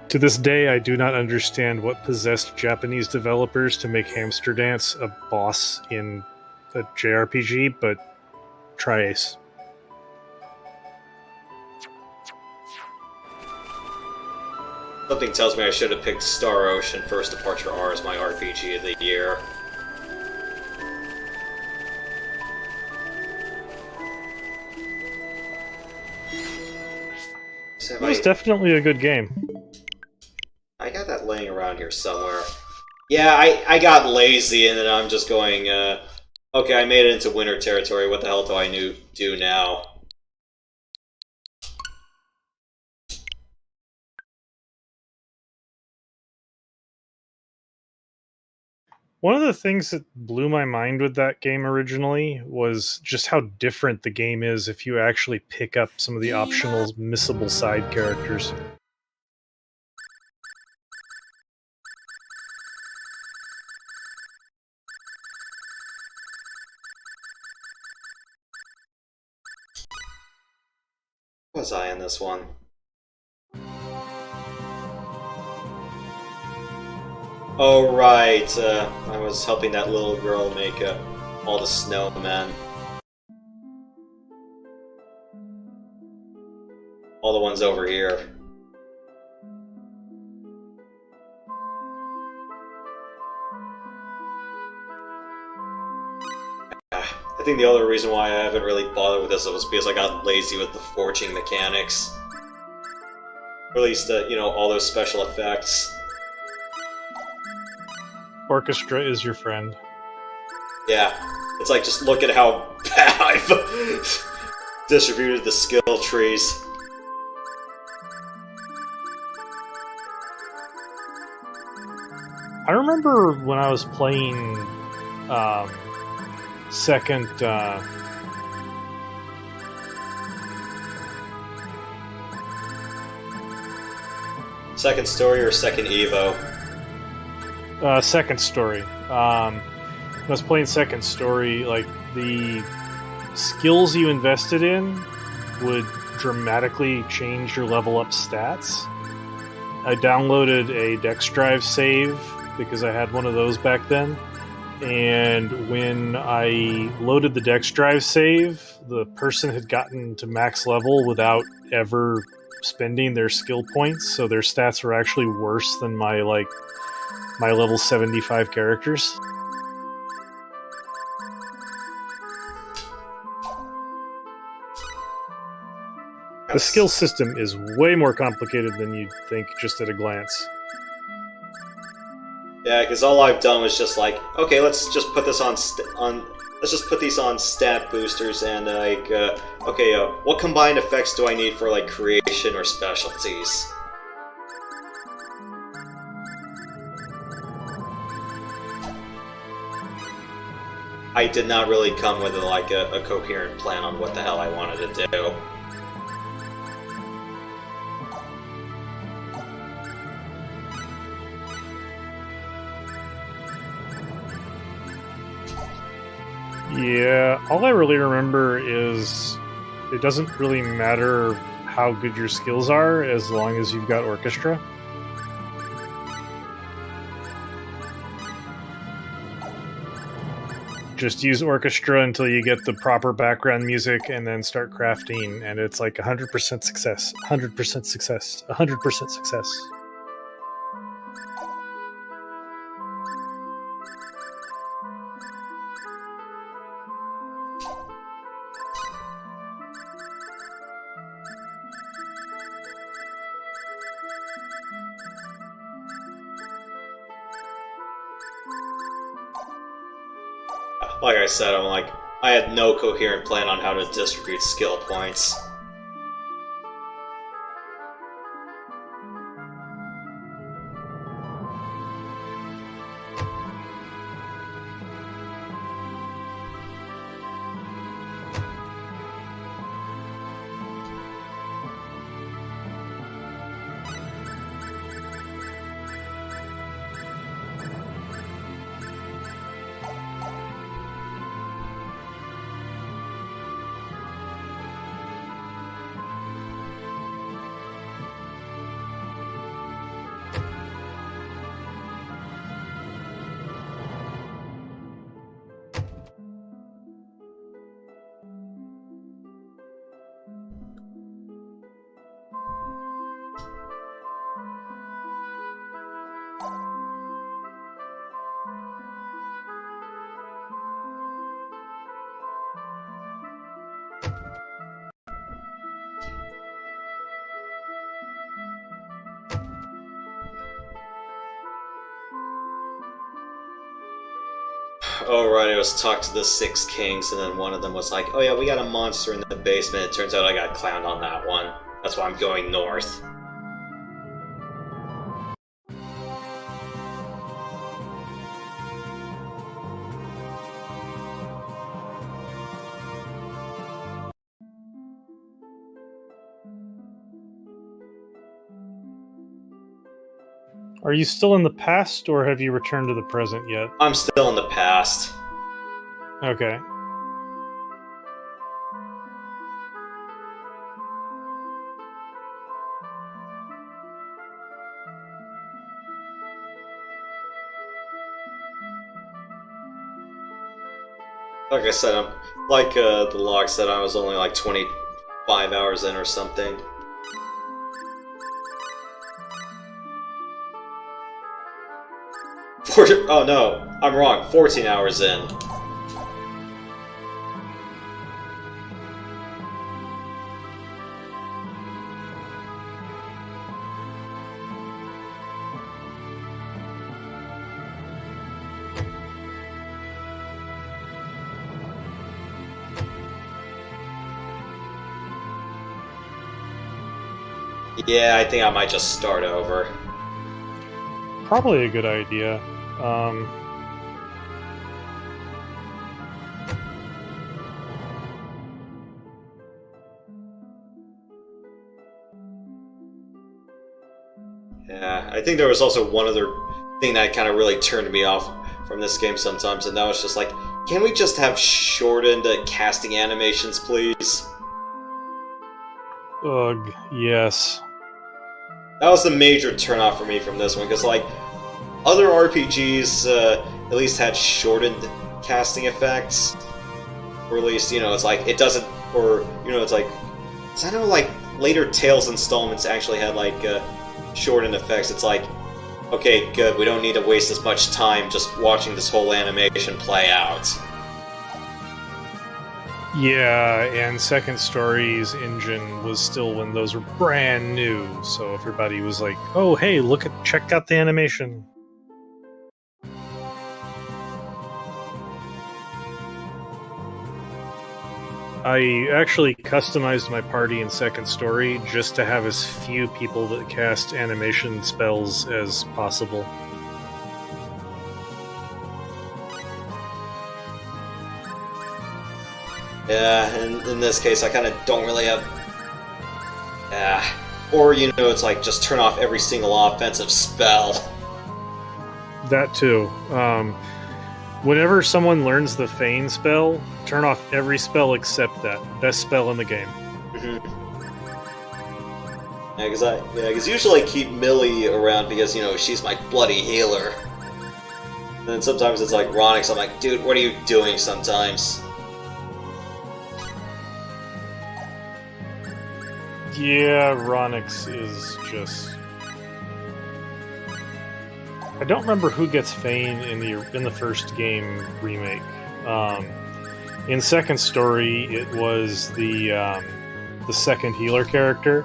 To this day, I do not understand what possessed Japanese developers to make Hamster Dance a boss in a JRPG, but try Ace. Something tells me I should have picked Star Ocean First Departure R as my RPG of the year. It was definitely a good game. I got that laying around here somewhere. Yeah, I got lazy and then I'm just going, okay, I made it into winter territory, what the hell do I do now? One of the things that blew my mind with that game originally was just how different the game is if you actually pick up some of the optional missable side characters. Was I in this one? Oh, right. I was helping that little girl make all the snowmen. All the ones over here. I think the other reason why I haven't really bothered with this was because I got lazy with the forging mechanics. Or at least, you know, all those special effects. Orchestra is your friend. Yeah, it's like, just look at how bad I've distributed the skill trees. I remember when I was playing second Second story or second Evo? second story. When I was playing second story, like, the skills you invested in would dramatically change your level up stats. I downloaded a Dex Drive save because I had one of those back then, and when I loaded the Dex Drive save, the person had gotten to max level without ever spending their skill points, so their stats were actually worse than my level 75 characters. The skill system is way more complicated than you'd think just at a glance. Yeah, because all I've done was just like, okay, let's just put this let's just put these on stat boosters and like, okay, what combined effects do I need for like creation or specialties? I did not really come with like a coherent plan on what the hell I wanted to do. Yeah, all I really remember is it doesn't really matter how good your skills are as long as you've got orchestra. Just use orchestra until you get the proper background music and then start crafting, and it's like 100% success, 100% success, 100% success. Like I said, I had no coherent plan on how to distribute skill points. oh right, I was talking to the 6 kings, and then one of them was like, oh yeah, we got a monster in the basement. It turns out I got clowned on that one. That's why I'm going north. Are you still in the past, or have you returned to the present yet? I'm still in the past. Okay. Like I said, I'm like the log said, I was only like 25 hours in or something. Oh no, I'm wrong. 14 hours in. Yeah, I think I might just start over. Probably a good idea. Yeah, I think there was also one other thing that kind of really turned me off from this game sometimes, and that was just like, can we just have shortened casting animations, please? Ugh, yes. That was the major turnoff for me from this one, because like, other RPGs at least had shortened casting effects, or at least, you know, it's like, it doesn't, or, you know, it's like, I know like, later Tales installments actually had like, shortened effects. It's like, okay, good, we don't need to waste as much time just watching this whole animation play out. Yeah, and Second Story's engine was still when those were brand new, so everybody was like, oh hey, check out the animation. I actually customized my party in Second Story just to have as few people that cast animation spells as possible. Yeah, and in this case, I kind of don't really have... or, you know, it's like, just turn off every single offensive spell. That too. Whenever someone learns the Feign spell, turn off every spell except that. Best spell in the game. Mm-hmm. Yeah, because usually I keep Millie around because, you know, she's my bloody healer. And then sometimes it's like Ronix, I'm like, dude, what are you doing sometimes? Yeah, Ronix is just... I don't remember who gets Feign in the first game remake. In Second Story, it was the second healer character.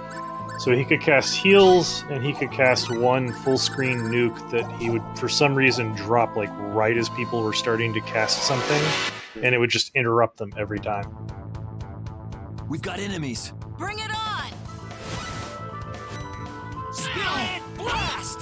So he could cast heals, and he could cast one full-screen nuke that he would, for some reason, drop like right as people were starting to cast something, and it would just interrupt them every time. We've got enemies. Bring it on! Spirit blast!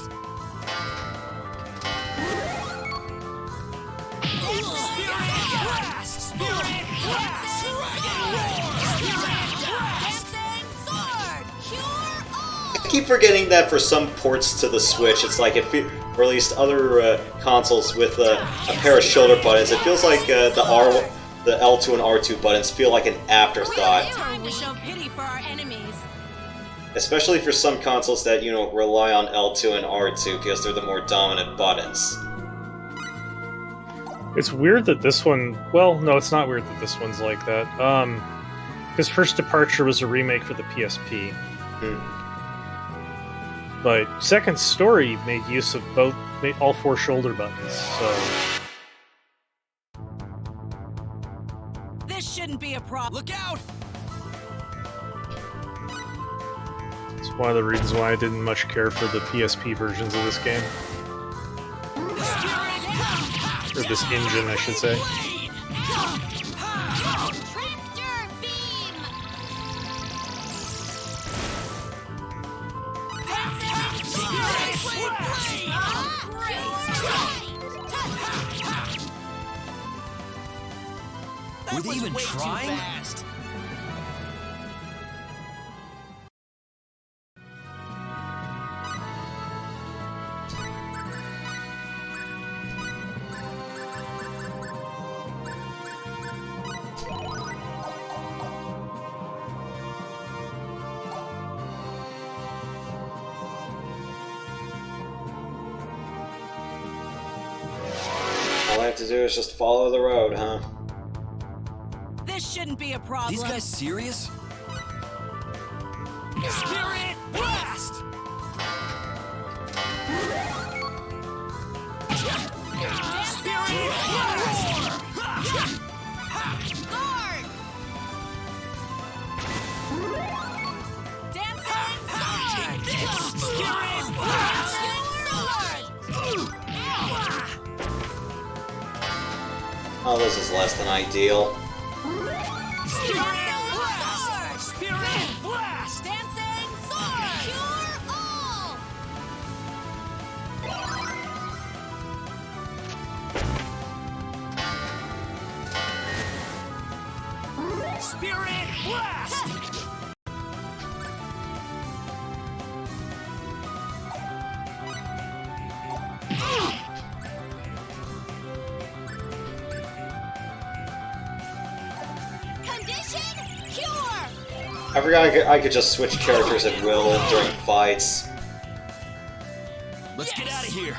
I keep forgetting that for some ports to the Switch, it's like, or at least other consoles with a pair of shoulder buttons, it feels like the L2 and R2 buttons feel like an afterthought. Time to show pity for our enemies. Especially for some consoles that, you know, rely on L2 and R2 because they're the more dominant buttons. It's weird that this one... Well, no, it's not weird that this one's like that. His first departure was a remake for the PSP. But Second Story made use of all 4 shoulder buttons, so... This shouldn't be a problem. Look out! It's one of the reasons why I didn't much care for the PSP versions of this game. Or this engine, I should say. Tractor beam! Were they even trying? All I have to do is just follow the road, huh? This shouldn't be a problem. These guys serious? Spirit blast! Spirit blast! Guard! Dancing sword! Spirit blast! Oh, this is less than ideal. Spirit blast! Spirit blast! Dancing sword! Cure all! Spirit blast! Condition cure! I forgot I could just switch characters at will during fights. Let's get out of here.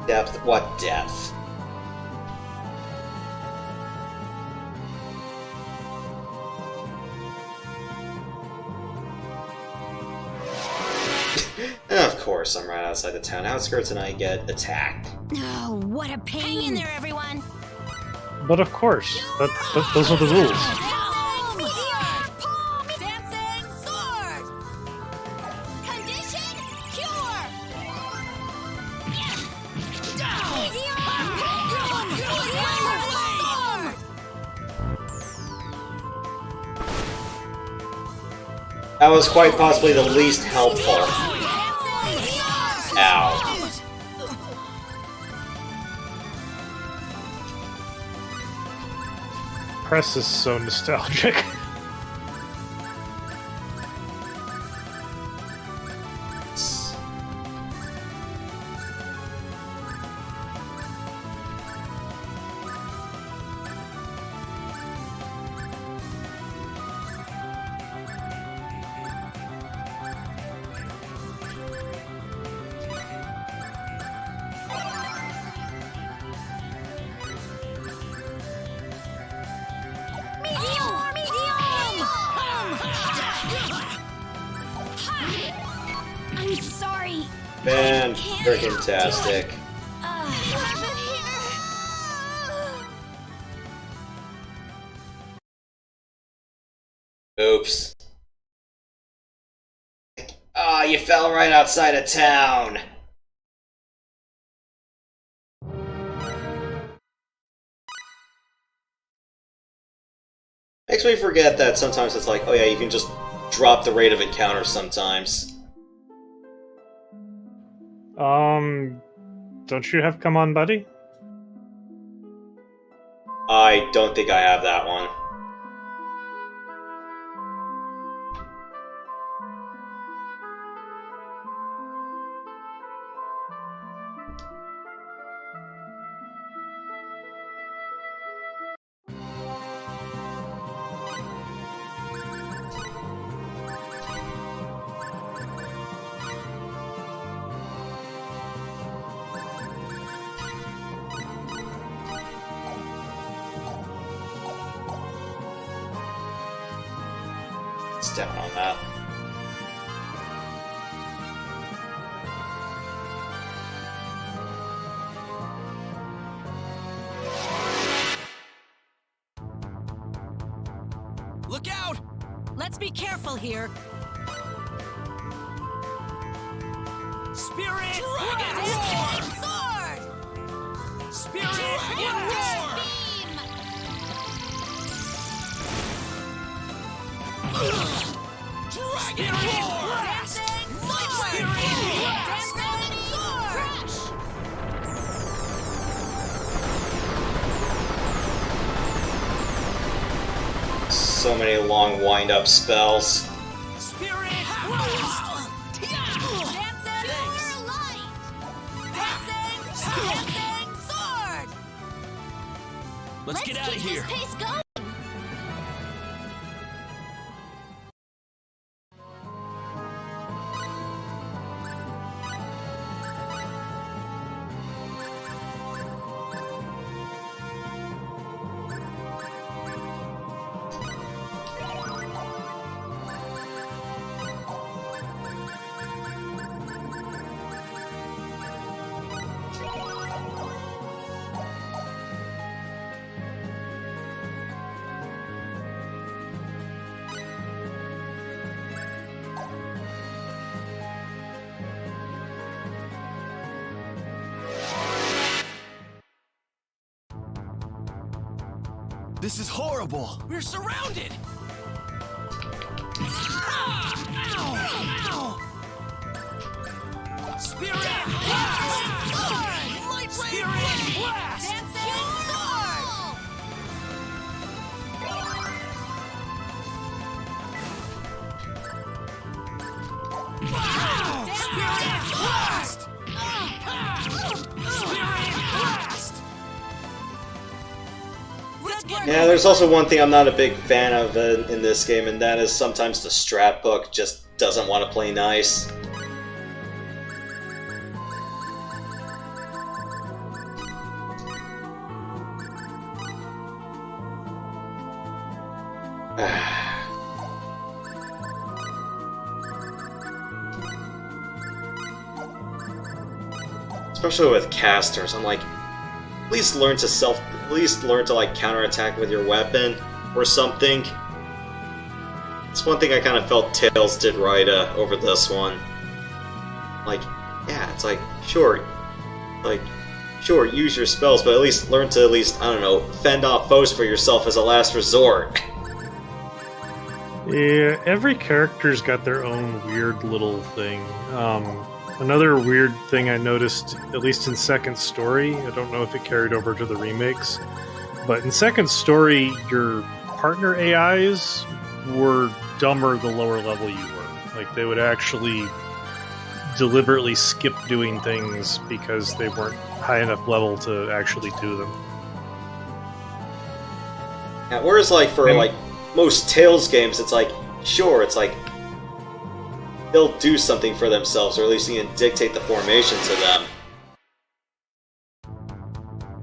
Depth? What depth? Of course, I'm right outside the town outskirts and I get attacked. Oh, what a pain! Hang in there, everyone! But of course, those are the rules. Dancing sword! Condition cure! That was quite possibly the least helpful. Ow. Press is so nostalgic. I'm sorry. Man, freaking-tastic. Oops. Ah, you fell right outside of town. Makes me forget that sometimes it's like, oh yeah, you can just drop the rate of encounter sometimes. Don't you have Come On Buddy? I don't think I have that one. Step on that. Look out! Let's be careful here. Spirit Dancing Roar! sword! Spirit Roar! Beam! Dragon Roar! Dancing sword! Dancing sword! Crush! So many long wind-up spells. Spirit Roar! Dancing light! Dancing sword! Let's get out of here! Pace going. This is horrible! We're surrounded! Ah! Ow! Ow! Spirit Blast! Light Spirit Blast! Dancing sword! Spirit Blast! Spirit Blast! Let's get Yeah, there's also one thing I'm not a big fan of in this game, and that is sometimes the strat book just doesn't want to play nice. Especially with casters, I'm like, at least learn to like counterattack with your weapon or something. It's one thing I kind of felt Tails did right over this one. Like, yeah, it's like, sure, use your spells, but at least learn to I don't know, fend off foes for yourself as a last resort. Yeah, every character's got their own weird little thing. Another weird thing I noticed, at least in Second Story, I don't know if it carried over to the remakes, but in Second Story, your partner AIs were dumber the lower level you were. Like, they would actually deliberately skip doing things because they weren't high enough level to actually do them. Yeah, whereas like for like most Tales games, it's like, sure, it's like they'll do something for themselves, or at least you can dictate the formation to them.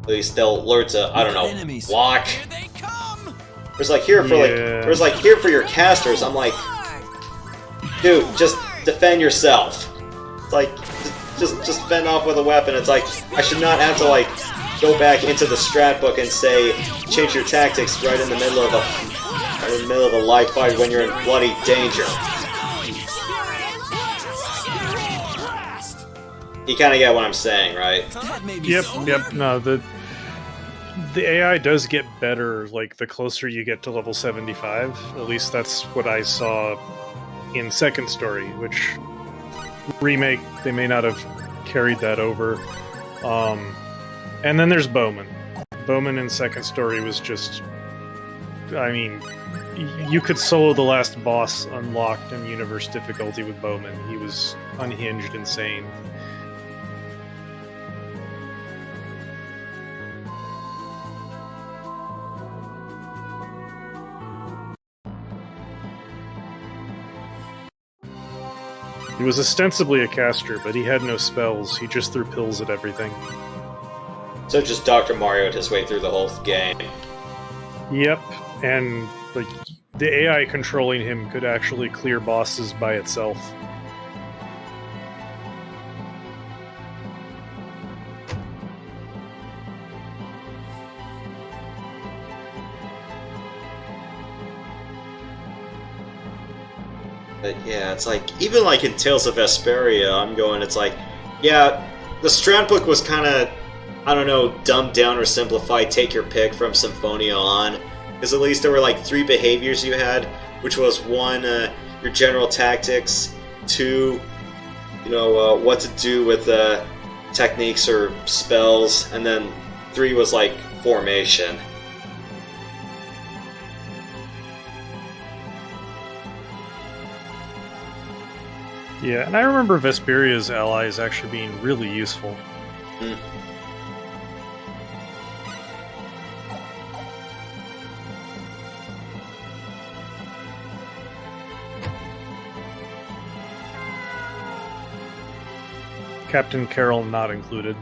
At least they'll learn to, I don't know, Enemies. block. Here they come! Whereas like here for whereas like here for your casters, I'm like, dude, just defend yourself. It's like, just fend off with a weapon. It's like, I should not have to like go back into the strat book and say change your tactics right in the middle of a live fight when you're in bloody danger. You kind of get what I'm saying, right? That made me Yep, so yep. No, the AI does get better, like, the closer you get to level 75. At least that's what I saw in Second Story, which remake, they may not have carried that over. And then there's Bowman. Bowman in Second Story was just... I mean, you could solo the last boss unlocked in universe difficulty with Bowman. He was unhinged, insane. He was ostensibly a caster, but he had no spells. He just threw pills at everything. So just Dr. Mario'd his way through the whole game. Yep, and like the AI controlling him could actually clear bosses by itself. But yeah, it's like, even like in Tales of Vesperia, I'm going, it's like, yeah, the Strand book was kind of, I don't know, dumbed down or simplified, take your pick from Symphonia on. Because at least there were like 3 behaviors you had, which was 1, your general tactics, 2, you know, what to do with techniques or spells, and then 3 was like formation. Yeah, and I remember Vesperia's allies actually being really useful. Mm. Captain Carroll not included.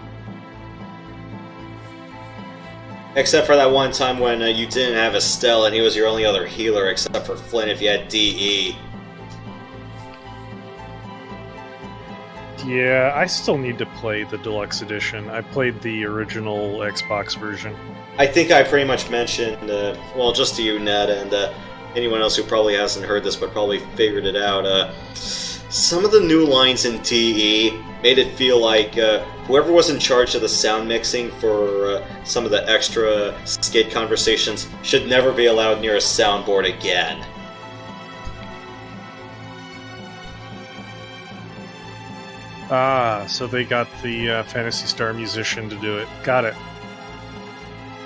Except for that one time when you didn't have Estelle and he was your only other healer except for Flynn if you had DE. Yeah, I still need to play the deluxe edition. I played the original Xbox version. I think I pretty much mentioned, well, just to you, Ned, and anyone else who probably hasn't heard this but probably figured it out, some of the new lines in DE made it feel like whoever was in charge of the sound mixing for some of the extra skate conversations should never be allowed near a soundboard again. Ah, so they got the Phantasy Star musician to do it. Got it.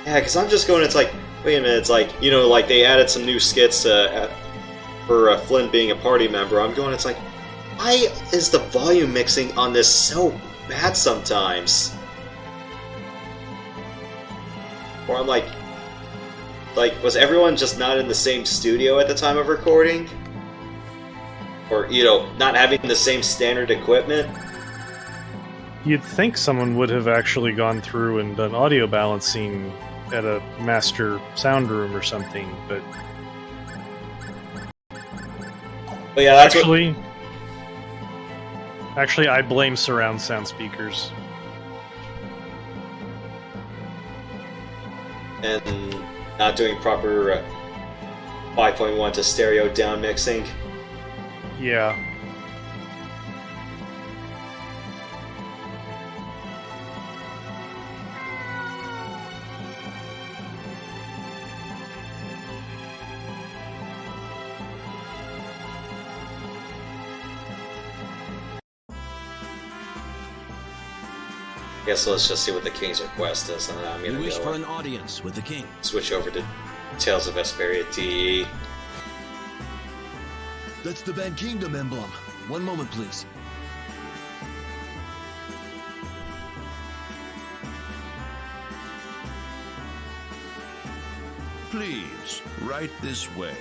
Yeah, because I'm just going, it's like, wait a minute, it's like, you know, like they added some new skits for Flynn being a party member. I'm going, it's like, why is the volume mixing on this so bad sometimes? Or I'm like, was everyone just not in the same studio at the time of recording? Or, you know, not having the same standard equipment? You'd think someone would have actually gone through and done audio balancing at a master sound room or something, but yeah, that's Actually, I blame surround sound speakers. And not doing proper 5.1 to stereo down mixing. Yeah. I guess let's just see what the King's request is, and I'm We gonna wish go for an audience with the king. switch over to Tales of Vesperia DE. That's the Van Kingdom emblem. One moment, please. Please, right this way.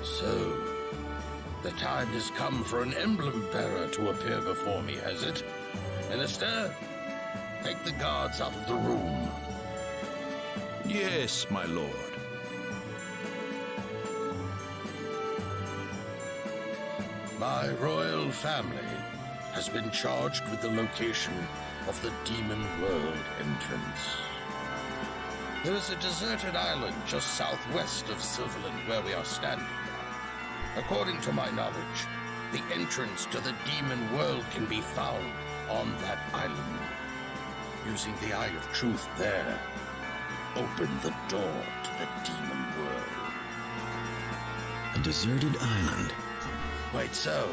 So, the time has come for an emblem bearer to appear before me, has it? Minister, take the guards out of the room. Yes, my lord. My royal family has been charged with the location of the Demon World entrance. There is a deserted island just southwest of Silverland where we are standing. According to my knowledge, the entrance to the Demon World can be found on that island. Using the Eye of Truth there, open the door to the Demon World. A deserted island. Quite so.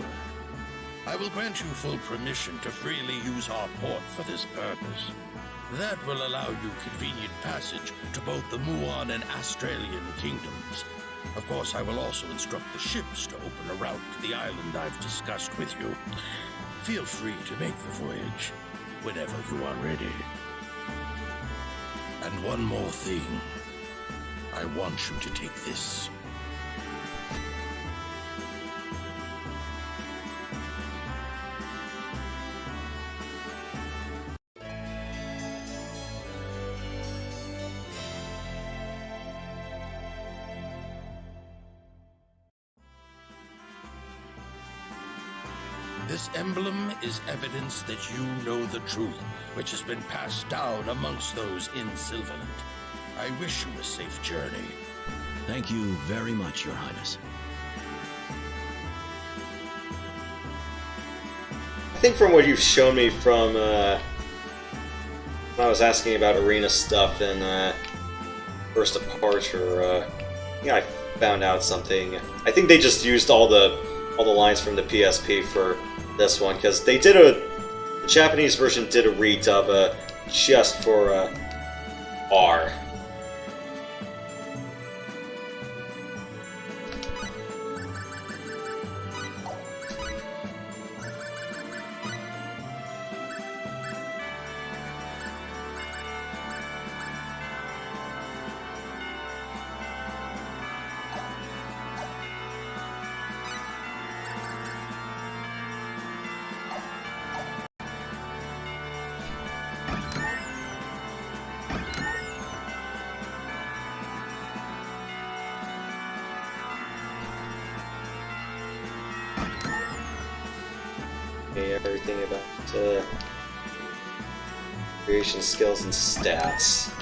I will grant you full permission to freely use our port for this purpose. That will allow you convenient passage to both the Muon and Australian kingdoms. Of course, I will also instruct the ships to open a route to the island I've discussed with you. Feel free to make the voyage whenever you are ready. And one more thing. I want you to take this. This emblem is evidence that you know the truth, which has been passed down amongst those in Silverland. I wish you a safe journey. Thank you very much, Your Highness. I think from what you've shown me from when I was asking about arena stuff in First Departure, yeah, I found out something. I think they just used all the lines from the PSP for this one, because they did the Japanese version did a redub just for R. Everything about creation skills and stats.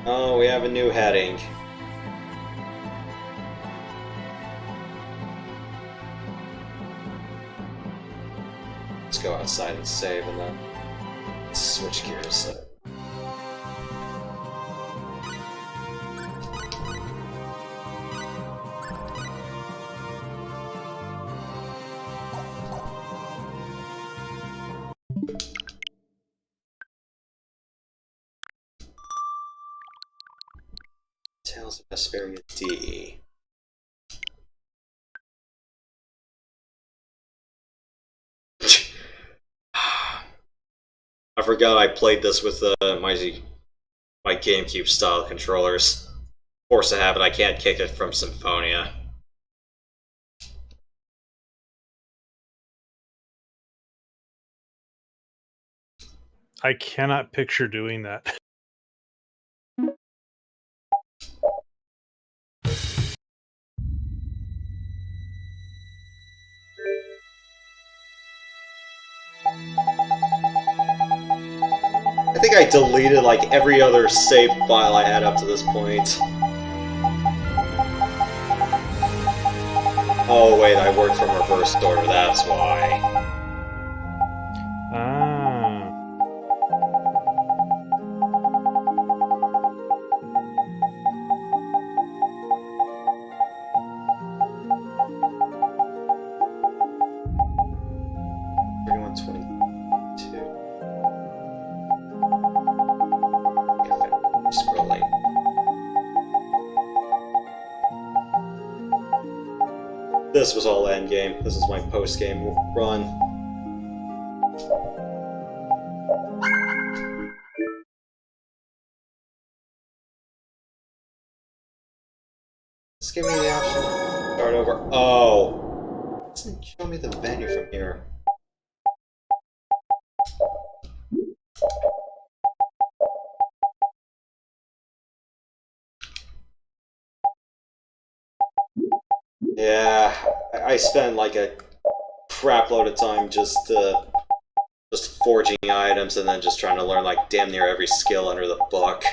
Oh, we have a new heading. Let's go outside and save and then switch gears. Tales of Vesperia D. I forgot I played this with my GameCube style controllers. Force of habit, I can't kick it from Symphonia. I cannot picture doing that. I think I deleted like every other save file I had up to this point. Oh wait, I worked from reverse order, that's why. Ah. 3122. Scrolling. This was all endgame. This is my post-game run. Just give me the option. Start over. Oh! It doesn't show me the venue from here. Yeah, I spent like a crap load of time just forging items and then just trying to learn like damn near every skill under the book.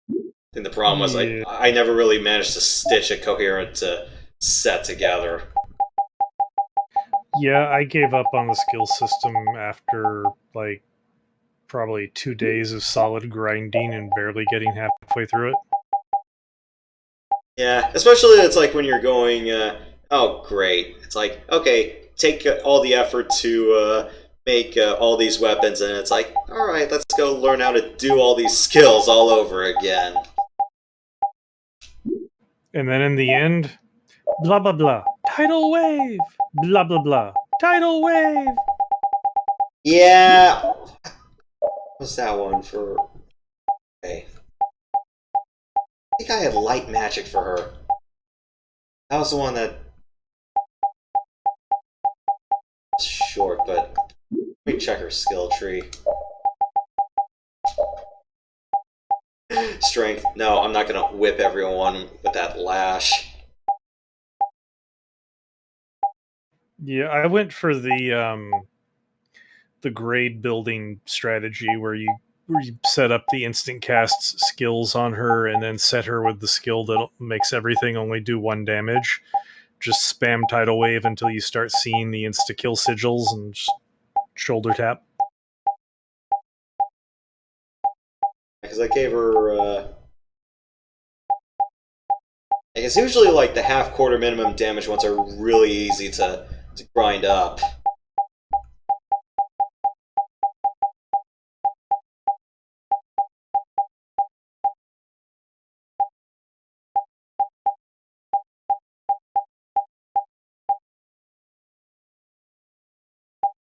I think the problem was I never really managed to stitch a coherent set together. Yeah, I gave up on the skill system after like probably 2 days of solid grinding and barely getting halfway through it. Yeah, especially it's like when you're going, oh great, it's like, okay, take all the effort to make all these weapons, and it's like, alright, let's go learn how to do all these skills all over again. And then in the end, blah blah blah, tidal wave, blah blah blah, tidal wave. Yeah, what's that one for? Okay. think I had light magic for her. That was the one that was short, but let me check her skill tree. Strength. No, I'm not gonna whip everyone with that lash. Yeah, I went for the grade building strategy where you set up the instant cast skills on her and then set her with the skill that makes everything only do 1 damage. Just spam tidal wave until you start seeing the insta kill sigils and just shoulder tap. Because I gave her, I guess usually like the half-quarter minimum damage ones are really easy to grind up.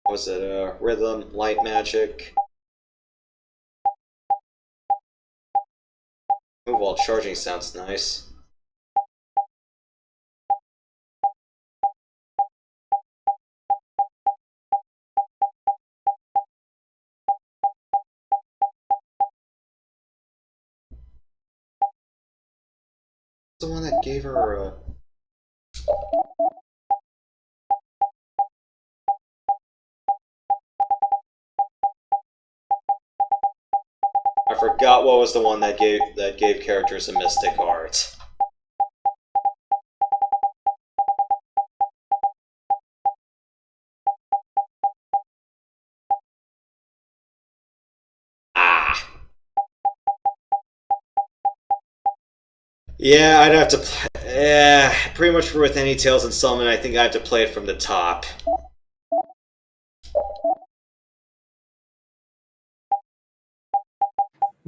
What was it? Rhythm, light magic. Move while charging sounds nice. The one that gave her I forgot what was the one that gave characters a mystic art. Ah. Yeah, I'd have to play. Yeah, pretty much for with any Tales and Summon, I think I have to play it from the top.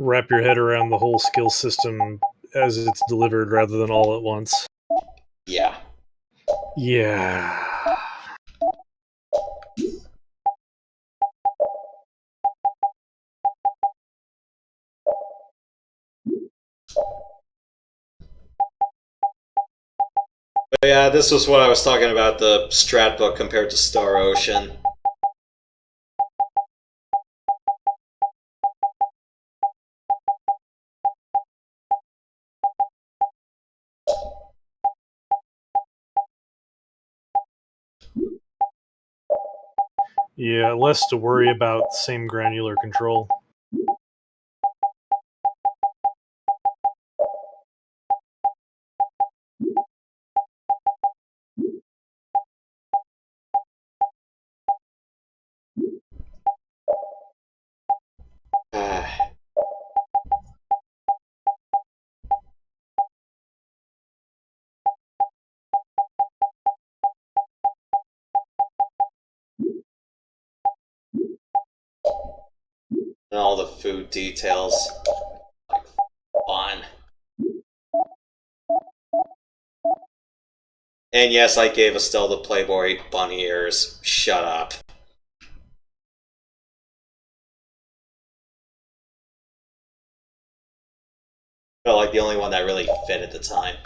Wrap your head around the whole skill system as it's delivered rather than all at once. Yeah. Yeah. But yeah, this was what I was talking about, the strat book compared to Star Ocean. Yeah, less to worry about, same granular control. And all the food details. Like, fun. And yes, I gave Estelle the Playboy bunny ears. Shut up. Felt like the only one that really fit at the time.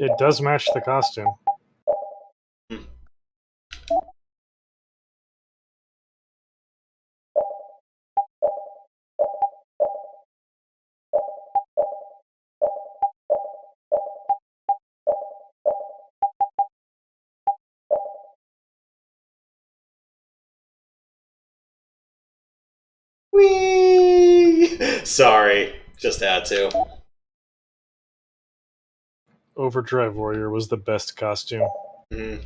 It does match the costume. Whee! Sorry, just had to. Overdrive Warrior was the best costume. Mm.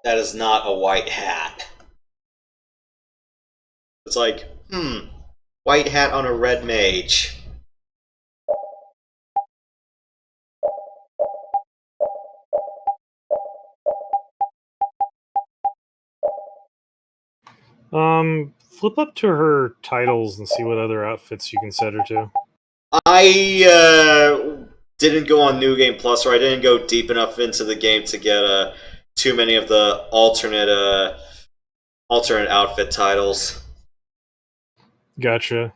That is not a white hat. It's like, white hat on a red mage. Flip up to her titles and see what other outfits you can set her to. I didn't go on New Game Plus, or I didn't go deep enough into the game to get too many of the alternate outfit titles. Gotcha.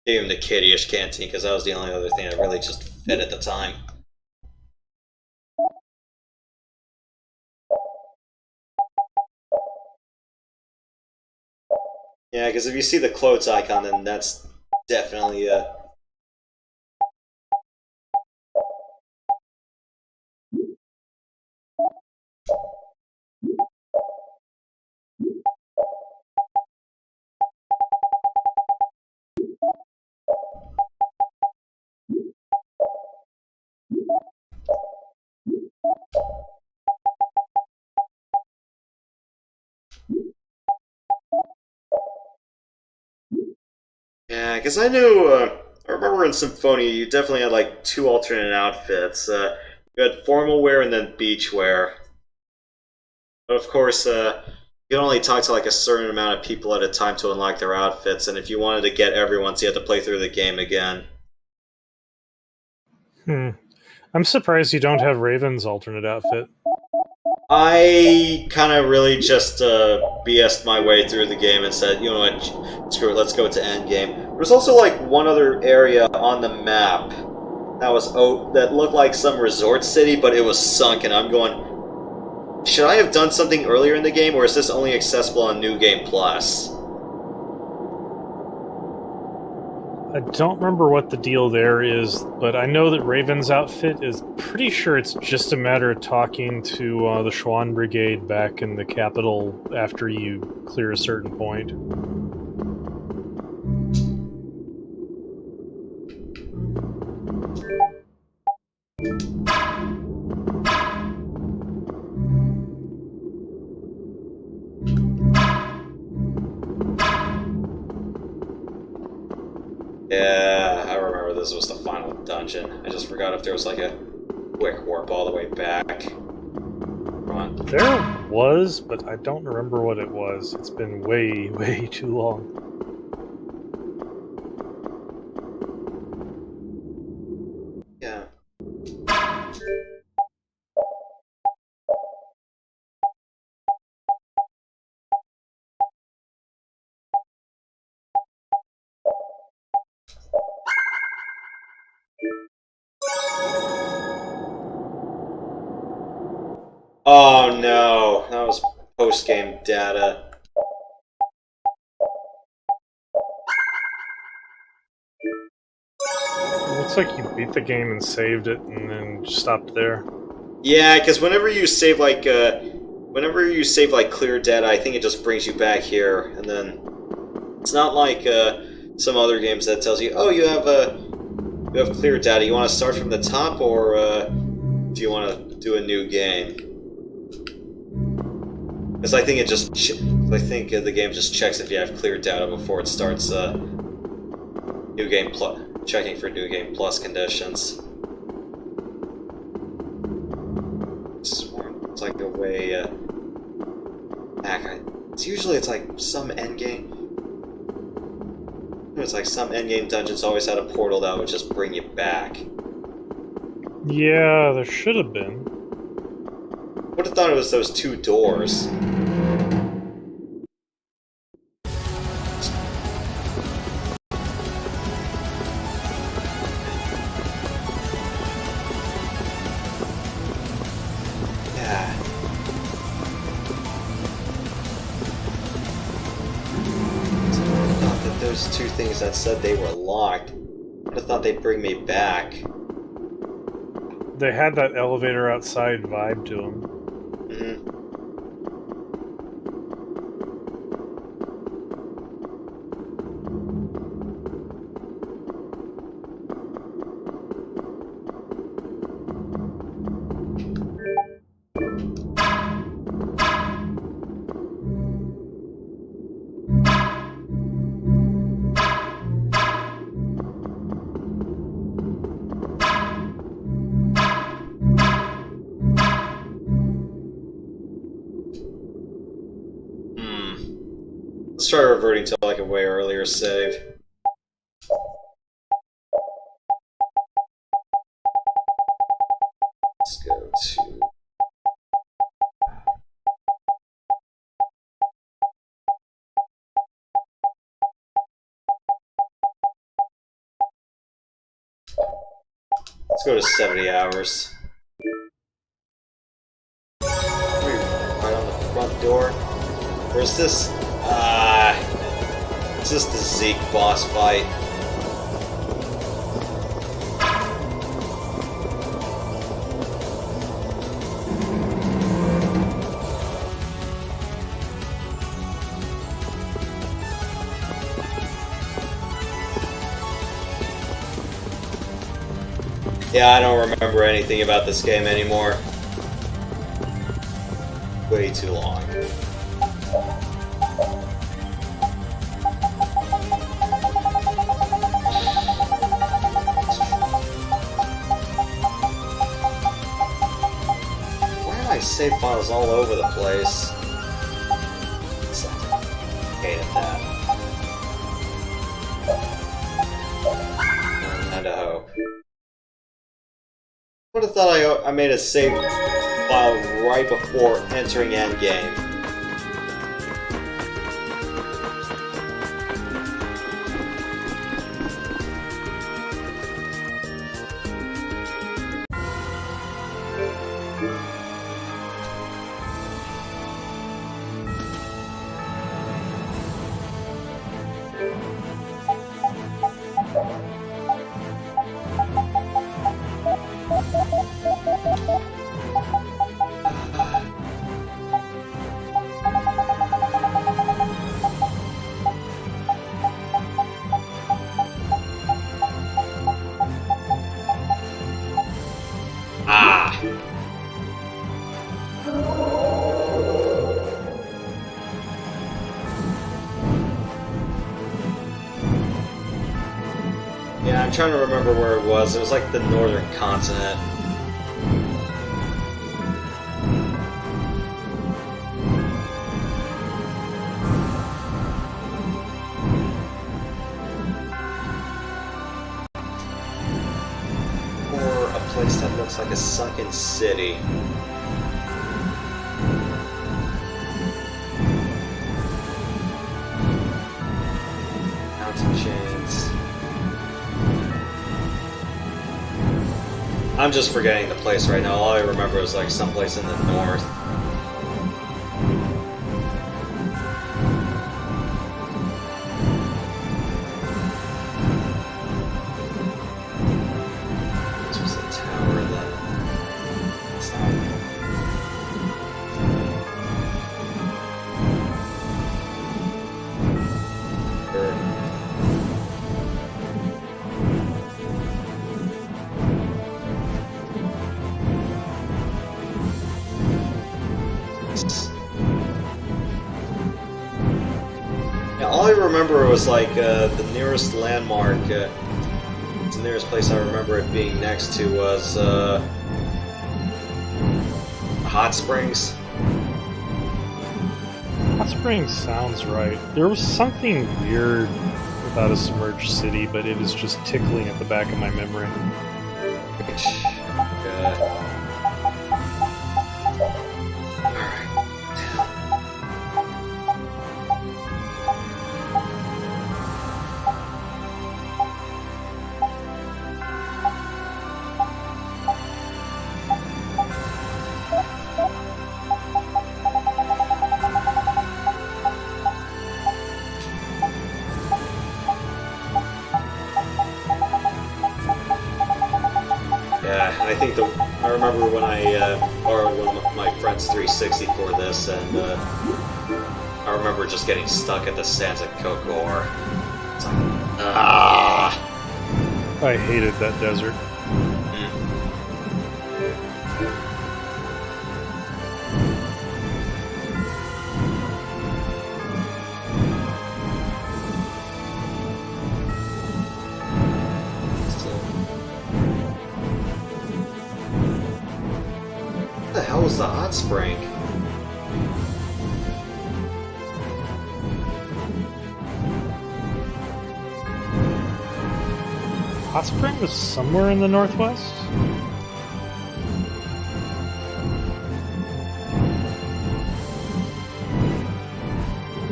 Gave him the kiddie-ish canteen because that was the only other thing that really just fit at the time. Yeah, because if you see the clothes icon, then that's definitely Yeah, because I knew, I remember in Symphonia you definitely had like 2 alternate outfits. You had formal wear and then beach wear. But of course, you could only talk to like a certain amount of people at a time to unlock their outfits, and if you wanted to get everyone's, you had to play through the game again. I'm surprised you don't have Raven's alternate outfit. I kind of really just BS'd my way through the game and said, you know what, screw it, let's go to endgame. There was also like one other area on the map that looked like some resort city, but it was sunk, and I'm going, should I have done something earlier in the game, or is this only accessible on New Game Plus? I don't remember what the deal there is, but I know that Raven's outfit is pretty sure it's just a matter of talking to the Schwann Brigade back in the capital after you clear a certain point. Yeah, I remember this was the final dungeon. I just forgot if there was like a quick warp all the way back. Come on. There was, but I don't remember what it was. It's been way, way too long. Yeah. Oh no, that was post-game data. It looks like you beat the game and saved it and then stopped there. Yeah, because whenever you save like clear data, I think it just brings you back here, and then it's not like some other games that tells you, oh, you have clear data. You want to start from the top, or do you want to do a new game? Because I think the game just checks if you have clear data before it starts new game plus, checking for New Game Plus conditions. It's like a way back. It's like some endgame. It's like some endgame dungeons always had a portal that would just bring you back. Yeah, there should have been. Would have thought it was those 2 doors. Yeah. I thought that those 2 things that said they were locked, would have thought they'd bring me back. They had that elevator outside vibe to them. Mm-hmm. Let's try reverting to like a way earlier save. Let's go to... Let's go to 70 hours. Right on the front door. Where's this? It's just the Zeke boss fight. Yeah, I don't remember anything about this game anymore. Way too long. Why are my save files all over the place? Hated that. And a hope. I would have thought I made a save file right before entering endgame. Yeah, I'm trying to remember where it was. It was like the northern continent. Or a place that looks like a sunken city. Mountain chains. I'm just forgetting the place right now. All I remember is like someplace in the north. This was the tower that... It's not... Yeah, all I remember was like the nearest landmark, the nearest place I remember it being next to was Hot Springs. Hot Springs sounds right. There was something weird about a submerged city, but it is just tickling at the back of my memory. I think I remember when I borrowed one of my friend's 360 for this, and I remember just getting stuck at the Santa Cocor. It's like, I hated that desert. What the hell was the hot spring? Hot Spring was somewhere in the northwest?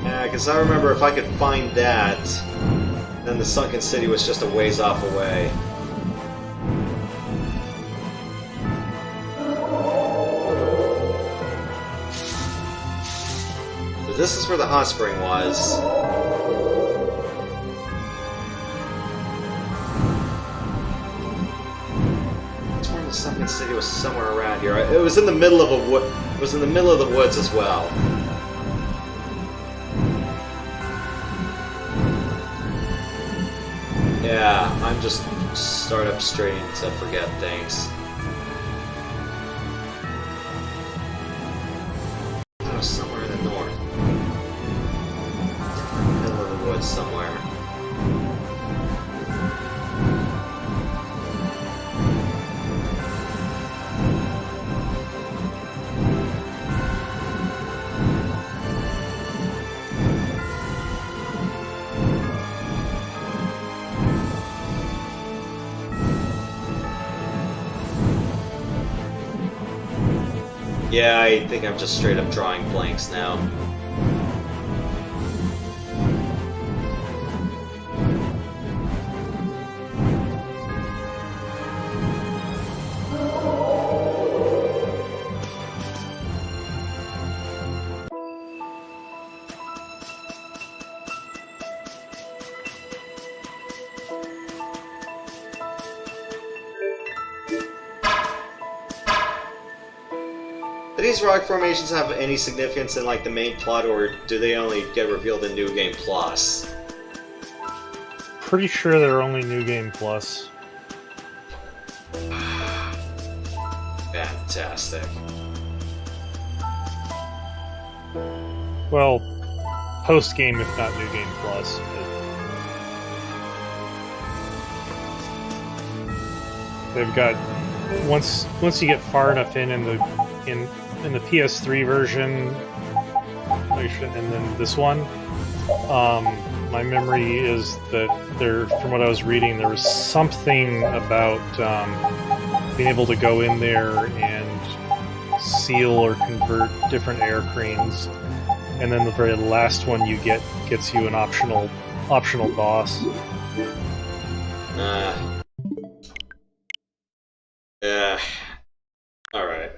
Yeah, because I remember if I could find that, then the Sunken City was just a ways off away. But this is where the hot spring was. The Sunken City was somewhere around here. It was in the middle of a wood. It was in the middle of the woods as well. Yeah, I'm just startup straining to forget things. It was somewhere in the north. Middle of the woods somewhere. Yeah, I think I'm just straight up drawing blanks now. Do these rock formations have any significance in like the main plot, or do they only get revealed in New Game Plus? Pretty sure they're only New Game Plus. Fantastic. Well, post game if not New Game Plus. They've got once you get far enough in the PS3 version, and then this one, my memory is that from what I was reading, there was something about being able to go in there and seal or convert different air cranes, and then the very last one you gets you an optional boss. Yeah. Alright.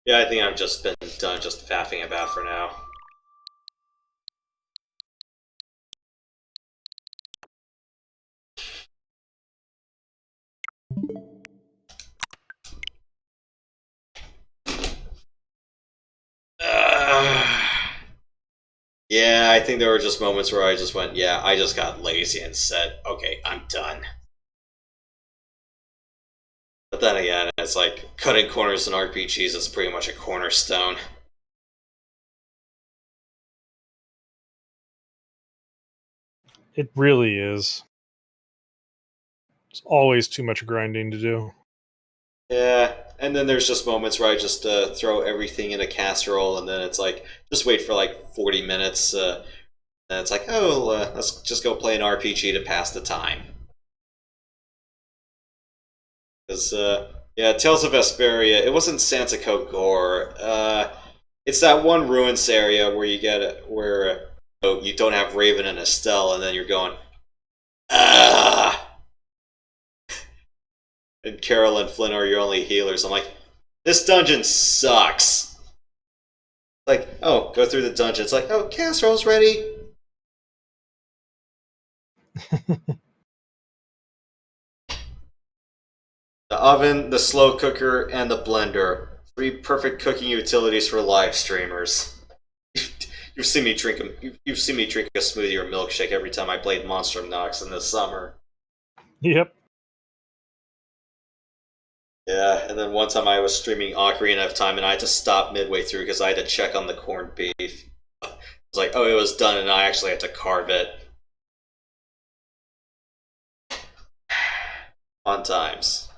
Yeah, I think I've just been done just faffing about for now. Yeah, I think there were just moments where I just went, yeah, I just got lazy and said, okay, I'm done. But then again, it's like, cutting corners in RPGs is pretty much a cornerstone. It really is. There's always too much grinding to do. Yeah, and then there's just moments where I just throw everything in a casserole, and then it's like, just wait for like 40 minutes, and it's like, oh, let's just go play an RPG to pass the time. Because, yeah, Tales of Vesperia, it wasn't Santico Gore. It's that one ruins area where you get where you don't have Raven and Estelle, and then you're going, ah! And Carol and Flynn are your only healers. I'm like, this dungeon sucks. Like, oh, go through the dungeon. It's like, oh, casserole's ready. The oven, the slow cooker, and the blender. 3 perfect cooking utilities for live streamers. You've seen me drink you've seen me drink a smoothie or milkshake every time I played Monster Nox in the summer. Yep. Yeah, and then one time I was streaming Ocarina of Time and I had to stop midway through because I had to check on the corned beef. It was like, oh, it was done and I actually had to carve it. Fun times.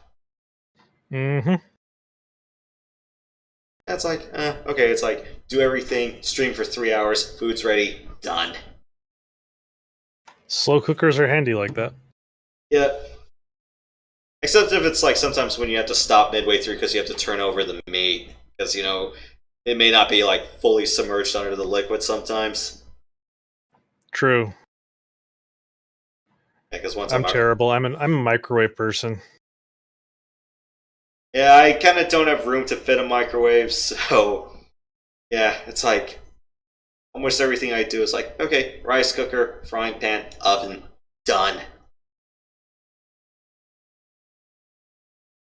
Mm-hmm. That's like, okay, it's like, do everything, stream for 3 hours, food's ready, done. Slow cookers are handy like that. Yeah. Except if it's like sometimes when you have to stop midway through because you have to turn over the meat. Because, you know, it may not be like fully submerged under the liquid sometimes. True. Yeah, because once I'm terrible. I'm a microwave person. Yeah, I kind of don't have room to fit a microwave, so yeah, it's like almost everything I do is like, okay, rice cooker, frying pan, oven, done.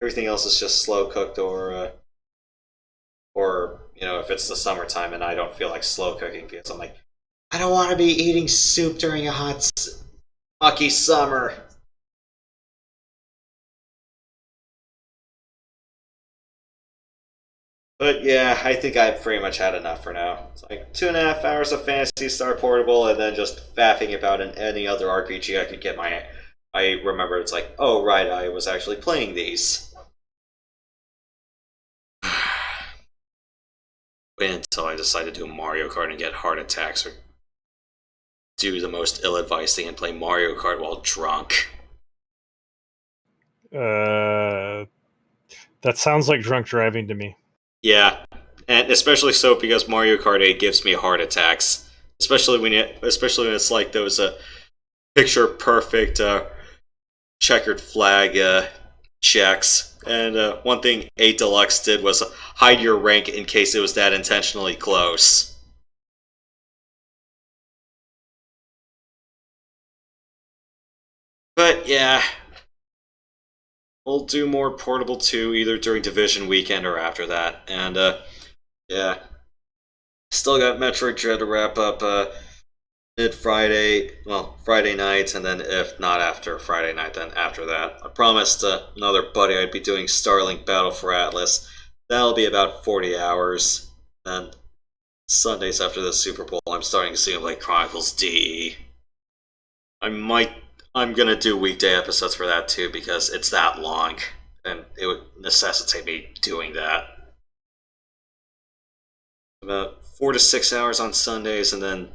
Everything else is just slow cooked or you know, if it's the summertime and I don't feel like slow cooking because I'm like, I don't want to be eating soup during a hot, mucky summer. But yeah, I think I've pretty much had enough for now. It's like 2.5 hours of Phantasy Star Portable and then just faffing about in any other RPG I could get my... I remember it's like, oh right, I was actually playing these. Wait until I decide to do Mario Kart and get heart attacks or do the most ill-advised thing and play Mario Kart while drunk. That sounds like drunk driving to me. Yeah, and especially so because Mario Kart 8 gives me heart attacks, especially when it's like those picture perfect checkered flag checks. And one thing 8 Deluxe did was hide your rank in case it was that intentionally close. But yeah, we'll do more Portable 2 either during Division weekend or after that. And yeah, still got Metroid Dread to wrap up mid-Friday, well, Friday night, and then if not after Friday night, then after that. I promised another buddy I'd be doing Starlink Battle for Atlas. That'll be about 40 hours. Then Sundays after the Super Bowl, I'm starting to see like Chronicles D. I'm gonna do weekday episodes for that too because it's that long, and it would necessitate me doing that. About 4 to 6 hours on Sundays, and then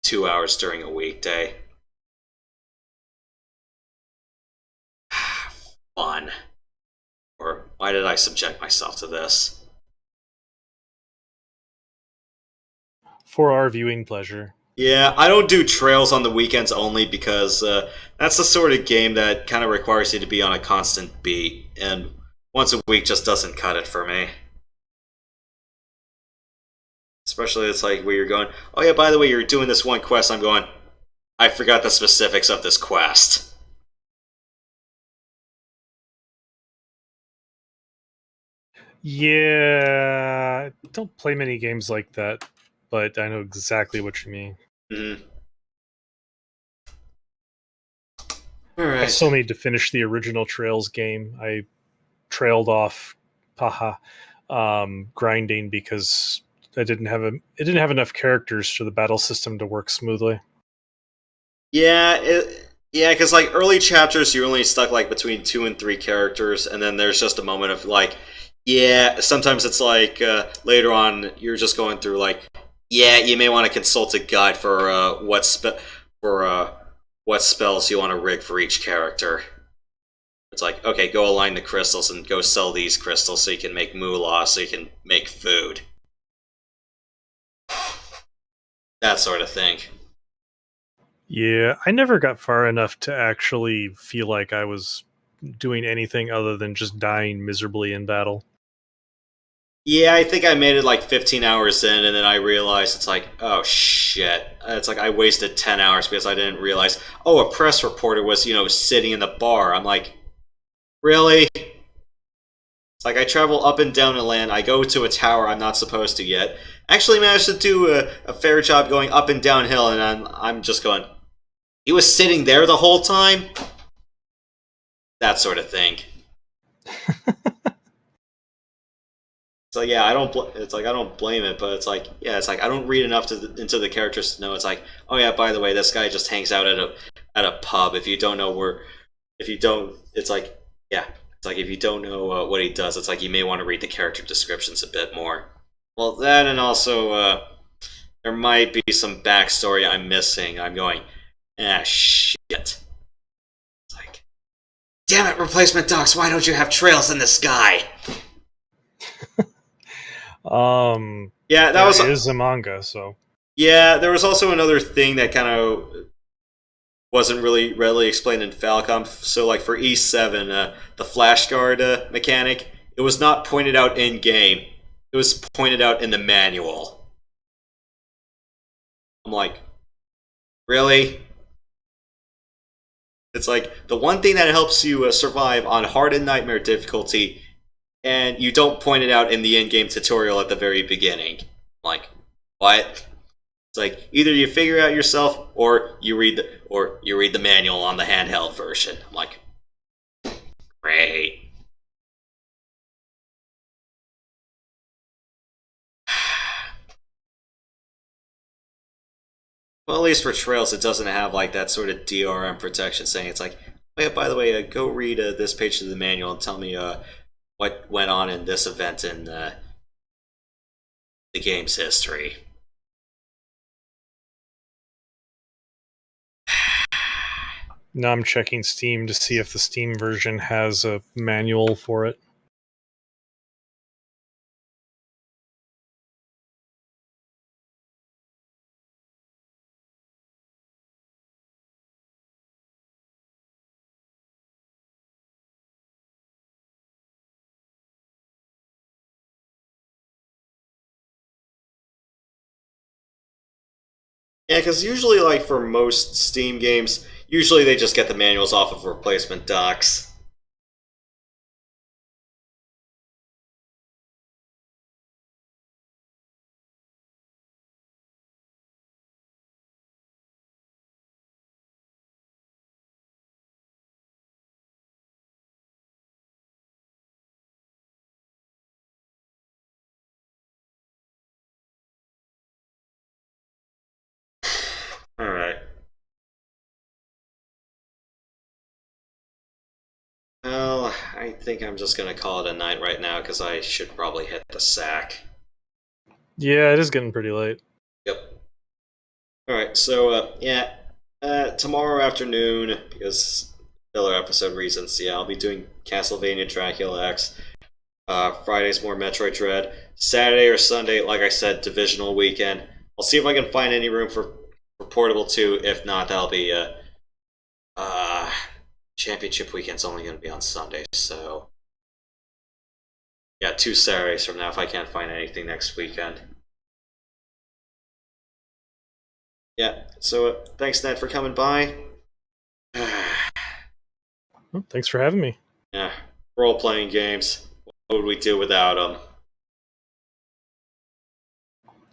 2 hours during a weekday. Fun. Or why did I subject myself to this? For our viewing pleasure. Yeah, I don't do trails on the weekends only because that's the sort of game that kind of requires you to be on a constant beat, and once a week just doesn't cut it for me. Especially it's like where you're going, oh yeah, by the way, you're doing this one quest. I'm going, I forgot the specifics of this quest. Yeah, I don't play many games like that, but I know exactly what you mean. Mm-hmm. Alright. I still need to finish the original Trails game. I trailed off, grinding because it didn't have enough characters for the battle system to work smoothly. Yeah, because like early chapters, you're only stuck like between 2 and 3 characters, and then there's just a moment of like, yeah. Sometimes it's like later on, you're just going through like, yeah, you may want to consult a guide for what spells you want to rig for each character. It's like, okay, go align the crystals and go sell these crystals so you can make moolah, so you can make food. That sort of thing. Yeah, I never got far enough to actually feel like I was doing anything other than just dying miserably in battle. Yeah, I think I made it like 15 hours in, and then I realized it's like, oh shit. It's like I wasted 10 hours because I didn't realize, oh, a press reporter was, sitting in the bar. I'm like, really? It's like I travel up and down the land, I go to a tower I'm not supposed to yet. Actually managed to do a fair job going up and downhill, and I'm just going, he was sitting there the whole time? That sort of thing. So yeah, I don't blame it, but it's like, yeah, it's like I don't read enough into the characters to know. It's like, oh yeah, by the way, this guy just hangs out at a pub. If you don't know it's like, yeah, it's like if you don't know what he does, it's like you may want to read the character descriptions a bit more. Well, that, and also there might be some backstory I'm missing. I'm going, shit. It's like, Damn it, replacement docs, why don't you have trails in the sky? Yeah, that was... is a manga, so... Yeah, there was also another thing that kind of wasn't really readily explained in Falcom. So, like, for E7, the flash guard mechanic, it was not pointed out in-game. It was pointed out in the manual. I'm like, really? It's like, the one thing that helps you survive on hard and nightmare difficulty, and you don't point it out in the in-game tutorial at the very beginning. I'm like, what? It's like, either you figure it out yourself, or you read the manual on the handheld version. I'm like, great. Well, at least for Trails, it doesn't have like that sort of DRM protection saying it's like, oh yeah, by the way, go read this page of the manual and tell me what went on in this event in the game's history. Now I'm checking Steam to see if the Steam version has a manual for it. Yeah, because usually, like, for most Steam games, usually they just get the manuals off of replacement docs. Alright. Well, I think I'm just gonna call it a night right now, because I should probably hit the sack. Yeah, it is getting pretty late. Yep. Alright, so, yeah. Tomorrow afternoon, because filler episode reasons, yeah, I'll be doing Castlevania Dracula X. Friday's more Metroid Dread. Saturday or Sunday, like I said, Divisional Weekend. I'll see if I can find any room for Portable 2. If not, that'll be Championship Weekend's only going to be on Sunday, so yeah, 2 Saturdays from now if I can't find anything next weekend. Yeah, so thanks, Ned, for coming by. Well, thanks for having me. Yeah, role-playing games. What would we do without them?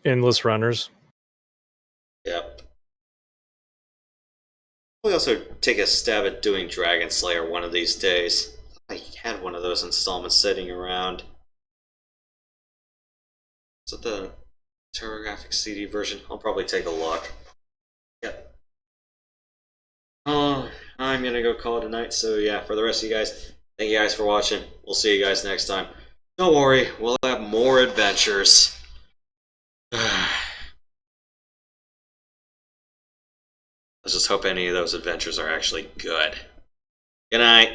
Endless runners. Yep. We'll also take a stab at doing Dragon Slayer one of these days. I had one of those installments sitting around. Is it the TurboGrafx CD version? I'll probably take a look. Yep. Oh, I'm gonna go call it a night, so yeah, for the rest of you guys, thank you guys for watching. We'll see you guys next time. Don't worry, we'll have more adventures. Let's just hope any of those adventures are actually good. Good night.